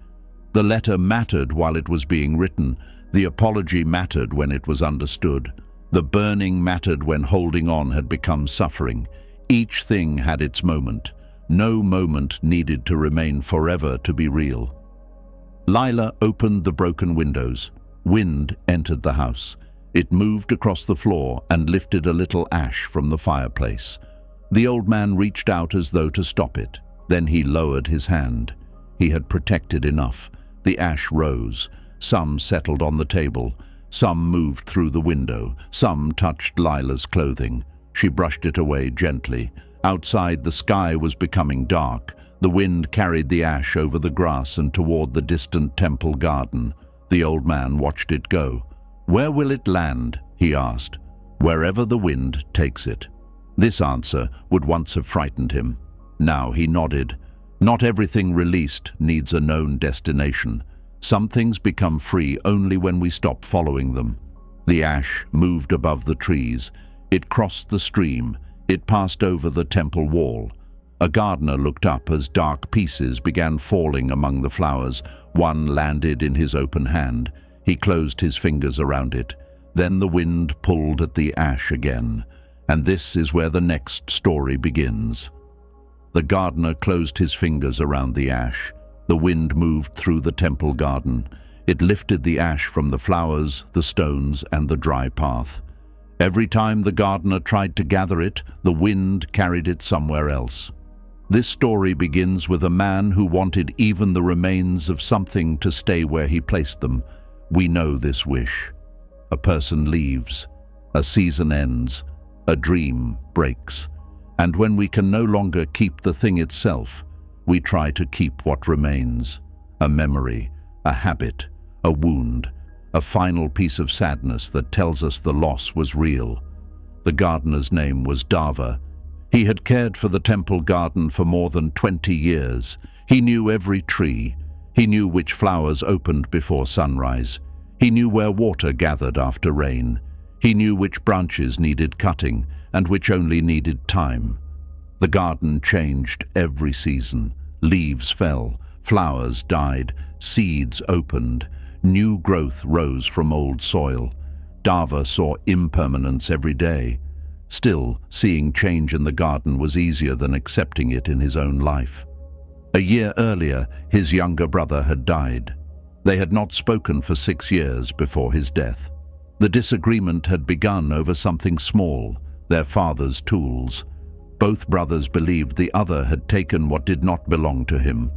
The letter mattered while it was being written. The apology mattered when it was understood. The burning mattered when holding on had become suffering. Each thing had its moment. No moment needed to remain forever to be real. Lila opened the broken windows. Wind entered the house. It moved across the floor and lifted a little ash from the fireplace. The old man reached out as though to stop it. Then he lowered his hand. He had protected enough. The ash rose. Some settled on the table. Some moved through the window. Some touched Lila's clothing. She brushed it away gently. Outside, the sky was becoming dark. The wind carried the ash over the grass and toward the distant temple garden. The old man watched it go. "Where will it land?" he asked. "Wherever the wind takes it." This answer would once have frightened him. Now he nodded. Not everything released needs a known destination. Some things become free only when we stop following them. The ash moved above the trees. It crossed the stream. It passed over the temple wall. A gardener looked up as dark pieces began falling among the flowers. One landed in his open hand. He closed his fingers around it. Then the wind pulled at the ash again. And this is where the next story begins. The gardener closed his fingers around the ash. The wind moved through the temple garden. It lifted the ash from the flowers, the stones, and the dry path. Every time the gardener tried to gather it, the wind carried it somewhere else. This story begins with a man who wanted even the remains of something to stay where he placed them. We know this wish. A person leaves. A season ends. A dream breaks. And when we can no longer keep the thing itself, we try to keep what remains. A memory, a habit, a wound, a final piece of sadness that tells us the loss was real. The gardener's name was Dava. He had cared for the temple garden for more than 20 years. He knew every tree. He knew which flowers opened before sunrise. He knew where water gathered after rain. He knew which branches needed cutting and which only needed time. The garden changed every season. Leaves fell, flowers died, seeds opened. New growth rose from old soil. Dava saw impermanence every day. Still, seeing change in the garden was easier than accepting it in his own life. A year earlier, his younger brother had died. They had not spoken for 6 years before his death. The disagreement had begun over something small, their father's tools. Both brothers believed the other had taken what did not belong to him.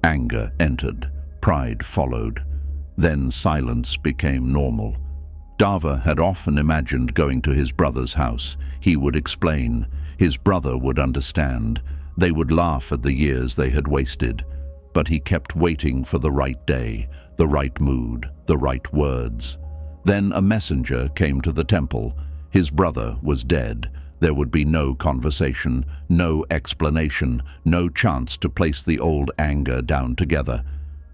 Anger entered. Pride followed. Then silence became normal. Dava had often imagined going to his brother's house. He would explain. His brother would understand. They would laugh at the years they had wasted. But he kept waiting for the right day, the right mood, the right words. Then a messenger came to the temple. His brother was dead. There would be no conversation, no explanation, no chance to place the old anger down together.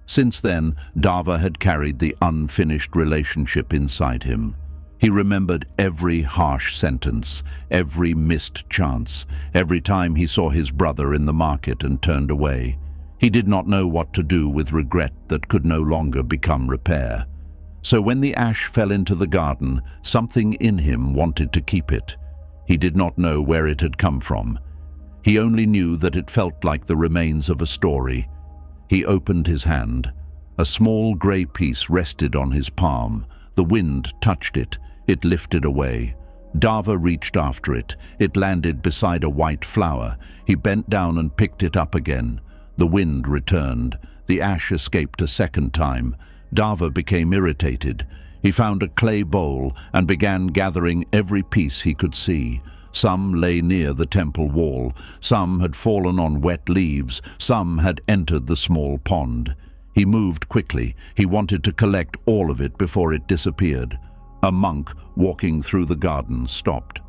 Since then, Dava had carried the unfinished relationship inside him. He remembered every harsh sentence, every missed chance, every time he saw his brother in the market and turned away. He did not know what to do with regret that could no longer become repair. So when the ash fell into the garden, something in him wanted to keep it. He did not know where it had come from. He only knew that it felt like the remains of a story. He opened his hand. A small grey piece rested on his palm. The wind touched it. It lifted away. Dava reached after it. It landed beside a white flower. He bent down and picked it up again. The wind returned. The ash escaped a second time. Dava became irritated. He found a clay bowl and began gathering every piece he could see. Some lay near the temple wall. Some had fallen on wet leaves. Some had entered the small pond. He moved quickly. He wanted to collect all of it before it disappeared. A monk walking through the garden stopped.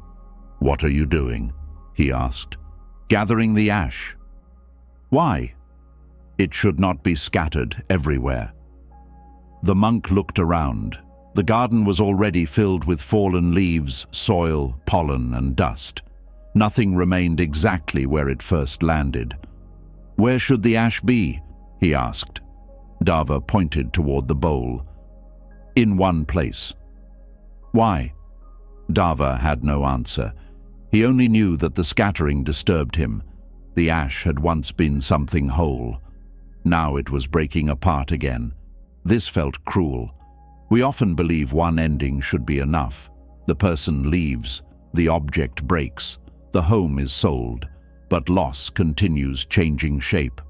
"What are you doing?" he asked. "Gathering the ash." "Why?" "It should not be scattered everywhere." The monk looked around. The garden was already filled with fallen leaves, soil, pollen, and dust. Nothing remained exactly where it first landed. "Where should the ash be?" he asked. Dava pointed toward the bowl. "In one place." "Why?" Dava had no answer. He only knew that the scattering disturbed him. The ash had once been something whole. Now it was breaking apart again. This felt cruel. We often believe one ending should be enough. The person leaves, the object breaks, the home is sold, but loss continues changing shape.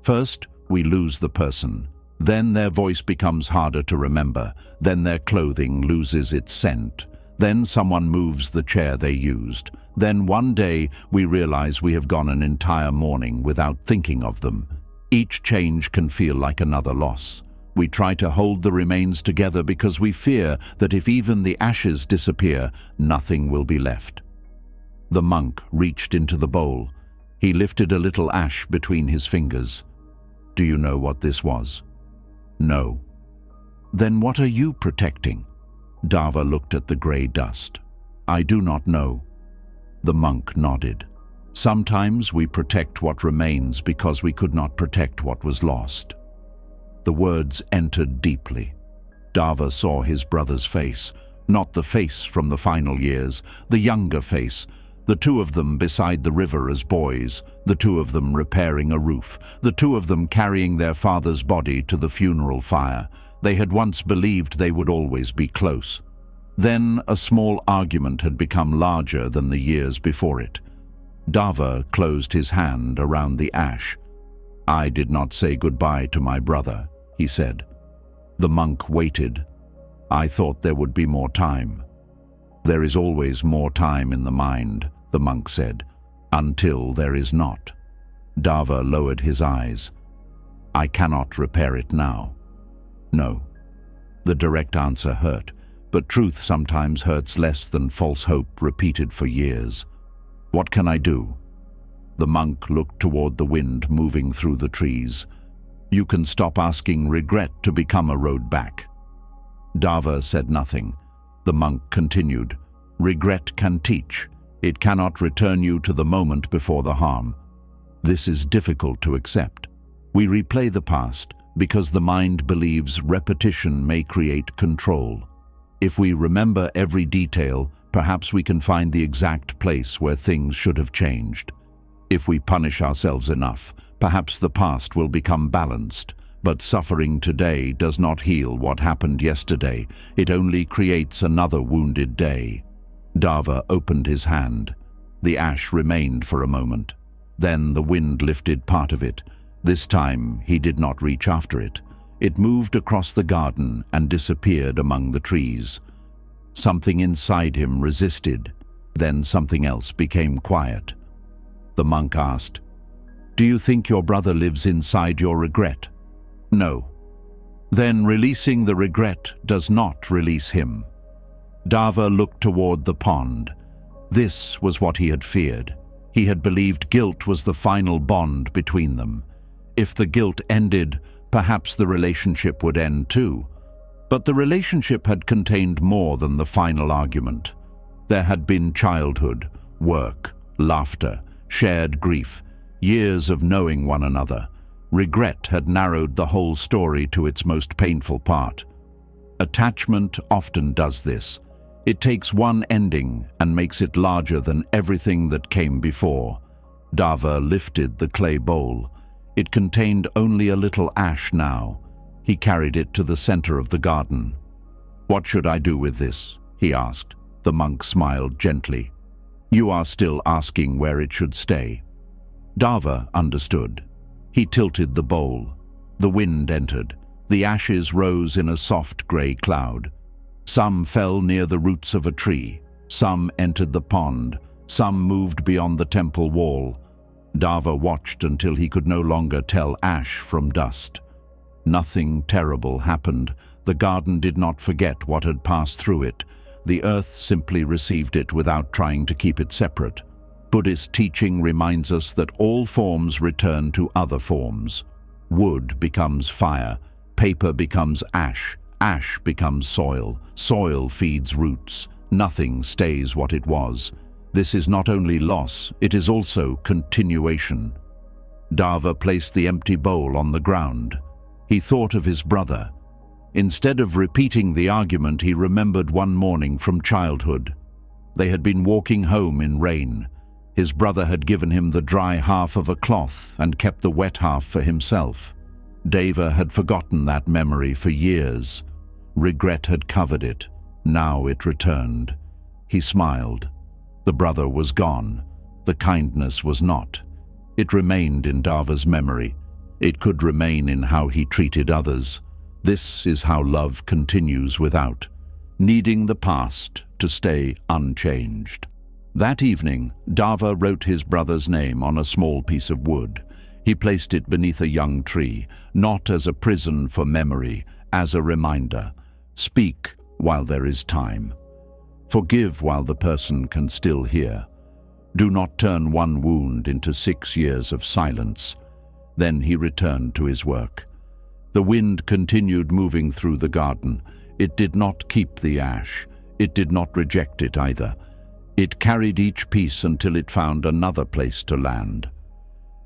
First, we lose the person. Then their voice becomes harder to remember. Then their clothing loses its scent. Then someone moves the chair they used. Then one day we realize we have gone an entire morning without thinking of them. Each change can feel like another loss. We try to hold the remains together because we fear that if even the ashes disappear, nothing will be left. The monk reached into the bowl. He lifted a little ash between his fingers. "Do you know what this was?" "No." "Then what are you protecting?" Dava looked at the grey dust. "I do not know." The monk nodded. "Sometimes we protect what remains because we could not protect what was lost." The words entered deeply. Dava saw his brother's face, not the face from the final years, the younger face, the two of them beside the river as boys, the two of them repairing a roof, the two of them carrying their father's body to the funeral fire. They had once believed they would always be close. Then a small argument had become larger than the years before it. Dava closed his hand around the ash. "I did not say goodbye to my brother," he said. The monk waited. "I thought there would be more time." "There is always more time in the mind," the monk said, "until there is not." Dava lowered his eyes. "I cannot repair it now." "No." The direct answer hurt, but truth sometimes hurts less than false hope repeated for years. "What can I do?" The monk looked toward the wind moving through the trees. "You can stop asking regret to become a road back." Dava said nothing. The monk continued. "Regret can teach. It cannot return you to the moment before the harm. This is difficult to accept. We replay the past because the mind believes repetition may create control. If we remember every detail, perhaps we can find the exact place where things should have changed. If we punish ourselves enough, perhaps the past will become balanced. But suffering today does not heal what happened yesterday. It only creates another wounded day." Dava opened his hand. The ash remained for a moment. Then the wind lifted part of it. This time he did not reach after it. It moved across the garden and disappeared among the trees. Something inside him resisted. Then something else became quiet. The monk asked, "Do you think your brother lives inside your regret?" "No." "Then releasing the regret does not release him." Dava looked toward the pond. This was what he had feared. He had believed guilt was the final bond between them. If the guilt ended, perhaps the relationship would end too. But the relationship had contained more than the final argument. There had been childhood, work, laughter, shared grief, years of knowing one another. Regret had narrowed the whole story to its most painful part. Attachment often does this. It takes one ending and makes it larger than everything that came before. Dava lifted the clay bowl. It contained only a little ash now. He carried it to the center of the garden. "What should I do with this?" he asked. The monk smiled gently. "You are still asking where it should stay." Dava understood. He tilted the bowl. The wind entered. The ashes rose in a soft grey cloud. Some fell near the roots of a tree. Some entered the pond. Some moved beyond the temple wall. Dava watched until he could no longer tell ash from dust. Nothing terrible happened. The garden did not forget what had passed through it. The earth simply received it without trying to keep it separate. Buddhist teaching reminds us that all forms return to other forms. Wood becomes fire. Paper becomes ash. Ash becomes soil. Soil feeds roots. Nothing stays what it was. This is not only loss, it is also continuation. Dava placed the empty bowl on the ground. He thought of his brother. Instead of repeating the argument, he remembered one morning from childhood. They had been walking home in rain. His brother had given him the dry half of a cloth and kept the wet half for himself. Dava had forgotten that memory for years. Regret had covered it. Now it returned. He smiled. The brother was gone. The kindness was not. It remained in Dava's memory. It could remain in how he treated others. This is how love continues without needing the past to stay unchanged. That evening, Dava wrote his brother's name on a small piece of wood. He placed it beneath a young tree, not as a prison for memory, as a reminder. Speak while there is time. Forgive while the person can still hear. Do not turn one wound into 6 years of silence. Then he returned to his work. The wind continued moving through the garden. It did not keep the ash. It did not reject it either. It carried each piece until it found another place to land.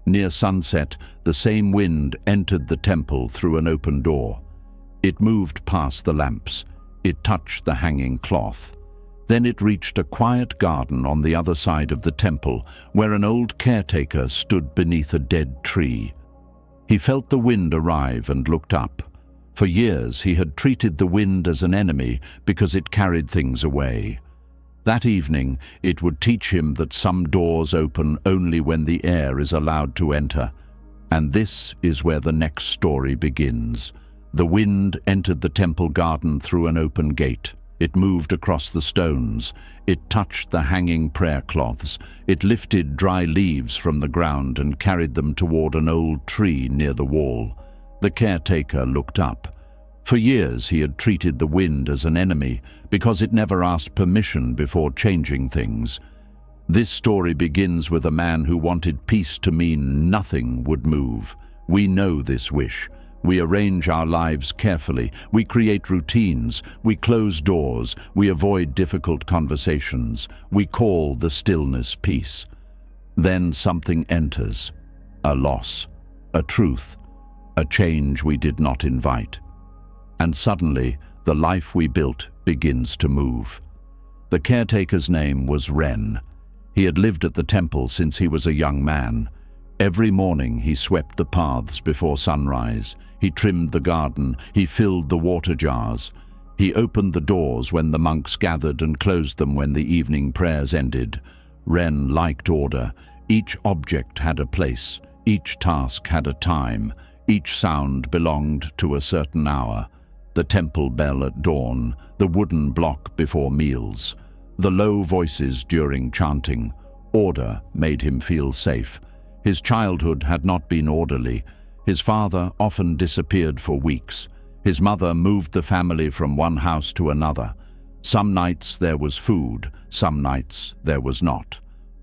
Near sunset, the same wind entered the temple through an open door. It moved past the lamps. It touched the hanging cloth. Then it reached a quiet garden on the other side of the temple, where an old caretaker stood beneath a dead tree. He felt the wind arrive and looked up. For years he had treated the wind as an enemy because it carried things away. That evening it would teach him that some doors open only when the air is allowed to enter. And this is where the next story begins. The wind entered the temple garden through an open gate. It moved across the stones. It touched the hanging prayer cloths. It lifted dry leaves from the ground and carried them toward an old tree near the wall. The caretaker looked up. For years he had treated the wind as an enemy because it never asked permission before changing things. This story begins with a man who wanted peace to mean nothing would move. We know this wish. We arrange our lives carefully. We create routines. We close doors. We avoid difficult conversations. We call the stillness peace. Then something enters. A loss. A truth. A change we did not invite. And suddenly, the life we built begins to move. The caretaker's name was Ren. He had lived at the temple since he was a young man. Every morning he swept the paths before sunrise. He trimmed the garden. He filled the water jars. He opened the doors when the monks gathered and closed them when the evening prayers ended. Ren liked order. Each object had a place. Each task had a time. Each sound belonged to a certain hour. The temple bell at dawn, the wooden block before meals, the low voices during chanting. Order made him feel safe. His childhood had not been orderly. His father often disappeared for weeks. His mother moved the family from one house to another. Some nights there was food, some nights there was not.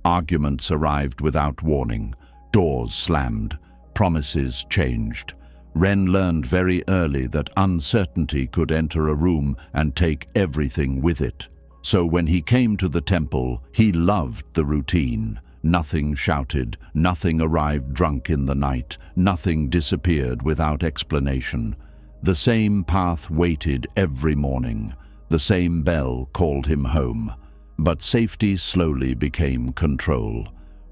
Arguments arrived without warning. Doors slammed. Promises changed. Ren learned very early that uncertainty could enter a room and take everything with it. So when he came to the temple, he loved the routine. Nothing shouted, nothing arrived drunk in the night, nothing disappeared without explanation. The same path waited every morning. The same bell called him home, but safety slowly became control.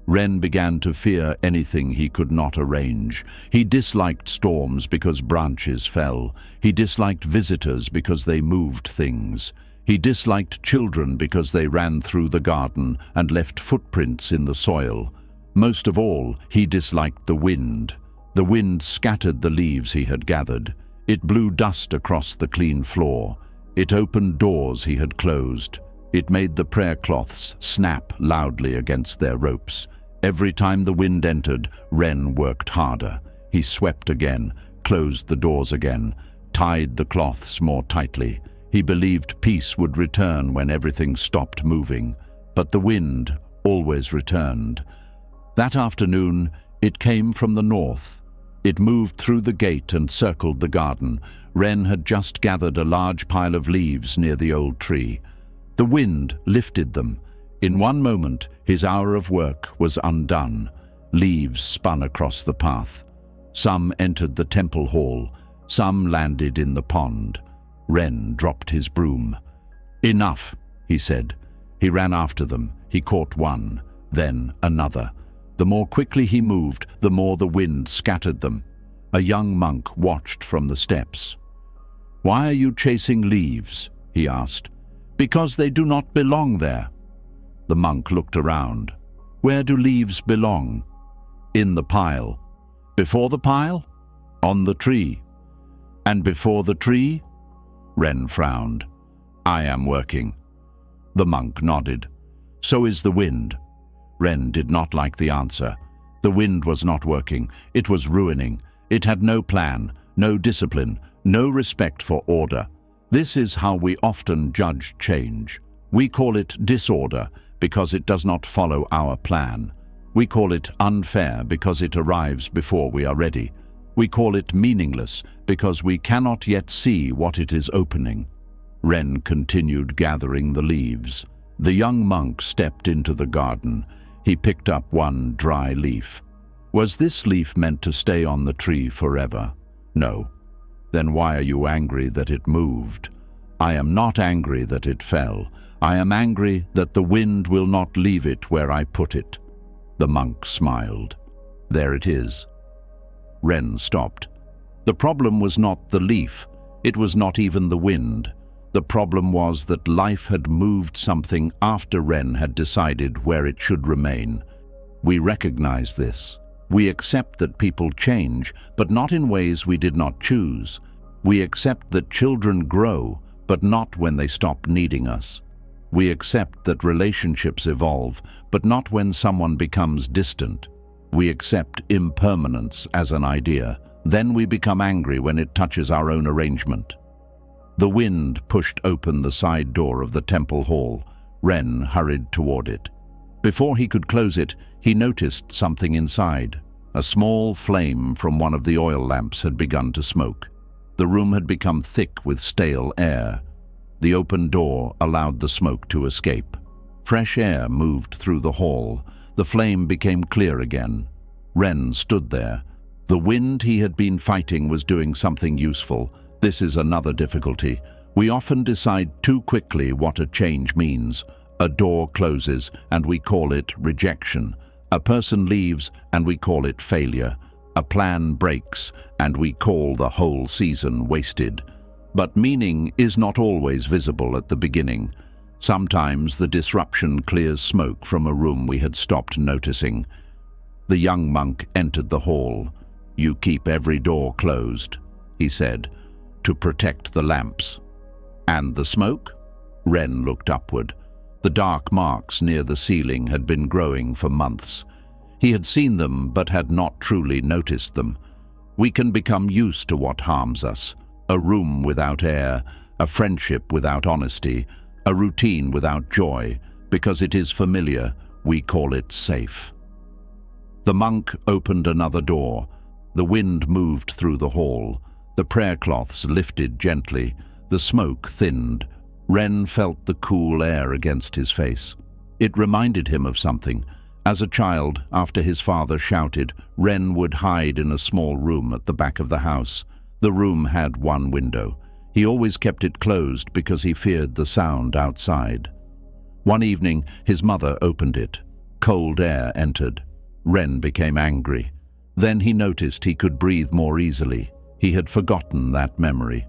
Ren began to fear anything he could not arrange. He disliked storms because branches fell. He disliked visitors because they moved things. He disliked children because they ran through the garden and left footprints in the soil. Most of all, he disliked the wind. The wind scattered the leaves he had gathered. It blew dust across the clean floor. It opened doors he had closed. It made the prayer cloths snap loudly against their ropes. Every time the wind entered, Ren worked harder. He swept again, closed the doors again, tied the cloths more tightly. He believed peace would return when everything stopped moving, but the wind always returned. That afternoon, it came from the north. It moved through the gate and circled the garden. Ren had just gathered a large pile of leaves near the old tree. The wind lifted them. In one moment, his hour of work was undone. Leaves spun across the path. Some entered the temple hall. Some landed in the pond. Ren dropped his broom. "Enough," he said. He ran after them. He caught one, then another. The more quickly he moved, the more the wind scattered them. A young monk watched from the steps. "Why are you chasing leaves?" he asked. "Because they do not belong there." The monk looked around. "Where do leaves belong?" "In the pile." "Before the pile?" "On the tree." "And before the tree?" Ren frowned. "I am working." The monk nodded. "So is the wind." Ren did not like the answer. The wind was not working. It was ruining. It had no plan, no discipline, no respect for order. This is how we often judge change. We call it disorder because it does not follow our plan. We call it unfair because it arrives before we are ready. We call it meaningless because we cannot yet see what it is opening. Ren continued gathering the leaves. The young monk stepped into the garden. He picked up one dry leaf. Was this leaf meant to stay on the tree forever? No. Then why are you angry that it moved? I am not angry that it fell. I am angry that the wind will not leave it where I put it. The monk smiled. There it is. Ren stopped. The problem was not the leaf. It was not even the wind. The problem was that life had moved something after Ren had decided where it should remain. We recognize this. We accept that people change, but not in ways we did not choose. We accept that children grow, but not when they stop needing us. We accept that relationships evolve, but not when someone becomes distant. We accept impermanence as an idea. Then we become angry when it touches our own arrangement. The wind pushed open the side door of the temple hall. Ren hurried toward it. Before he could close it, he noticed something inside. A small flame from one of the oil lamps had begun to smoke. The room had become thick with stale air. The open door allowed the smoke to escape. Fresh air moved through the hall. The flame became clear again. Ren stood there. The wind he had been fighting was doing something useful. This is another difficulty. We often decide too quickly what a change means. A door closes and we call it rejection. A person leaves and we call it failure. A plan breaks and we call the whole season wasted. But meaning is not always visible at the beginning. Sometimes the disruption clears smoke from a room we had stopped noticing. The young monk entered the hall. "You keep every door closed," he said, "to protect the lamps." "And the smoke?" Ren looked upward. The dark marks near the ceiling had been growing for months. He had seen them but had not truly noticed them. We can become used to what harms us. A room without air, a friendship without honesty, a routine without joy. Because it is familiar, we call it safe. The monk opened another door. The wind moved through the hall. The prayer cloths lifted gently. The smoke thinned. Ren felt the cool air against his face. It reminded him of something. As a child, after his father shouted, Ren would hide in a small room at the back of the house. The room had one window. He always kept it closed because he feared the sound outside. One evening, his mother opened it. Cold air entered. Ren became angry. Then he noticed he could breathe more easily. He had forgotten that memory.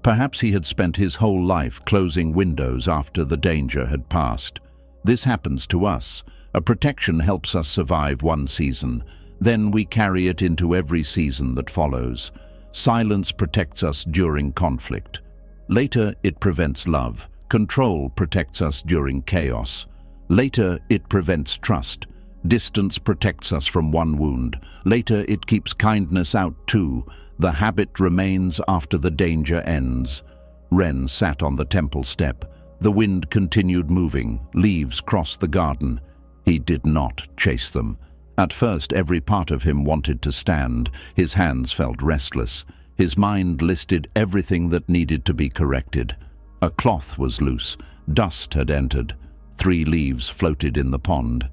Perhaps he had spent his whole life closing windows after the danger had passed. This happens to us. A protection helps us survive one season. Then we carry it into every season that follows. Silence protects us during conflict. Later, it prevents love. Control protects us during chaos. Later, it prevents trust. Distance protects us from one wound. Later, it keeps kindness out too. The habit remains after the danger ends. Ren sat on the temple step. The wind continued moving. Leaves crossed the garden. He did not chase them. At first, every part of him wanted to stand. His hands felt restless. His mind listed everything that needed to be corrected. A cloth was loose. Dust had entered. 3 leaves floated in the pond.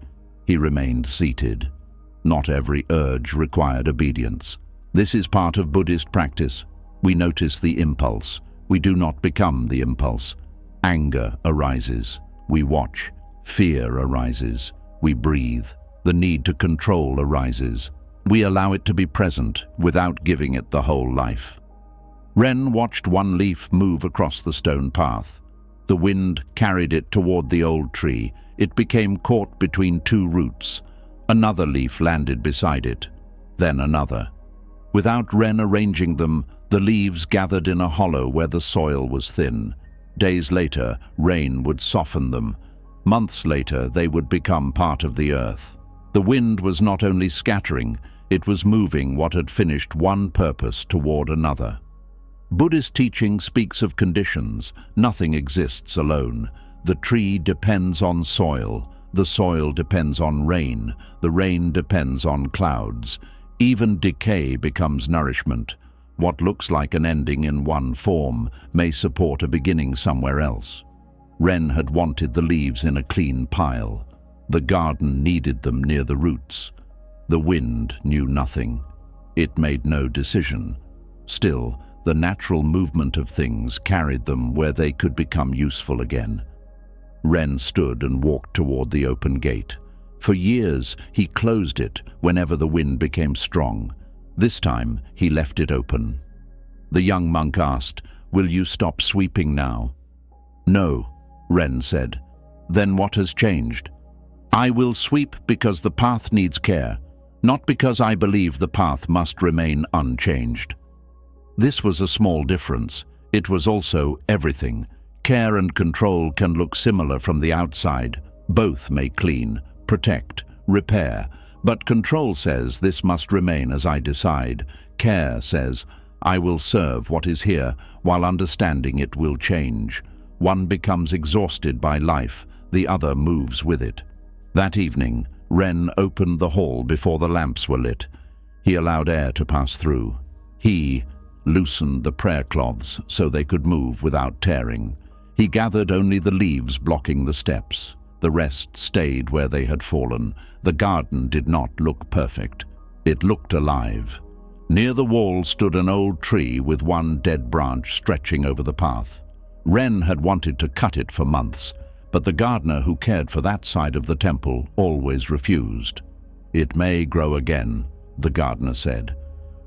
He remained seated. Not every urge required obedience. This is part of Buddhist practice. We notice the impulse. We do not become the impulse. Anger arises. We watch. Fear arises. We breathe. The need to control arises. We allow it to be present without giving it the whole life. Ren watched one leaf move across the stone path. The wind carried it toward the old tree. It became caught between 2 roots. Another leaf landed beside it. Then another. Without Ren arranging them, the leaves gathered in a hollow where the soil was thin. Days later, rain would soften them. Months later, they would become part of the earth. The wind was not only scattering, it was moving what had finished one purpose toward another. Buddhist teaching speaks of conditions. Nothing exists alone. The tree depends on soil. The soil depends on rain. The rain depends on clouds. Even decay becomes nourishment. What looks like an ending in one form may support a beginning somewhere else. Ren had wanted the leaves in a clean pile. The garden needed them near the roots. The wind knew nothing. It made no decision. Still, the natural movement of things carried them where they could become useful again. Ren stood and walked toward the open gate. For years, he closed it whenever the wind became strong. This time, he left it open. The young monk asked, "Will you stop sweeping now?" "No," Ren said. "Then what has changed?" "I will sweep because the path needs care, not because I believe the path must remain unchanged." This was a small difference. It was also everything. Care and control can look similar from the outside. Both may clean, protect, repair. But control says this must remain as I decide. Care says, I will serve what is here, while understanding it will change. One becomes exhausted by life, the other moves with it. That evening, Ren opened the hall before the lamps were lit. He allowed air to pass through. He loosened the prayer cloths so they could move without tearing. He gathered only the leaves blocking the steps. The rest stayed where they had fallen. The garden did not look perfect. It looked alive. Near the wall stood an old tree with one dead branch stretching over the path. Ren had wanted to cut it for months, but the gardener who cared for that side of the temple always refused. "It may grow again," the gardener said.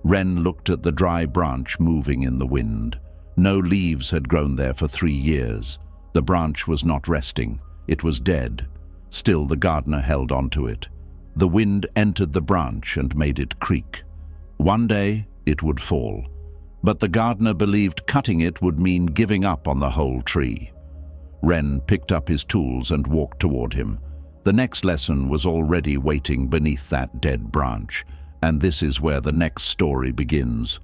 Ren looked at the dry branch moving in the wind. No leaves had grown there for 3 years. The branch was not resting. It was dead. Still, the gardener held onto it. The wind entered the branch and made it creak. One day, it would fall. But the gardener believed cutting it would mean giving up on the whole tree. Ren picked up his tools and walked toward him. The next lesson was already waiting beneath that dead branch, and this is where the next story begins.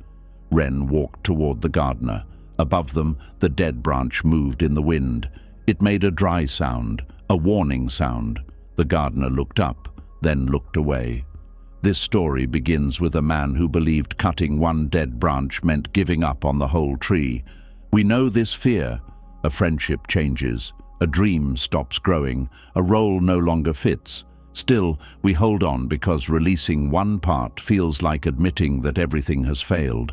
Ren walked toward the gardener. Above them, the dead branch moved in the wind. It made a dry sound, a warning sound. The gardener looked up, then looked away. This story begins with a man who believed cutting one dead branch meant giving up on the whole tree. We know this fear. A friendship changes. A dream stops growing. A role no longer fits. Still, we hold on because releasing one part feels like admitting that everything has failed.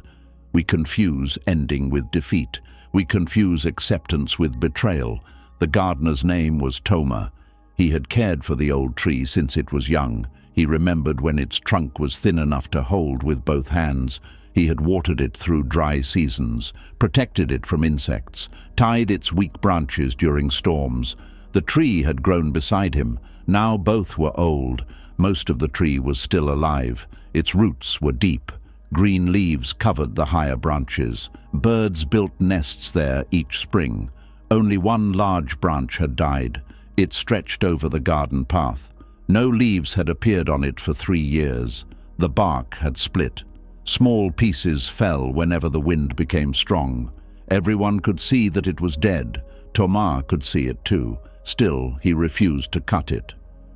We confuse ending with defeat. We confuse acceptance with betrayal. The gardener's name was Toma. He had cared for the old tree since it was young. He remembered when its trunk was thin enough to hold with both hands. He had watered it through dry seasons, protected it from insects, tied its weak branches during storms. The tree had grown beside him. Now both were old. Most of the tree was still alive. Its roots were deep. Green leaves covered the higher branches. Birds built nests there each spring. Only one large branch had died. It stretched over the garden path. No leaves had appeared on it for 3 years. The bark had split. Small pieces fell whenever the wind became strong. Everyone could see that it was dead. Toma could see it too. Still, he refused to cut it.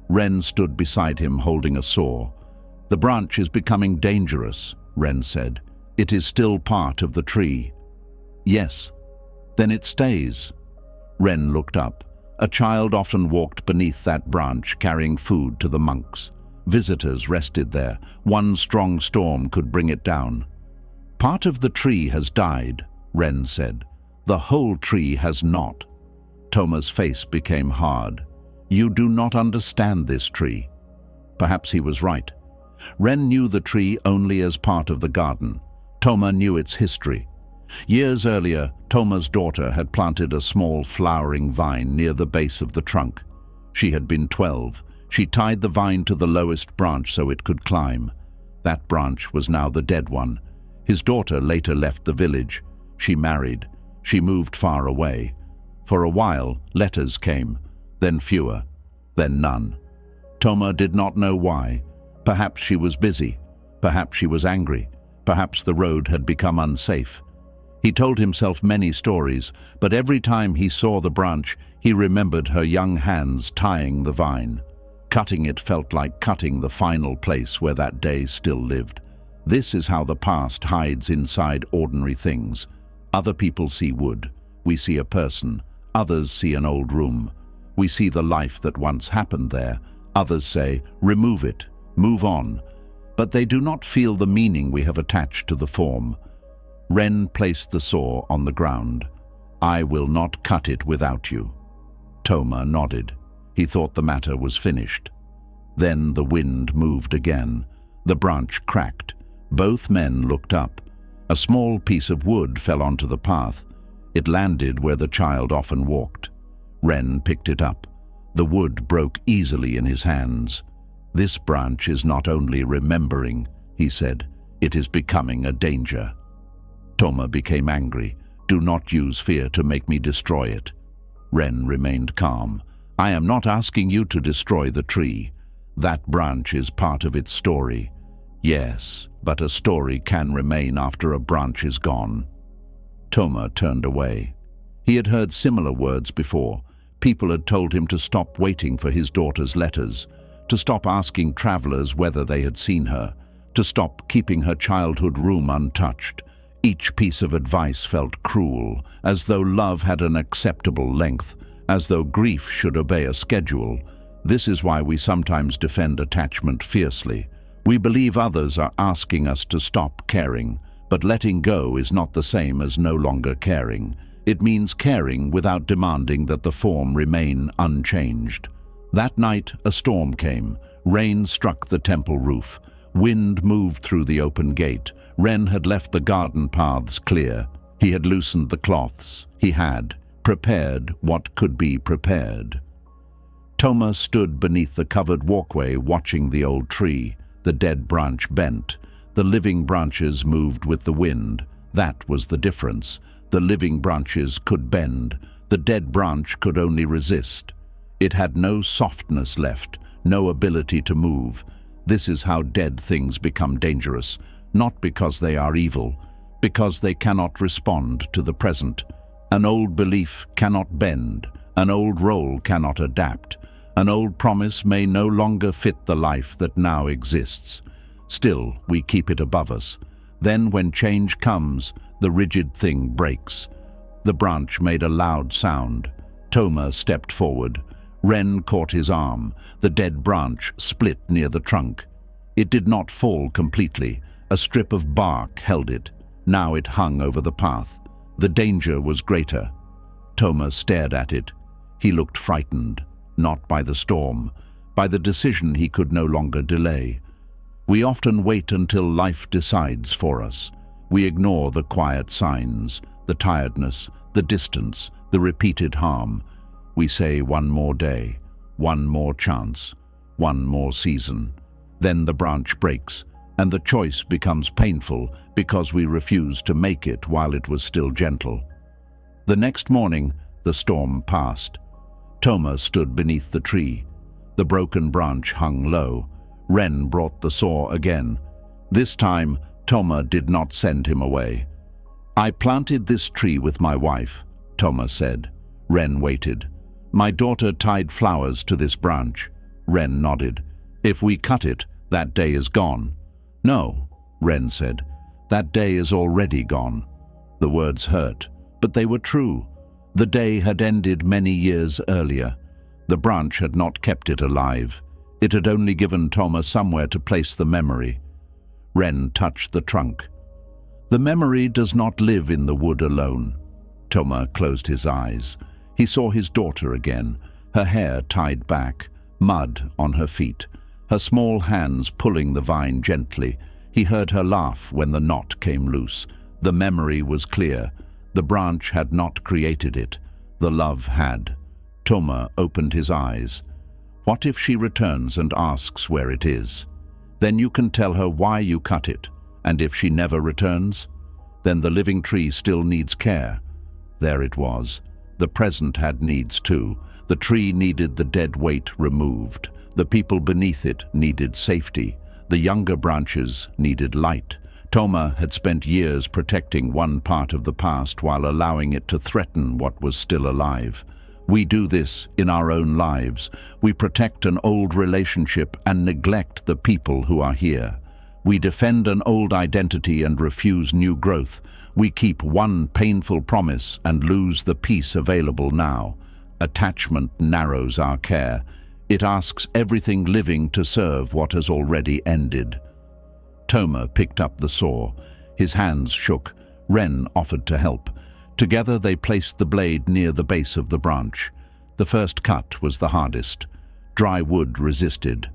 Ren stood beside him holding a saw. "The branch is becoming dangerous," Ren said. "It is still part of the tree." "Yes." "Then it stays." Ren looked up. A child often walked beneath that branch carrying food to the monks. Visitors rested there. One strong storm could bring it down. "Part of the tree has died," Ren said. "The whole tree has not." Toma's face became hard. "You do not understand this tree." Perhaps he was right. Ren knew the tree only as part of the garden. Toma knew its history. Years earlier, Toma's daughter had planted a small flowering vine near the base of the trunk. She had been 12. She tied the vine to the lowest branch so it could climb. That branch was now the dead one. His daughter later left the village. She married. She moved far away. For a while, letters came, then fewer, then none. Toma did not know why. Perhaps she was busy. Perhaps she was angry. Perhaps the road had become unsafe. He told himself many stories, but every time he saw the branch, he remembered her young hands tying the vine. Cutting it felt like cutting the final place where that day still lived. This is how the past hides inside ordinary things. Other people see wood. We see a person. Others see an old room. We see the life that once happened there. Others say, remove it, move on. But they do not feel the meaning we have attached to the form. Ren placed the saw on the ground. "I will not cut it without you." Toma nodded. He thought the matter was finished. Then the wind moved again. The branch cracked. Both men looked up. A small piece of wood fell onto the path. It landed where the child often walked. Ren picked it up. The wood broke easily in his hands. "This branch is not only remembering," he said, "it is becoming a danger." Toma became angry. "Do not use fear to make me destroy it." Ren remained calm. "I am not asking you to destroy the tree. That branch is part of its story." "Yes, but a story can remain after a branch is gone." Toma turned away. He had heard similar words before. People had told him to stop waiting for his daughter's letters, to stop asking travelers whether they had seen her, to stop keeping her childhood room untouched. Each piece of advice felt cruel, as though love had an acceptable length, as though grief should obey a schedule. This is why we sometimes defend attachment fiercely. We believe others are asking us to stop caring, but letting go is not the same as no longer caring. It means caring without demanding that the form remain unchanged. That night, a storm came. Rain struck the temple roof. Wind moved through the open gate. Ren had left the garden paths clear. He had loosened the cloths. He had prepared what could be prepared. Toma stood beneath the covered walkway watching the old tree. The dead branch bent. The living branches moved with the wind. That was the difference. The living branches could bend. The dead branch could only resist. It had no softness left, no ability to move. This is how dead things become dangerous, not because they are evil, because they cannot respond to the present. An old belief cannot bend. An old role cannot adapt. An old promise may no longer fit the life that now exists. Still, we keep it above us. Then when change comes, the rigid thing breaks. The branch made a loud sound. Toma stepped forward. Ren caught his arm. The dead branch split near the trunk. It did not fall completely. A strip of bark held it. Now it hung over the path. The danger was greater. Toma stared at it. He looked frightened, not by the storm, by the decision he could no longer delay. We often wait until life decides for us. We ignore the quiet signs, the tiredness, the distance, the repeated harm. We say one more day, one more chance, one more season. Then the branch breaks, and the choice becomes painful because we refuse to make it while it was still gentle. The next morning, the storm passed. Toma stood beneath the tree. The broken branch hung low. Ren brought the saw again. This time, Toma did not send him away. "I planted this tree with my wife," Toma said. Ren waited. "My daughter tied flowers to this branch." Ren nodded. "If we cut it, that day is gone." "No," Ren said. "That day is already gone." The words hurt, but they were true. The day had ended many years earlier. The branch had not kept it alive. It had only given Toma somewhere to place the memory. Ren touched the trunk. "The memory does not live in the wood alone." Toma closed his eyes. He saw his daughter again, her hair tied back, mud on her feet, her small hands pulling the vine gently. He heard her laugh when the knot came loose. The memory was clear. The branch had not created it. The love had. Toma opened his eyes. "What if she returns and asks where it is? Then you can tell her why you cut it. And if she never returns? Then the living tree still needs care." There it was. The present had needs too. The tree needed the dead weight removed. The people beneath it needed safety. The younger branches needed light. Toma had spent years protecting one part of the past while allowing it to threaten what was still alive. We do this in our own lives. We protect an old relationship and neglect the people who are here. We defend an old identity and refuse new growth. We keep one painful promise and lose the peace available now. Attachment narrows our care. It asks everything living to serve what has already ended. Toma picked up the saw. His hands shook. Ren offered to help. Together they placed the blade near the base of the branch. The first cut was the hardest. Dry wood resisted.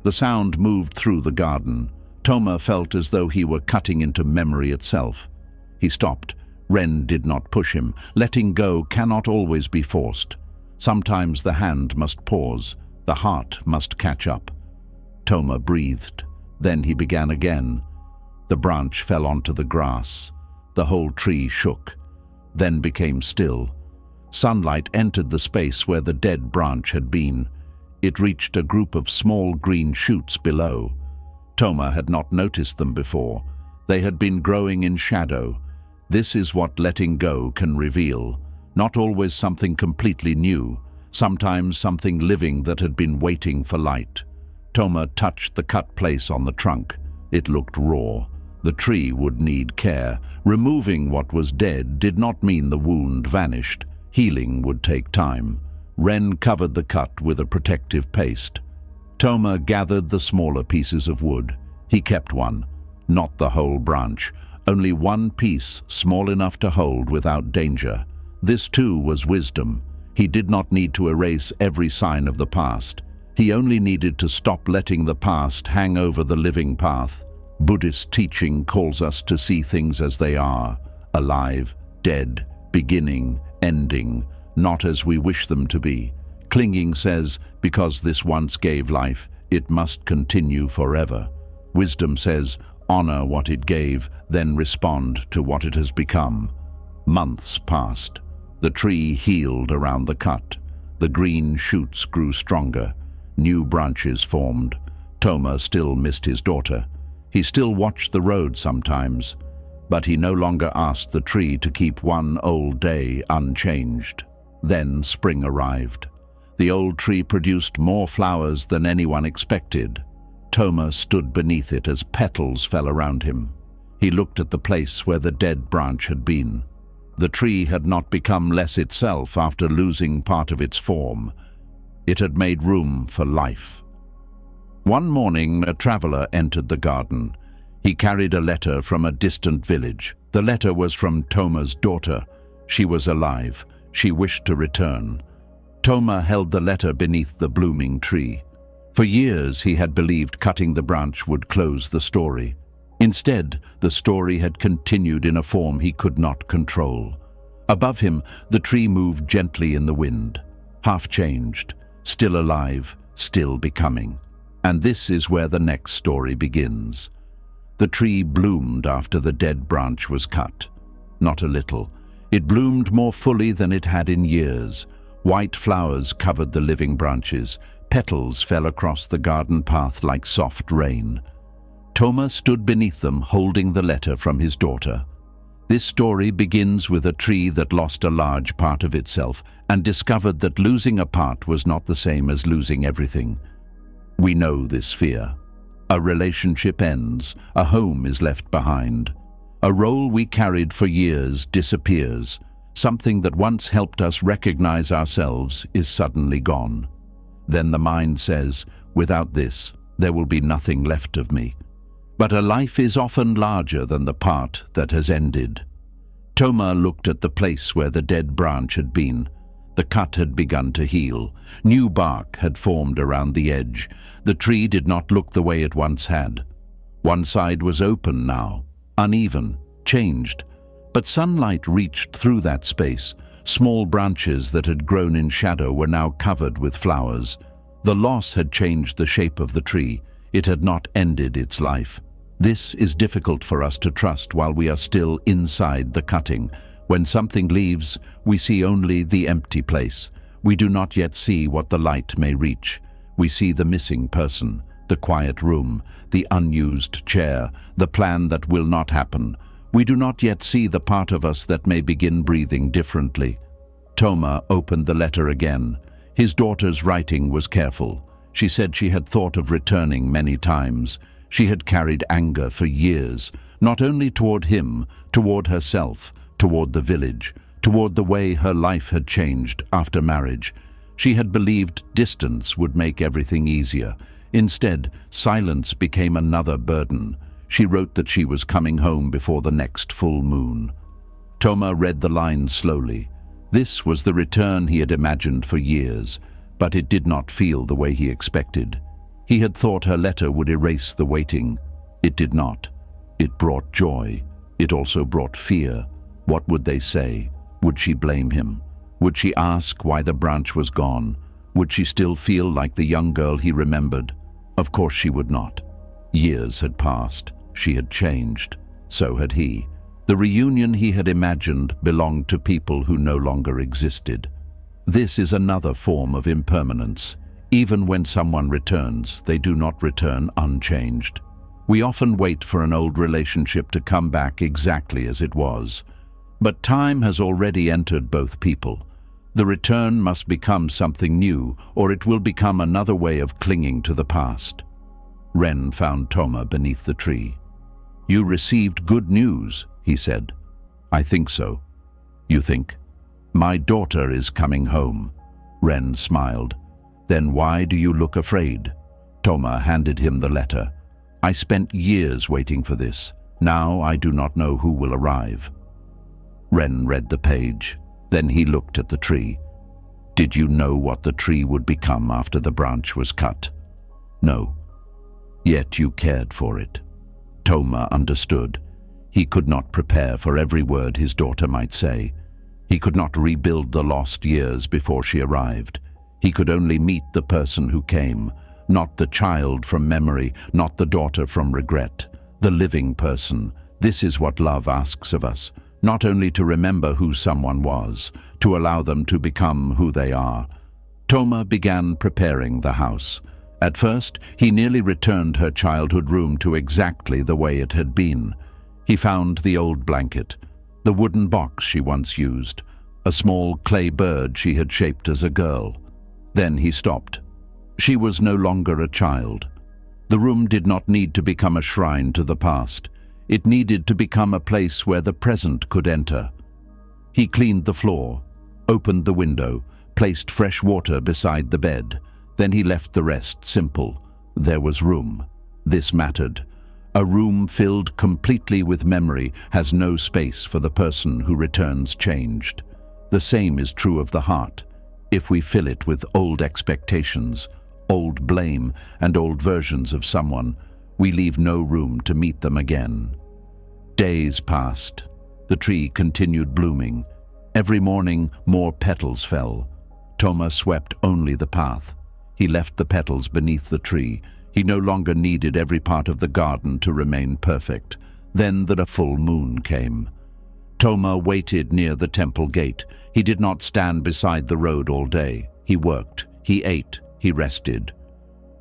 The sound moved through the garden. Toma felt as though he were cutting into memory itself. He stopped. Ren did not push him. Letting go cannot always be forced. Sometimes the hand must pause. The heart must catch up. Toma breathed. Then he began again. The branch fell onto the grass. The whole tree shook, then became still. Sunlight entered the space where the dead branch had been. It reached a group of small green shoots below. Toma had not noticed them before. They had been growing in shadow. This is what letting go can reveal. Not always something completely new, sometimes something living that had been waiting for light. Toma touched the cut place on the trunk. It looked raw. The tree would need care. Removing what was dead did not mean the wound vanished. Healing would take time. Ren covered the cut with a protective paste. Toma gathered the smaller pieces of wood. He kept one, not the whole branch, only one piece small enough to hold without danger. This too was wisdom. He did not need to erase every sign of the past. He only needed to stop letting the past hang over the living path. Buddhist teaching calls us to see things as they are, alive, dead, beginning, ending, not as we wish them to be. Clinging says, because this once gave life, it must continue forever. Wisdom says, honor what it gave, then respond to what it has become. Months passed. The tree healed around the cut. The green shoots grew stronger. New branches formed. Toma still missed his daughter. He still watched the road sometimes, but he no longer asked the tree to keep one old day unchanged. Then spring arrived. The old tree produced more flowers than anyone expected. Toma stood beneath it as petals fell around him. He looked at the place where the dead branch had been. The tree had not become less itself after losing part of its form. It had made room for life. One morning, a traveler entered the garden. He carried a letter from a distant village. The letter was from Toma's daughter. She was alive. She wished to return. Toma held the letter beneath the blooming tree. For years he had believed cutting the branch would close the story. Instead, the story had continued in a form he could not control. Above him, the tree moved gently in the wind, half changed, still alive, still becoming. And this is where the next story begins. The tree bloomed after the dead branch was cut. Not a little. It bloomed more fully than it had in years. White flowers covered the living branches. Petals fell across the garden path like soft rain. Toma stood beneath them, holding the letter from his daughter. This story begins with a tree that lost a large part of itself and discovered that losing a part was not the same as losing everything. We know this fear. A relationship ends, a home is left behind. A role we carried for years disappears. Something that once helped us recognize ourselves is suddenly gone. Then the mind says, without this, there will be nothing left of me. But a life is often larger than the part that has ended. Toma looked at the place where the dead branch had been. The cut had begun to heal. New bark had formed around the edge. The tree did not look the way it once had. One side was open now, uneven, changed. But sunlight reached through that space. Small branches that had grown in shadow were now covered with flowers. The loss had changed the shape of the tree. It had not ended its life. This is difficult for us to trust while we are still inside the cutting. When something leaves, we see only the empty place. We do not yet see what the light may reach. We see the missing person, the quiet room, the unused chair, the plan that will not happen. We do not yet see the part of us that may begin breathing differently. Toma opened the letter again. His daughter's writing was careful. She said she had thought of returning many times. She had carried anger for years, not only toward him, toward herself, toward the village, toward the way her life had changed after marriage. She had believed distance would make everything easier. Instead, silence became another burden. She wrote that she was coming home before the next full moon. Toma read the lines slowly. This was the return he had imagined for years, but it did not feel the way he expected. He had thought her letter would erase the waiting. It did not. It brought joy. It also brought fear. What would they say? Would she blame him? Would she ask why the branch was gone? Would she still feel like the young girl he remembered? Of course she would not. Years had passed. She had changed. So had he. The reunion he had imagined belonged to people who no longer existed. This is another form of impermanence. Even when someone returns, they do not return unchanged. We often wait for an old relationship to come back exactly as it was. But time has already entered both people. The return must become something new, or it will become another way of clinging to the past. Ren found Toma beneath the tree. "You received good news," he said. "I think so." "You think?" "My daughter is coming home." Ren smiled. "Then why do you look afraid?" Toma handed him the letter. "I spent years waiting for this. Now I do not know who will arrive." Ren read the page. Then he looked at the tree. "Did you know what the tree would become after the branch was cut?" "No." "Yet you cared for it." Toma understood. He could not prepare for every word his daughter might say. He could not rebuild the lost years before she arrived. He could only meet the person who came, not the child from memory, not the daughter from regret, the living person. This is what love asks of us, not only to remember who someone was, to allow them to become who they are. Toma began preparing the house. At first, he nearly returned her childhood room to exactly the way it had been. He found the old blanket, the wooden box she once used, a small clay bird she had shaped as a girl. Then he stopped. She was no longer a child. The room did not need to become a shrine to the past. It needed to become a place where the present could enter. He cleaned the floor, opened the window, placed fresh water beside the bed. Then he left the rest simple. There was room. This mattered. A room filled completely with memory has no space for the person who returns changed. The same is true of the heart. If we fill it with old expectations, old blame, and old versions of someone, we leave no room to meet them again. Days passed. The tree continued blooming. Every morning, more petals fell. Toma swept only the path. He left the petals beneath the tree. He no longer needed every part of the garden to remain perfect. Then a full moon came. Toma waited near the temple gate. He did not stand beside the road all day. He worked, he ate, he rested.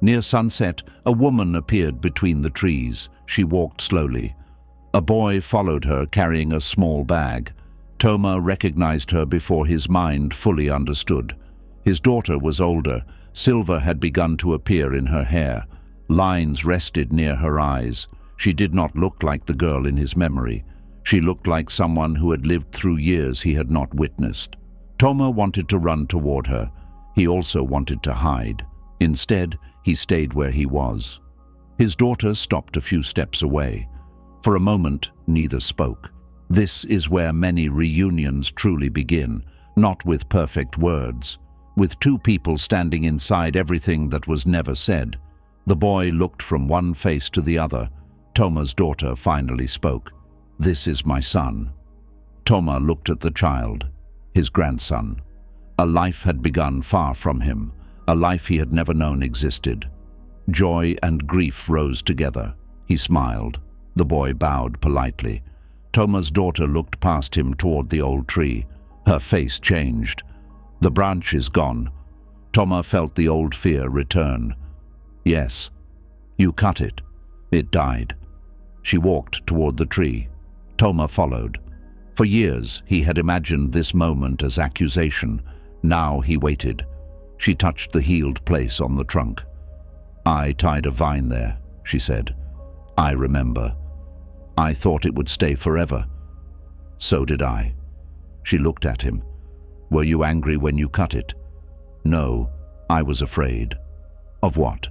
Near sunset, a woman appeared between the trees. She walked slowly. A boy followed her, carrying a small bag. Toma recognized her before his mind fully understood. His daughter was older. Silver had begun to appear in her hair. Lines rested near her eyes. She did not look like the girl in his memory. She looked like someone who had lived through years he had not witnessed. Toma wanted to run toward her. He also wanted to hide. Instead, he stayed where he was. His daughter stopped a few steps away. For a moment, neither spoke. This is where many reunions truly begin, not with perfect words, with two people standing inside everything that was never said. The boy looked from one face to the other. Toma's daughter finally spoke. "This is my son." Toma looked at the child, his grandson. A life had begun far from him, a life he had never known existed. Joy and grief rose together. He smiled. The boy bowed politely. Toma's daughter looked past him toward the old tree. Her face changed. "The branch is gone." Toma felt the old fear return. "Yes, you cut it. It died." She walked toward the tree. Toma followed. For years, he had imagined this moment as accusation. Now he waited. She touched the healed place on the trunk. "I tied a vine there," she said. "I remember. I thought it would stay forever." "So did I." She looked at him. "Were you angry when you cut it?" "No, I was afraid." "Of what?"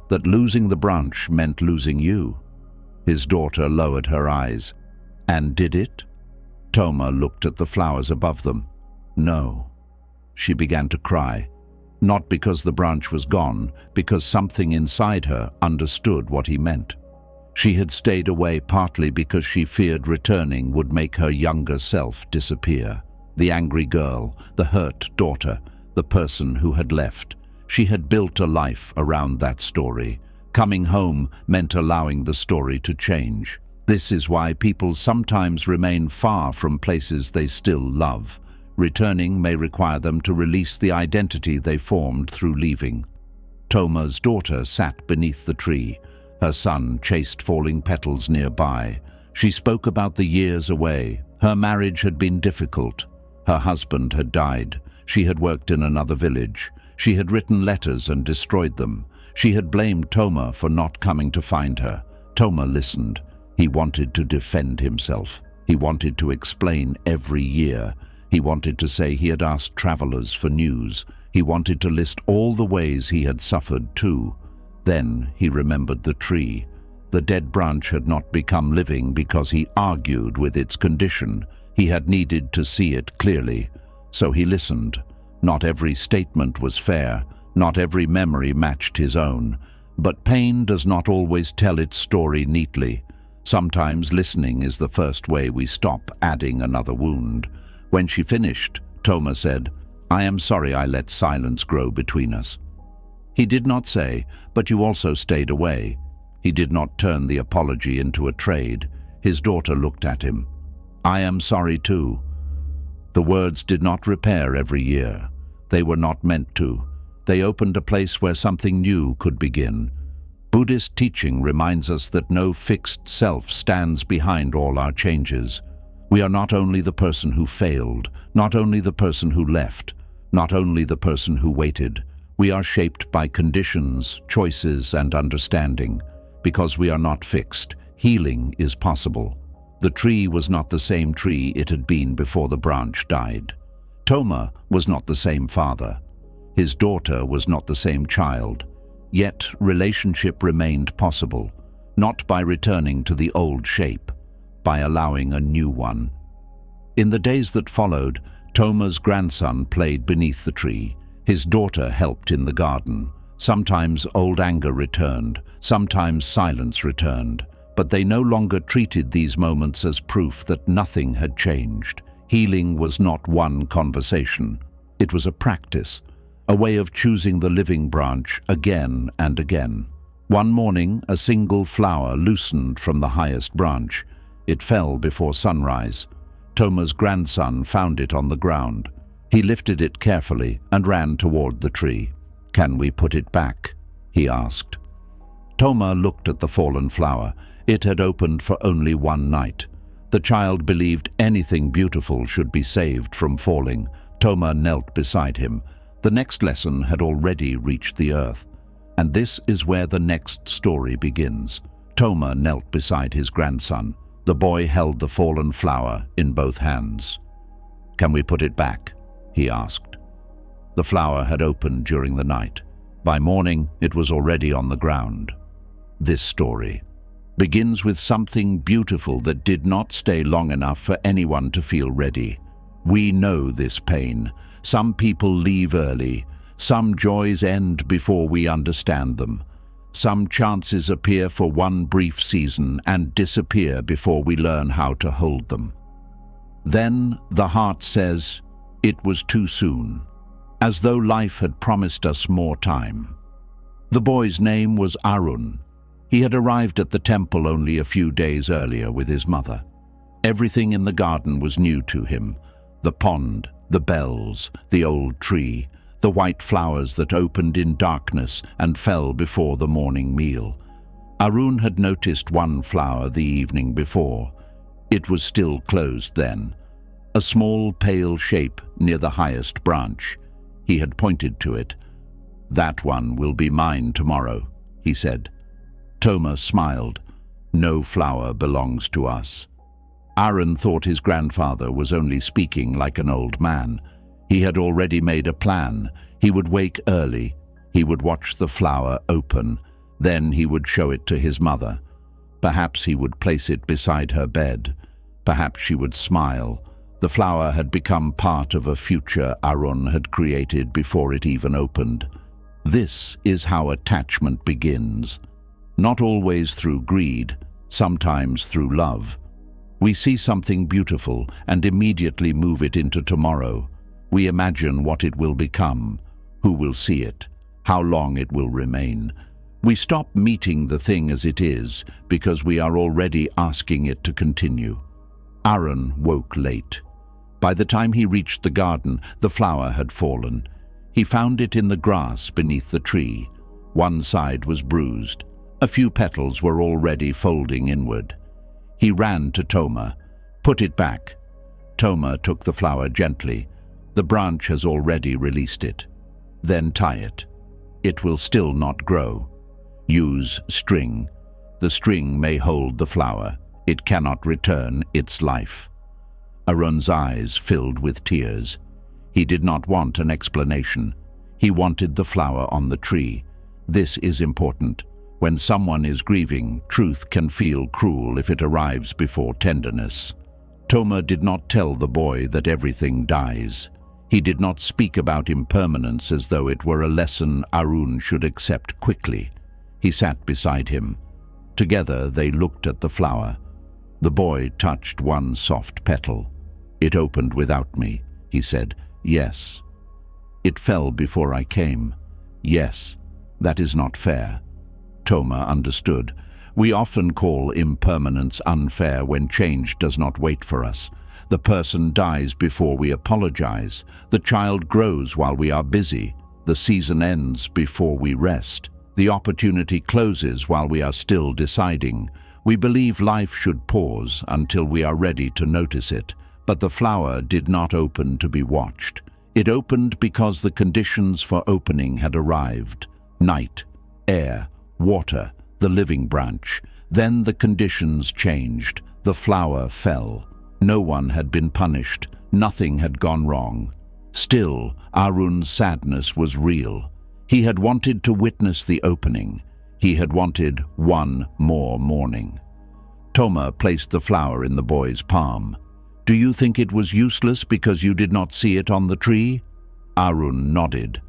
"That losing the branch meant losing you." His daughter lowered her eyes. "And did it?" Toma looked at the flowers above them. "No." She began to cry. Not because the branch was gone, because something inside her understood what he meant. She had stayed away partly because she feared returning would make her younger self disappear. The angry girl, the hurt daughter, the person who had left. She had built a life around that story. Coming home meant allowing the story to change. This is why people sometimes remain far from places they still love. Returning may require them to release the identity they formed through leaving. Toma's daughter sat beneath the tree. Her son chased falling petals nearby. She spoke about the years away. Her marriage had been difficult. Her husband had died. She had worked in another village. She had written letters and destroyed them. She had blamed Toma for not coming to find her. Toma listened. He wanted to defend himself. He wanted to explain every year. He wanted to say he had asked travelers for news. He wanted to list all the ways he had suffered too. Then he remembered the tree. The dead branch had not become living because he argued with its condition. He had needed to see it clearly. So he listened. Not every statement was fair. Not every memory matched his own. But pain does not always tell its story neatly. Sometimes listening is the first way we stop adding another wound. When she finished, Toma said, "I am sorry I let silence grow between us." He did not say, "But you also stayed away." He did not turn the apology into a trade. His daughter looked at him. "I am sorry too." The words did not repair every year. They were not meant to. They opened a place where something new could begin. Buddhist teaching reminds us that no fixed self stands behind all our changes. We are not only the person who failed, not only the person who left, not only the person who waited. We are shaped by conditions, choices, and understanding. Because we are not fixed, healing is possible. The tree was not the same tree it had been before the branch died. Toma was not the same father. His daughter was not the same child. Yet relationship remained possible. not by returning to the old shape, by allowing a new one. In the days that followed, Toma's grandson played beneath the tree. His daughter helped in the garden. Sometimes old anger returned, sometimes silence returned, but they no longer treated these moments as proof that nothing had changed. Healing was not one conversation. It was a practice, a way of choosing the living branch again and again. One morning, a single flower loosened from the highest branch. It fell before sunrise. Toma's grandson found it on the ground. He lifted it carefully and ran toward the tree. "Can we put it back?" he asked. Toma looked at the fallen flower. It had opened for only one night. The child believed anything beautiful should be saved from falling. Toma knelt beside him. The next lesson had already reached the earth. And this is where the next story begins. Toma knelt beside his grandson. The boy held the fallen flower in both hands. "Can we put it back?" he asked. The flower had opened during the night. By morning, it was already on the ground. This story begins with something beautiful that did not stay long enough for anyone to feel ready. We know this pain. Some people leave early. Some joys end before we understand them. Some chances appear for one brief season and disappear before we learn how to hold them. Then the heart says, it was too soon, as though life had promised us more time. The boy's name was Arun. He had arrived at the temple only a few days earlier with his mother. Everything in the garden was new to him. The pond, the bells, the old tree, the white flowers that opened in darkness and fell before the morning meal. Arun had noticed one flower the evening before. It was still closed then. A small pale shape near the highest branch. He had pointed to it. "That one will be mine tomorrow," he said. Toma smiled. "No flower belongs to us." Arun thought his grandfather was only speaking like an old man. He had already made a plan. He would wake early. He would watch the flower open. Then he would show it to his mother. Perhaps he would place it beside her bed. Perhaps she would smile. The flower had become part of a future Arun had created before it even opened. This is how attachment begins. Not always through greed, sometimes through love. We see something beautiful and immediately move it into tomorrow. We imagine what it will become, who will see it, how long it will remain. We stop meeting the thing as it is because we are already asking it to continue. Arun woke late. By the time he reached the garden, the flower had fallen. He found it in the grass beneath the tree. One side was bruised. A few petals were already folding inward. He ran to Toma. "Put it back." Toma took the flower gently. "The branch has already released it." "Then tie it." "It will still not grow." "Use string. The string may hold the flower. It cannot return its life." Arun's eyes filled with tears. He did not want an explanation. He wanted the flower on the tree. This is important. When someone is grieving, truth can feel cruel if it arrives before tenderness. Toma did not tell the boy that everything dies. He did not speak about impermanence as though it were a lesson Arun should accept quickly. He sat beside him. Together they looked at the flower. The boy touched one soft petal. "It opened without me," he said. "Yes." "It fell before I came." "Yes. That is not fair." Toma understood. We often call impermanence unfair when change does not wait for us. The person dies before we apologize. The child grows while we are busy. The season ends before we rest. The opportunity closes while we are still deciding. We believe life should pause until we are ready to notice it. But the flower did not open to be watched. It opened because the conditions for opening had arrived. Night, air, water, the living branch. Then the conditions changed. The flower fell. No one had been punished. Nothing had gone wrong. Still, Arun's sadness was real. He had wanted to witness the opening. He had wanted one more morning. Toma placed the flower in the boy's palm. "Do you think it was useless because you did not see it on the tree?" Arun nodded.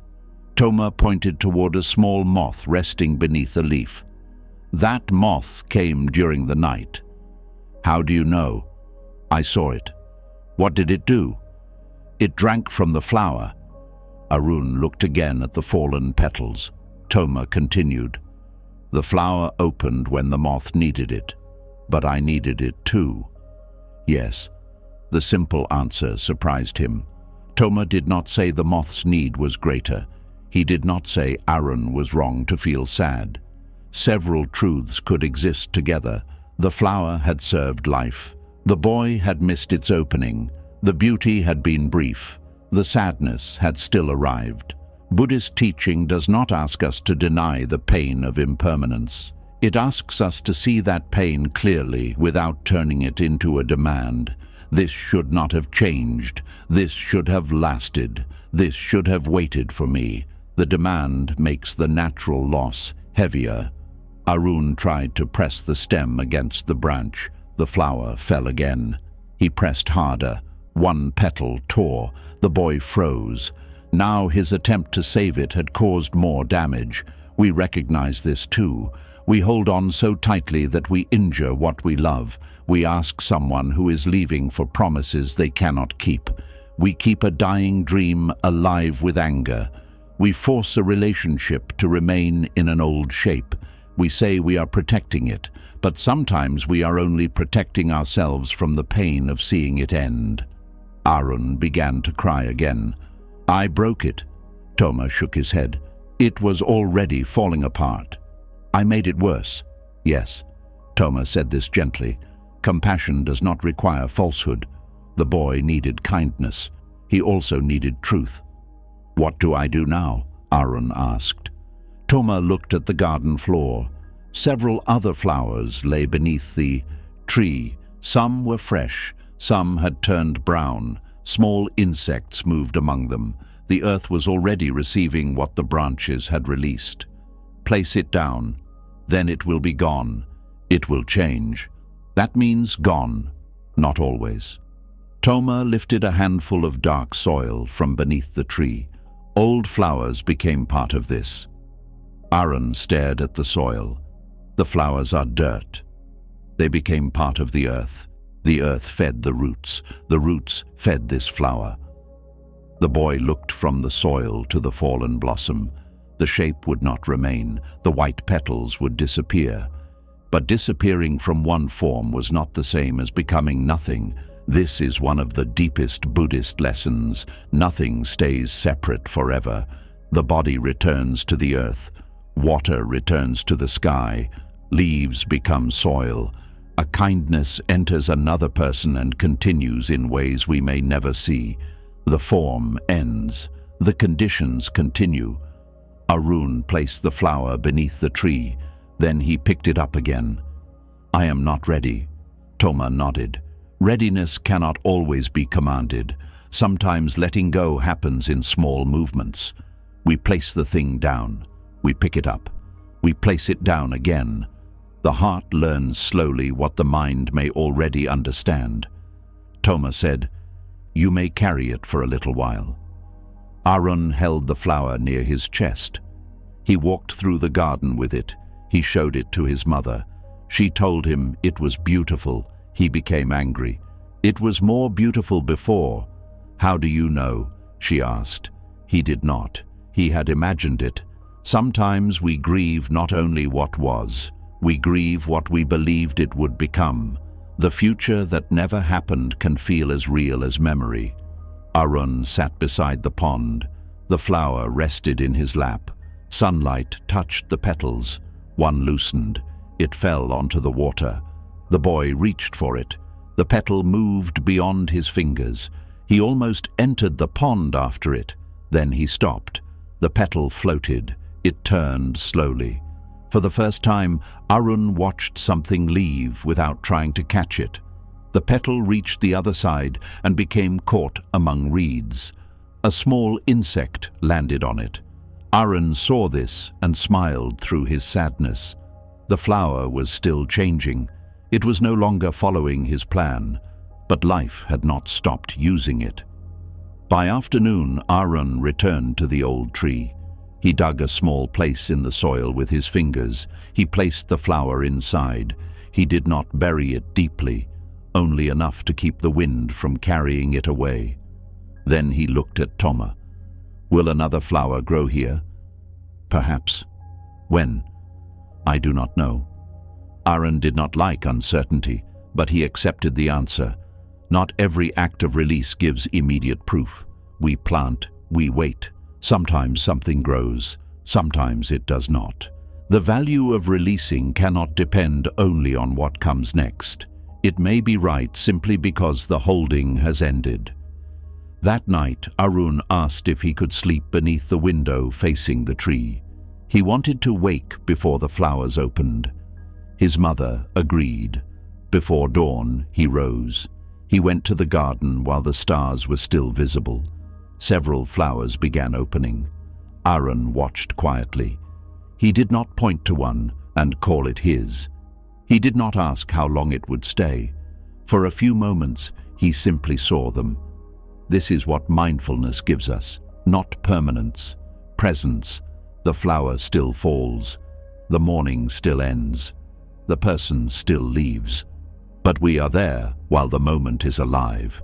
Toma pointed toward a small moth resting beneath a leaf. "That moth came during the night." "How do you know?" "I saw it." "What did it do?" "It drank from the flower." Arun looked again at the fallen petals. Toma continued. "The flower opened when the moth needed it, but I needed it too." "Yes." The simple answer surprised him. Toma did not say the moth's need was greater. He did not say Arun was wrong to feel sad. Several truths could exist together. The flower had served life. The boy had missed its opening. The beauty had been brief. The sadness had still arrived. Buddhist teaching does not ask us to deny the pain of impermanence. It asks us to see that pain clearly without turning it into a demand. This should not have changed. This should have lasted. This should have waited for me. The demand makes the natural loss heavier. Arun tried to press the stem against the branch. The flower fell again. He pressed harder. One petal tore. The boy froze. Now his attempt to save it had caused more damage. We recognize this too. We hold on so tightly that we injure what we love. We ask someone who is leaving for promises they cannot keep. We keep a dying dream alive with anger. We force a relationship to remain in an old shape. We say we are protecting it, but sometimes we are only protecting ourselves from the pain of seeing it end. Arun began to cry again. "I broke it." Toma shook his head. "It was already falling apart." "I made it worse." "Yes." Toma said this gently. Compassion does not require falsehood. The boy needed kindness. He also needed truth. "What do I do now?" Arun asked. Toma looked at the garden floor. Several other flowers lay beneath the tree. Some were fresh. Some had turned brown. Small insects moved among them. The earth was already receiving what the branches had released. "Place it down. Then it will be gone. It will change." That means gone. Not always. Toma lifted a handful of dark soil from beneath the tree. Old flowers became part of this. Arun stared at the soil. The flowers are dirt. They became part of the earth. The earth fed the roots. The roots fed this flower. The boy looked from the soil to the fallen blossom. The shape would not remain. The white petals would disappear. But disappearing from one form was not the same as becoming nothing. This is one of the deepest Buddhist lessons. Nothing stays separate forever. The body returns to the earth. Water returns to the sky. Leaves become soil. A kindness enters another person and continues in ways we may never see. The form ends. The conditions continue. Arun placed the flower beneath the tree. Then he picked it up again. "I am not ready." Toma nodded. Readiness cannot always be commanded. Sometimes letting go happens in small movements. We place the thing down. We pick it up. We place it down again. The heart learns slowly what the mind may already understand. Toma said, "You may carry it for a little while." Arun held the flower near his chest. He walked through the garden with it. He showed it to his mother. She told him it was beautiful. He became angry. "It was more beautiful before." "How do you know?" she asked. He did not. He had imagined it. Sometimes we grieve not only what was, we grieve what we believed it would become. The future that never happened can feel as real as memory. Arun sat beside the pond. The flower rested in his lap. Sunlight touched the petals. One loosened. It fell onto the water. The boy reached for it. The petal moved beyond his fingers. He almost entered the pond after it. Then he stopped. The petal floated. It turned slowly. For the first time, Arun watched something leave without trying to catch it. The petal reached the other side and became caught among reeds. A small insect landed on it. Aaron saw this and smiled through his sadness. The flower was still changing. It was no longer following his plan, but life had not stopped using it. By afternoon, Aaron returned to the old tree. He dug a small place in the soil with his fingers. He placed the flower inside. He did not bury it deeply, only enough to keep the wind from carrying it away. Then he looked at Toma. Will another flower grow here? Perhaps. When? I do not know. Aaron did not like uncertainty, but he accepted the answer. Not every act of release gives immediate proof. We plant, we wait. Sometimes something grows, sometimes it does not. The value of releasing cannot depend only on what comes next. It may be right simply because the holding has ended. That night, Arun asked if he could sleep beneath the window facing the tree. He wanted to wake before the flowers opened. His mother agreed. Before dawn, he rose. He went to the garden while the stars were still visible. Several flowers began opening. Aaron watched quietly. He did not point to one and call it his. He did not ask how long it would stay. For a few moments, he simply saw them. This is what mindfulness gives us, not permanence, presence. The flower still falls. The morning still ends. The person still leaves. But we are there while the moment is alive.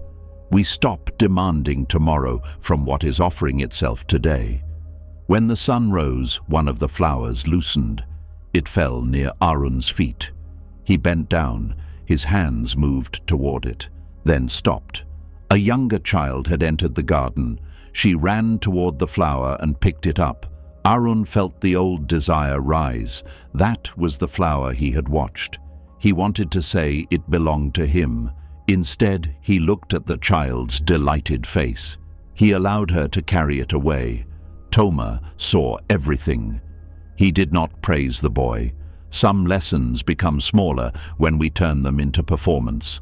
We stop demanding tomorrow from what is offering itself today. When the sun rose, one of the flowers loosened. It fell near Arun's feet. He bent down. His hands moved toward it, then stopped. A younger child had entered the garden. She ran toward the flower and picked it up. Arun felt the old desire rise. That was the flower he had watched. He wanted to say it belonged to him. Instead, he looked at the child's delighted face. He allowed her to carry it away. Toma saw everything. He did not praise the boy. Some lessons become smaller when we turn them into performance.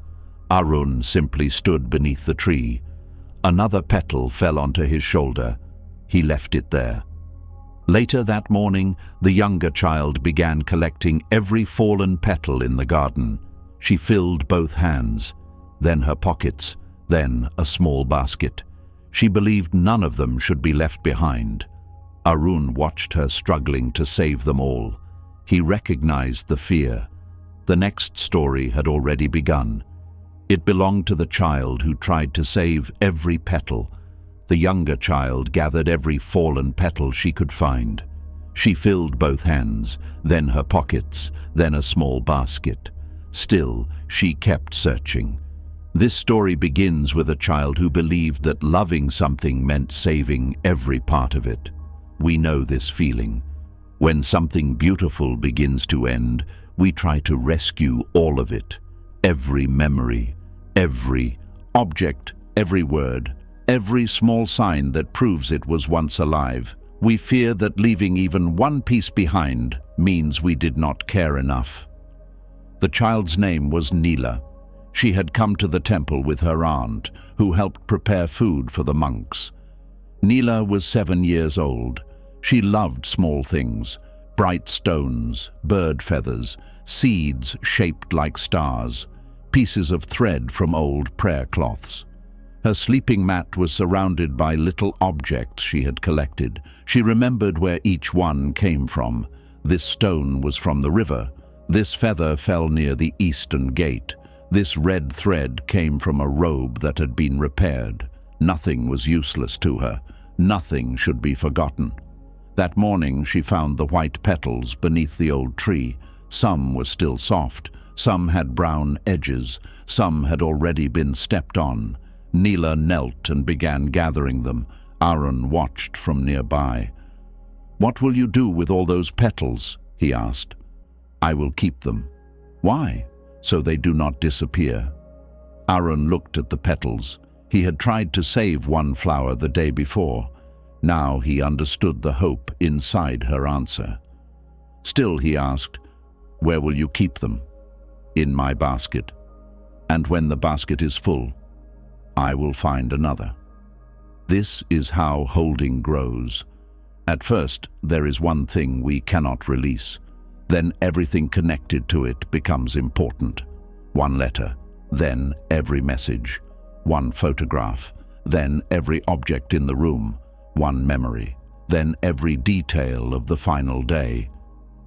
Arun simply stood beneath the tree. Another petal fell onto his shoulder. He left it there. Later that morning, the younger child began collecting every fallen petal in the garden. She filled both hands, then her pockets, then a small basket. She believed none of them should be left behind. Arun watched her struggling to save them all. He recognized the fear. The next story had already begun. It belonged to the child who tried to save every petal. The younger child gathered every fallen petal she could find. She filled both hands, then her pockets, then a small basket. Still, she kept searching. This story begins with a child who believed that loving something meant saving every part of it. We know this feeling. When something beautiful begins to end, we try to rescue all of it. Every memory, every object, every word, every small sign that proves it was once alive. We fear that leaving even one piece behind means we did not care enough. The child's name was Neela. She had come to the temple with her aunt, who helped prepare food for the monks. Neela was 7 years old. She loved small things, bright stones, bird feathers, seeds shaped like stars, pieces of thread from old prayer cloths. Her sleeping mat was surrounded by little objects she had collected. She remembered where each one came from. This stone was from the river. This feather fell near the eastern gate. This red thread came from a robe that had been repaired. Nothing was useless to her. Nothing should be forgotten. That morning she found the white petals beneath the old tree. Some were still soft. Some had brown edges. Some had already been stepped on. Neela knelt and began gathering them. Arun watched from nearby. "What will you do with all those petals?" he asked. "I will keep them." "Why?" "So they do not disappear." Arun looked at the petals. He had tried to save one flower the day before. Now he understood the hope inside her answer. Still, he asked, "Where will you keep them?" "In my basket. And when the basket is full, I will find another." This is how holding grows. At first, there is one thing we cannot release. Then everything connected to it becomes important. One letter, then every message. One photograph, then every object in the room. One memory, then every detail of the final day.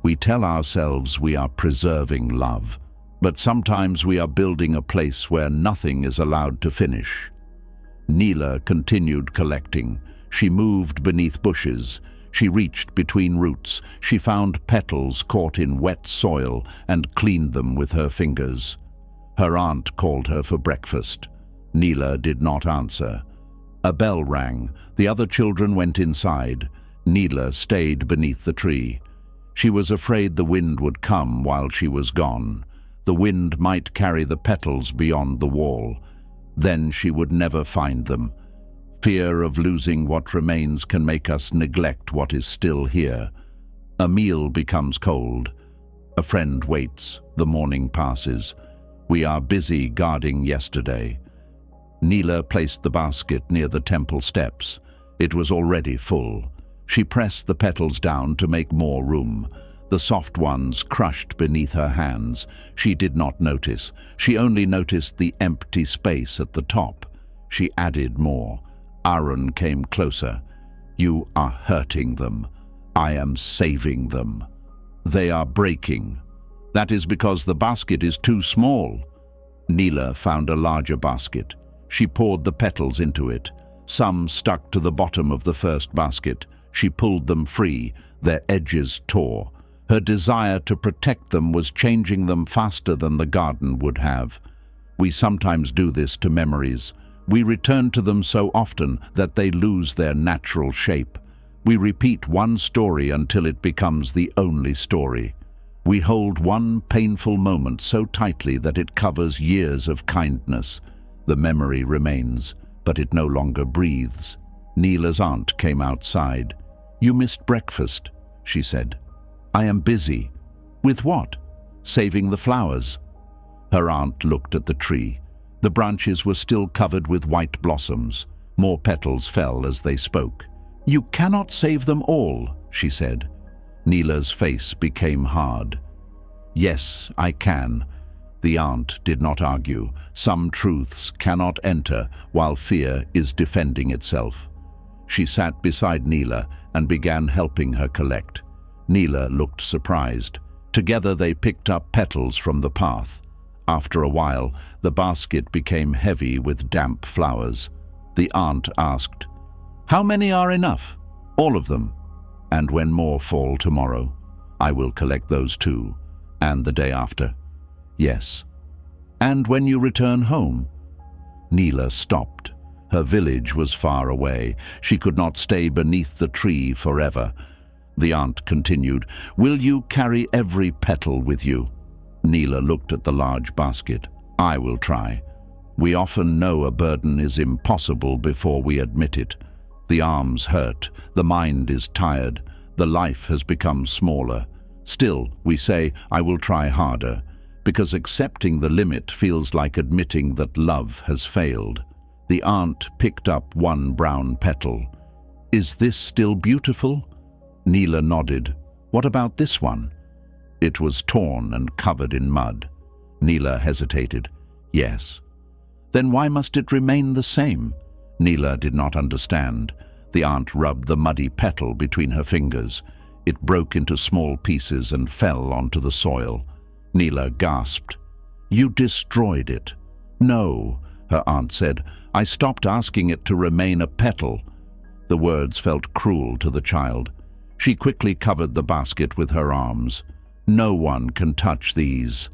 We tell ourselves we are preserving love, but sometimes we are building a place where nothing is allowed to finish. Neela continued collecting. She moved beneath bushes. She reached between roots. She found petals caught in wet soil and cleaned them with her fingers. Her aunt called her for breakfast. Neela did not answer. A bell rang. The other children went inside. Neela stayed beneath the tree. She was afraid the wind would come while she was gone. The wind might carry the petals beyond the wall. Then she would never find them. Fear of losing what remains can make us neglect what is still here. A meal becomes cold. A friend waits. The morning passes. We are busy guarding yesterday. Neela placed the basket near the temple steps. It was already full. She pressed the petals down to make more room. The soft ones crushed beneath her hands. She did not notice. She only noticed the empty space at the top. She added more. Aaron came closer. You are hurting them. I am saving them. They are breaking. That is because the basket is too small. Neela found a larger basket. She poured the petals into it. Some stuck to the bottom of the first basket. She pulled them free. Their edges tore. Her desire to protect them was changing them faster than the garden would have. We sometimes do this to memories. We return to them so often that they lose their natural shape. We repeat one story until it becomes the only story. We hold one painful moment so tightly that it covers years of kindness. The memory remains, but it no longer breathes. Neela's aunt came outside. You missed breakfast, she said. I am busy. With what? Saving the flowers. Her aunt looked at the tree. The branches were still covered with white blossoms. More petals fell as they spoke. You cannot save them all, she said. Neela's face became hard. Yes, I can. The aunt did not argue. Some truths cannot enter while fear is defending itself. She sat beside Neela and began helping her collect. Neela looked surprised. Together they picked up petals from the path. After a while, the basket became heavy with damp flowers. The aunt asked, How many are enough? All of them. And when more fall tomorrow, I will collect those too. And the day after. Yes. And when you return home? Neela stopped. Her village was far away. She could not stay beneath the tree forever. The aunt continued, Will you carry every petal with you? Neela looked at the large basket. I will try. We often know a burden is impossible before we admit it. The arms hurt, the mind is tired, the life has become smaller. Still, we say, I will try harder, because accepting the limit feels like admitting that love has failed. The aunt picked up one brown petal. Is this still beautiful? Neela nodded. What about this one? It was torn and covered in mud. Neela hesitated. Yes. Then why must it remain the same? Neela did not understand. The aunt rubbed the muddy petal between her fingers. It broke into small pieces and fell onto the soil. Neela gasped. You destroyed it. No, her aunt said. I stopped asking it to remain a petal. The words felt cruel to the child. She quickly covered the basket with her arms. No one can touch these.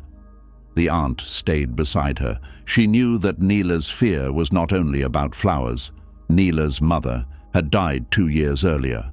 The aunt stayed beside her. She knew that Neela's fear was not only about flowers. Neela's mother had died 2 years earlier.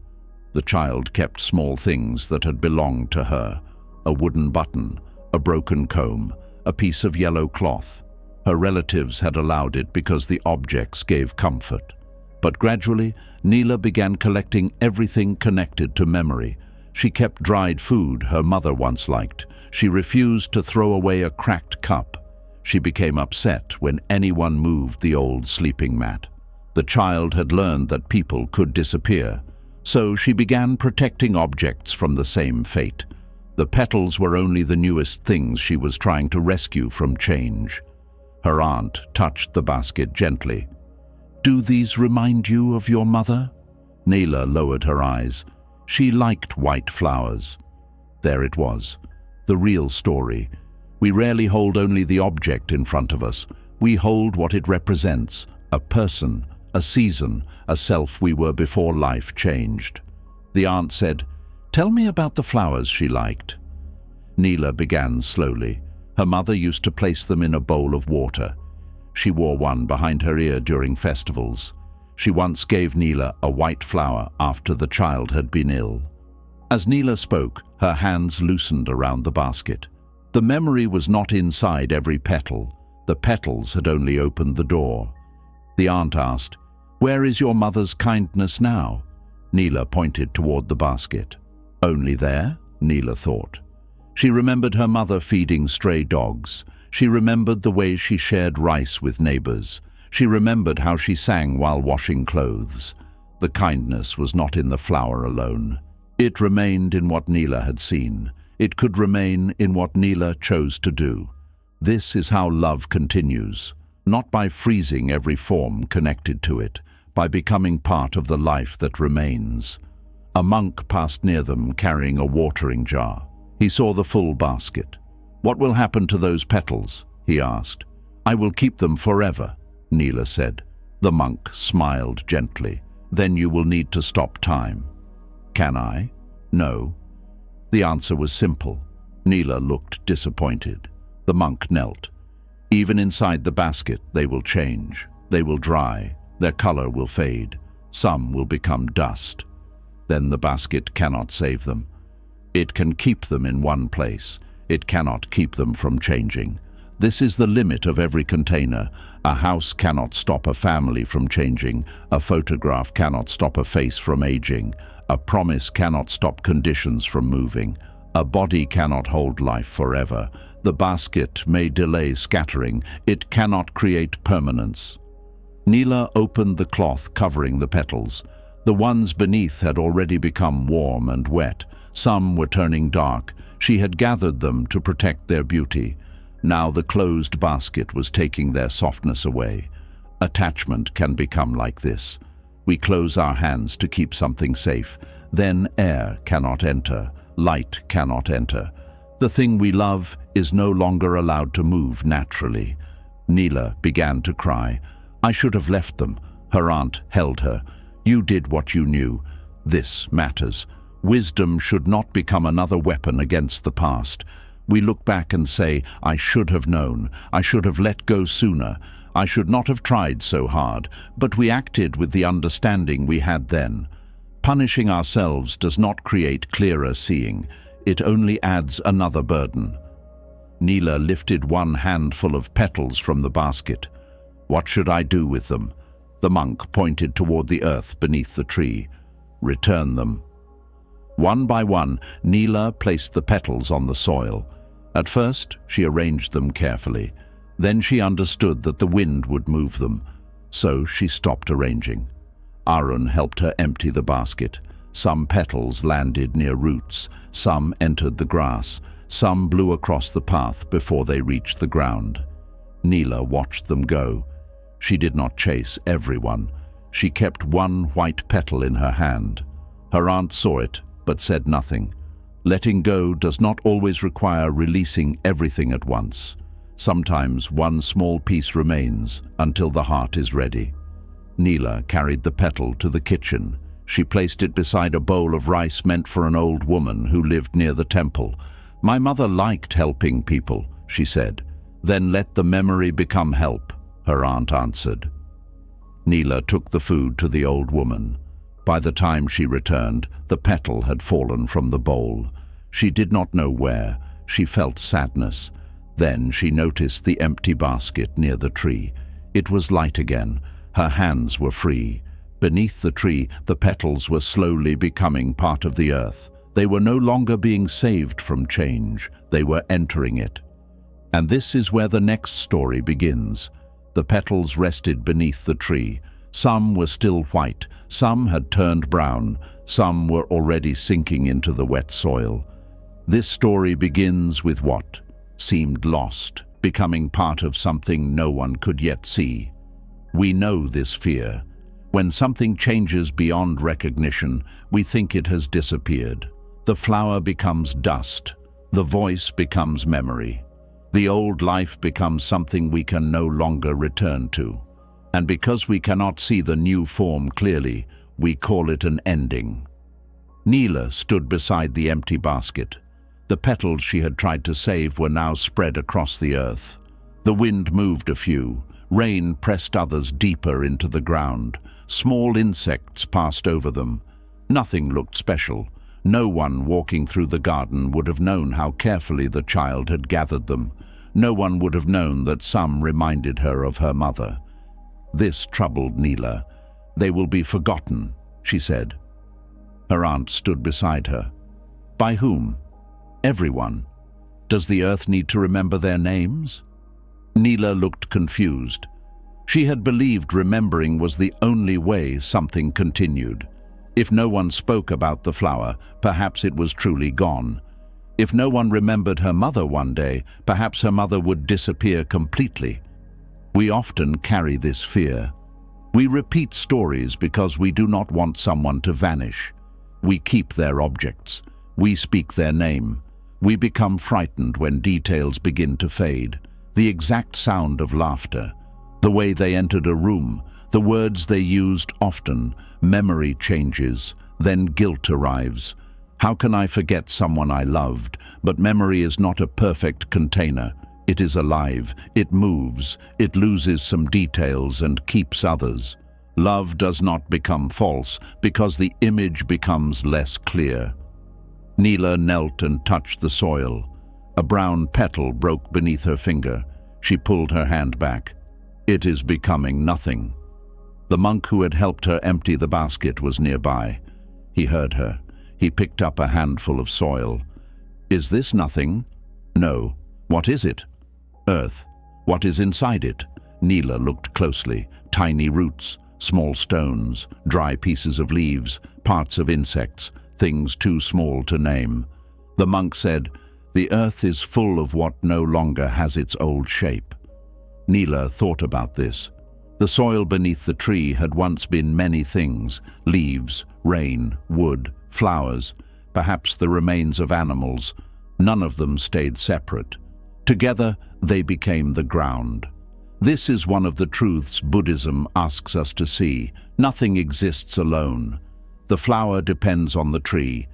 The child kept small things that had belonged to her. A wooden button, a broken comb, a piece of yellow cloth. Her relatives had allowed it because the objects gave comfort. But gradually, Neela began collecting everything connected to memory. She kept dried food her mother once liked. She refused to throw away a cracked cup. She became upset when anyone moved the old sleeping mat. The child had learned that people could disappear, So she began protecting objects from the same fate. The petals were only the newest things she was trying to rescue from change. Her aunt touched the basket gently. "Do these remind you of your mother?" Neela lowered her eyes. She liked white flowers. There it was, the real story. We rarely hold only the object in front of us. We hold what it represents, a person, a season, a self we were before life changed. The aunt said, "Tell me about the flowers she liked." Neela began slowly. Her mother used to place them in a bowl of water. She wore one behind her ear during festivals. She once gave Neela a white flower after the child had been ill. As Neela spoke, her hands loosened around the basket. The memory was not inside every petal. The petals had only opened the door. The aunt asked, "Where is your mother's kindness now?" Neela pointed toward the basket. Only there? Neela thought. She remembered her mother feeding stray dogs. She remembered the way she shared rice with neighbors. She remembered how she sang while washing clothes. The kindness was not in the flower alone. It remained in what Neela had seen. It could remain in what Neela chose to do. This is how love continues, not by freezing every form connected to it, by becoming part of the life that remains. A monk passed near them carrying a watering jar. He saw the full basket. "What will happen to those petals?" he asked. "I will keep them forever," Neela said. The monk smiled gently. "Then you will need to stop time." "Can I?" "No." The answer was simple. Neela looked disappointed. The monk knelt. "Even inside the basket, they will change. They will dry. Their color will fade. Some will become dust. Then the basket cannot save them. It can keep them in one place. It cannot keep them from changing. This is the limit of every container. A house cannot stop a family from changing. A photograph cannot stop a face from aging. A promise cannot stop conditions from moving. A body cannot hold life forever. The basket may delay scattering. It cannot create permanence. Neela opened the cloth covering the petals. The ones beneath had already become warm and wet. Some were turning dark. She had gathered them to protect their beauty. Now the closed basket was taking their softness away. Attachment can become like this. We close our hands to keep something safe. Then air cannot enter. Light cannot enter. The thing we love is no longer allowed to move naturally. Neela began to cry. "I should have left them." Her aunt held her. "You did what you knew. This matters. Wisdom should not become another weapon against the past. We look back and say, I should have known. I should have let go sooner. I should not have tried so hard. But we acted with the understanding we had then. Punishing ourselves does not create clearer seeing. It only adds another burden." Neela lifted one handful of petals from the basket. "What should I do with them?" The monk pointed toward the earth beneath the tree. "Return them." One by one, Neela placed the petals on the soil. At first, she arranged them carefully. Then she understood that the wind would move them. So she stopped arranging. Arun helped her empty the basket. Some petals landed near roots. Some entered the grass. Some blew across the path before they reached the ground. Neela watched them go. She did not chase everyone. She kept one white petal in her hand. Her aunt saw it, but said nothing. Letting go does not always require releasing everything at once. Sometimes one small piece remains until the heart is ready. Neela carried the petal to the kitchen. She placed it beside a bowl of rice meant for an old woman who lived near the temple. "My mother liked helping people," she said. "Then let the memory become help," her aunt answered. Neela took the food to the old woman. By the time she returned, the petal had fallen from the bowl. She did not know where. She felt sadness. Then she noticed the empty basket near the tree. It was light again. Her hands were free. Beneath the tree, the petals were slowly becoming part of the earth. They were no longer being saved from change. They were entering it. And this is where the next story begins. The petals rested beneath the tree. Some were still white, some had turned brown, Some were already sinking into the wet soil. This story begins with what seemed lost, becoming part of something no one could yet see. We know this fear. When something changes beyond recognition, we think it has disappeared. The flower becomes dust. The voice becomes memory. The old life becomes something we can no longer return to. And because we cannot see the new form clearly, we call it an ending. Neela stood beside the empty basket. The petals she had tried to save were now spread across the earth. The wind moved a few. Rain pressed others deeper into the ground. Small insects passed over them. Nothing looked special. No one walking through the garden would have known how carefully the child had gathered them. No one would have known that some reminded her of her mother. This troubled Neela. "They will be forgotten," she said. Her aunt stood beside her. "By whom?" "Everyone. Does the earth need to remember their names?" Neela looked confused. She had believed remembering was the only way something continued. If no one spoke about the flower, perhaps it was truly gone. If no one remembered her mother one day, perhaps her mother would disappear completely. We often carry this fear. We repeat stories because we do not want someone to vanish. We keep their objects. We speak their name. We become frightened when details begin to fade. The exact sound of laughter, the way they entered a room, the words they used often. Memory changes, then guilt arrives. How can I forget someone I loved? But memory is not a perfect container. It is alive, it moves, it loses some details and keeps others. Love does not become false because the image becomes less clear. Neela knelt and touched the soil. A brown petal broke beneath her finger. She pulled her hand back. It is becoming nothing. The monk who had helped her empty the basket was nearby. He heard her. He picked up a handful of soil. "Is this nothing?" "No." "What is it?" "Earth." "What is inside it?" Neela looked closely. Tiny roots, small stones, dry pieces of leaves, parts of insects, things too small to name. The monk said, "The earth is full of what no longer has its old shape." Neela thought about this. The soil beneath the tree had once been many things: leaves, rain, wood, flowers, perhaps the remains of animals. None of them stayed separate. Together, they became the ground. This is one of the truths Buddhism asks us to see. Nothing exists alone. The flower depends on the tree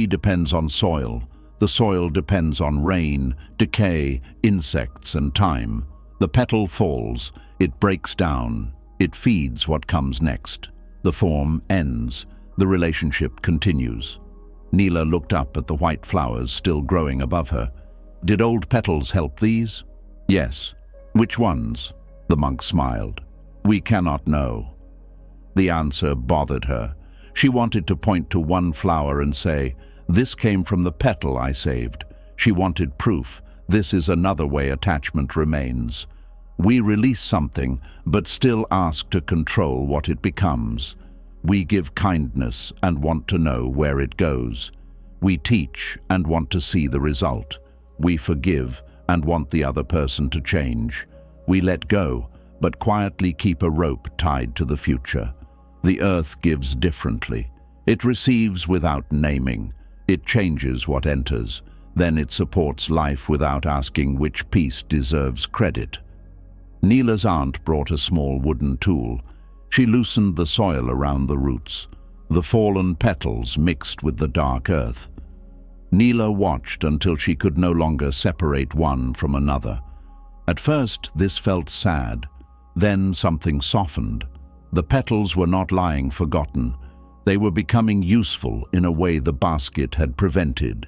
depends on soil, the soil depends on rain, decay, insects, and time. The petal falls, it breaks down, it feeds what comes next. The form ends, the relationship continues. Neela looked up at the white flowers still growing above her. Did old petals help these? Yes. Which ones? The monk smiled. We cannot know. The answer bothered her. She wanted to point to one flower and say, "This came from the petal I saved." She wanted proof. This is another way attachment remains. We release something, but still ask to control what it becomes. We give kindness and want to know where it goes. We teach and want to see the result. We forgive and want the other person to change. We let go, but quietly keep a rope tied to the future. The earth gives differently. It receives without naming. It changes what enters. Then it supports life without asking which piece deserves credit. Neela's aunt brought a small wooden tool. She loosened the soil around the roots. The fallen petals mixed with the dark earth. Neela watched until she could no longer separate one from another. At first, this felt sad. Then something softened. The petals were not lying forgotten. They were becoming useful in a way the basket had prevented.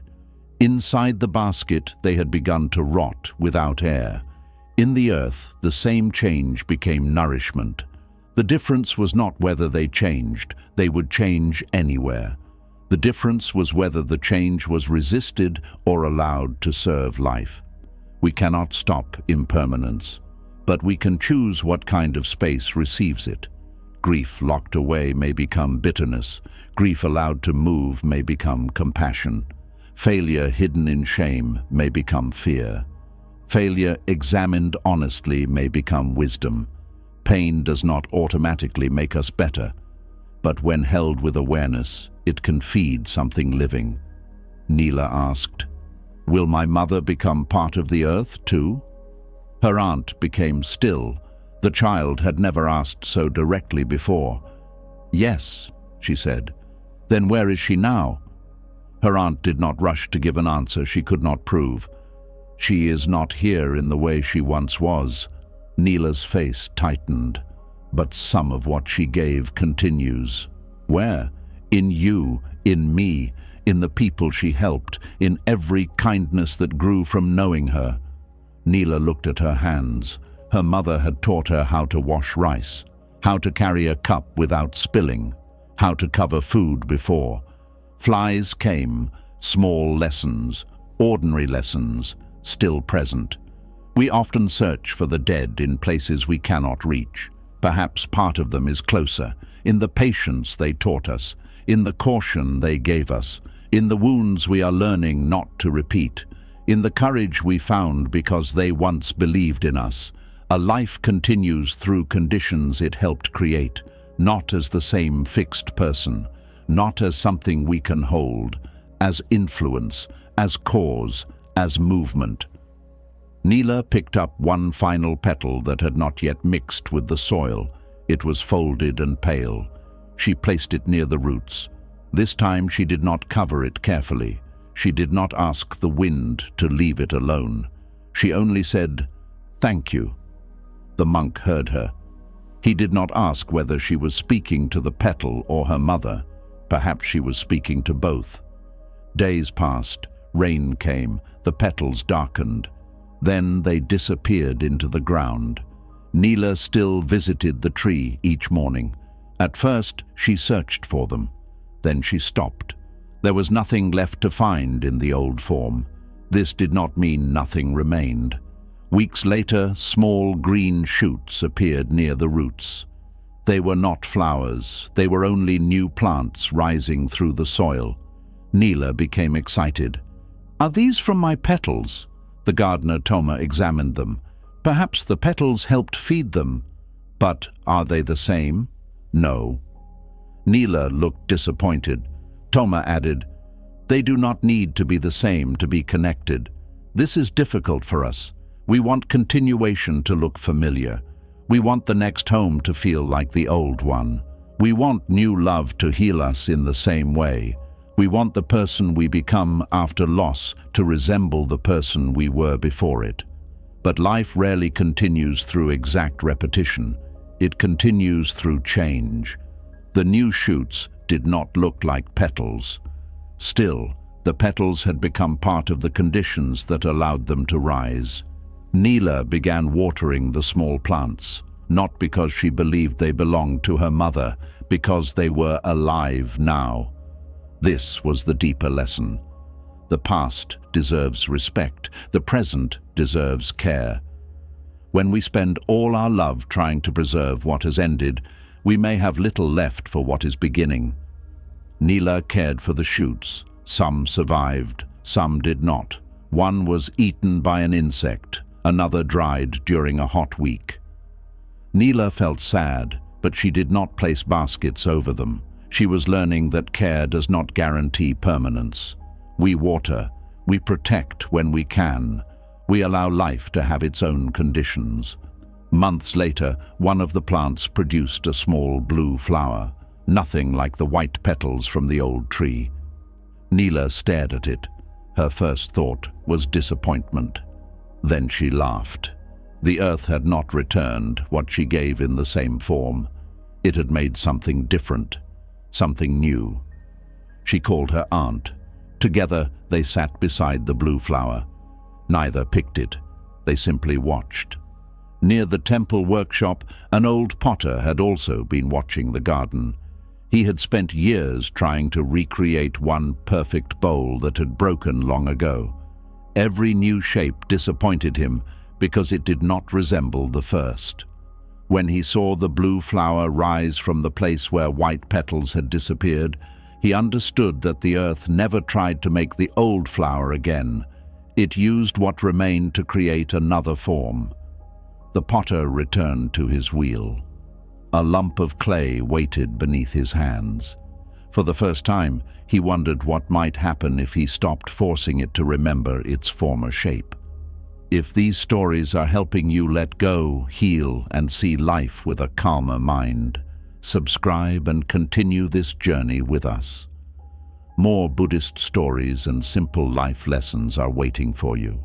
Inside the basket, they had begun to rot without air. In the earth, the same change became nourishment. The difference was not whether they changed. They would change anywhere. The difference was whether the change was resisted or allowed to serve life. We cannot stop impermanence, but we can choose what kind of space receives it. Grief locked away may become bitterness. Grief allowed to move may become compassion. Failure hidden in shame may become fear. Failure examined honestly may become wisdom. Pain does not automatically make us better, but when held with awareness, it can feed something living. Neela asked, "Will my mother become part of the earth too?" Her aunt became still. The child had never asked so directly before. "Yes," she said. "Then where is she now?" Her aunt did not rush to give an answer she could not prove. "She is not here in the way she once was." Neela's face tightened, but some of what she gave continues. Where? In you, in me, in the people she helped, in every kindness that grew from knowing her. Neela looked at her hands. Her mother had taught her how to wash rice, how to carry a cup without spilling, how to cover food before. Flies came, small lessons, ordinary lessons, still present. We often search for the dead in places we cannot reach. Perhaps part of them is closer, in the patience they taught us, in the caution they gave us, in the wounds we are learning not to repeat, in the courage we found because they once believed in us. A life continues through conditions it helped create, not as the same fixed person, not as something we can hold, as influence, as cause, as movement. Neela picked up one final petal that had not yet mixed with the soil. It was folded and pale. She placed it near the roots. This time she did not cover it carefully. She did not ask the wind to leave it alone. She only said, "Thank you." The monk heard her. He did not ask whether she was speaking to the petal or her mother. Perhaps she was speaking to both. Days passed. Rain came. The petals darkened. Then they disappeared into the ground. Neela still visited the tree each morning. At first, she searched for them. Then she stopped. There was nothing left to find in the old form. This did not mean nothing remained. Weeks later, small green shoots appeared near the roots. They were not flowers. They were only new plants rising through the soil. Neela became excited. "Are these from my petals?" The gardener Toma examined them. Perhaps the petals helped feed them. But are they the same? No. Neela looked disappointed. Toma added, "They do not need to be the same to be connected. This is difficult for us. We want continuation to look familiar. We want the next home to feel like the old one. We want new love to heal us in the same way. We want the person we become after loss to resemble the person we were before it. But life rarely continues through exact repetition. It continues through change. The new shoots did not look like petals. Still, the petals had become part of the conditions that allowed them to rise. Neela began watering the small plants, not because she believed they belonged to her mother, because they were alive now. This was the deeper lesson. The past deserves respect. The present deserves care. When we spend all our love trying to preserve what has ended, we may have little left for what is beginning. Neela cared for the shoots. Some survived, some did not. One was eaten by an insect, another dried during a hot week. Neela felt sad, but she did not place baskets over them. She was learning that care does not guarantee permanence. We water, we protect when we can. We allow life to have its own conditions. Months later, one of the plants produced a small blue flower, nothing like the white petals from the old tree. Neela stared at it. Her first thought was disappointment. Then she laughed. The earth had not returned what she gave in the same form. It had made something different, something new. She called her aunt. Together, they sat beside the blue flower. Neither picked it. They simply watched. Near the temple workshop, an old potter had also been watching the garden. He had spent years trying to recreate one perfect bowl that had broken long ago. Every new shape disappointed him because it did not resemble the first. When he saw the blue flower rise from the place where white petals had disappeared, he understood that the earth never tried to make the old flower again. It used what remained to create another form. The potter returned to his wheel. A lump of clay waited beneath his hands. For the first time, he wondered what might happen if he stopped forcing it to remember its former shape. If these stories are helping you let go, heal, and see life with a calmer mind, subscribe and continue this journey with us. More Buddhist stories and simple life lessons are waiting for you.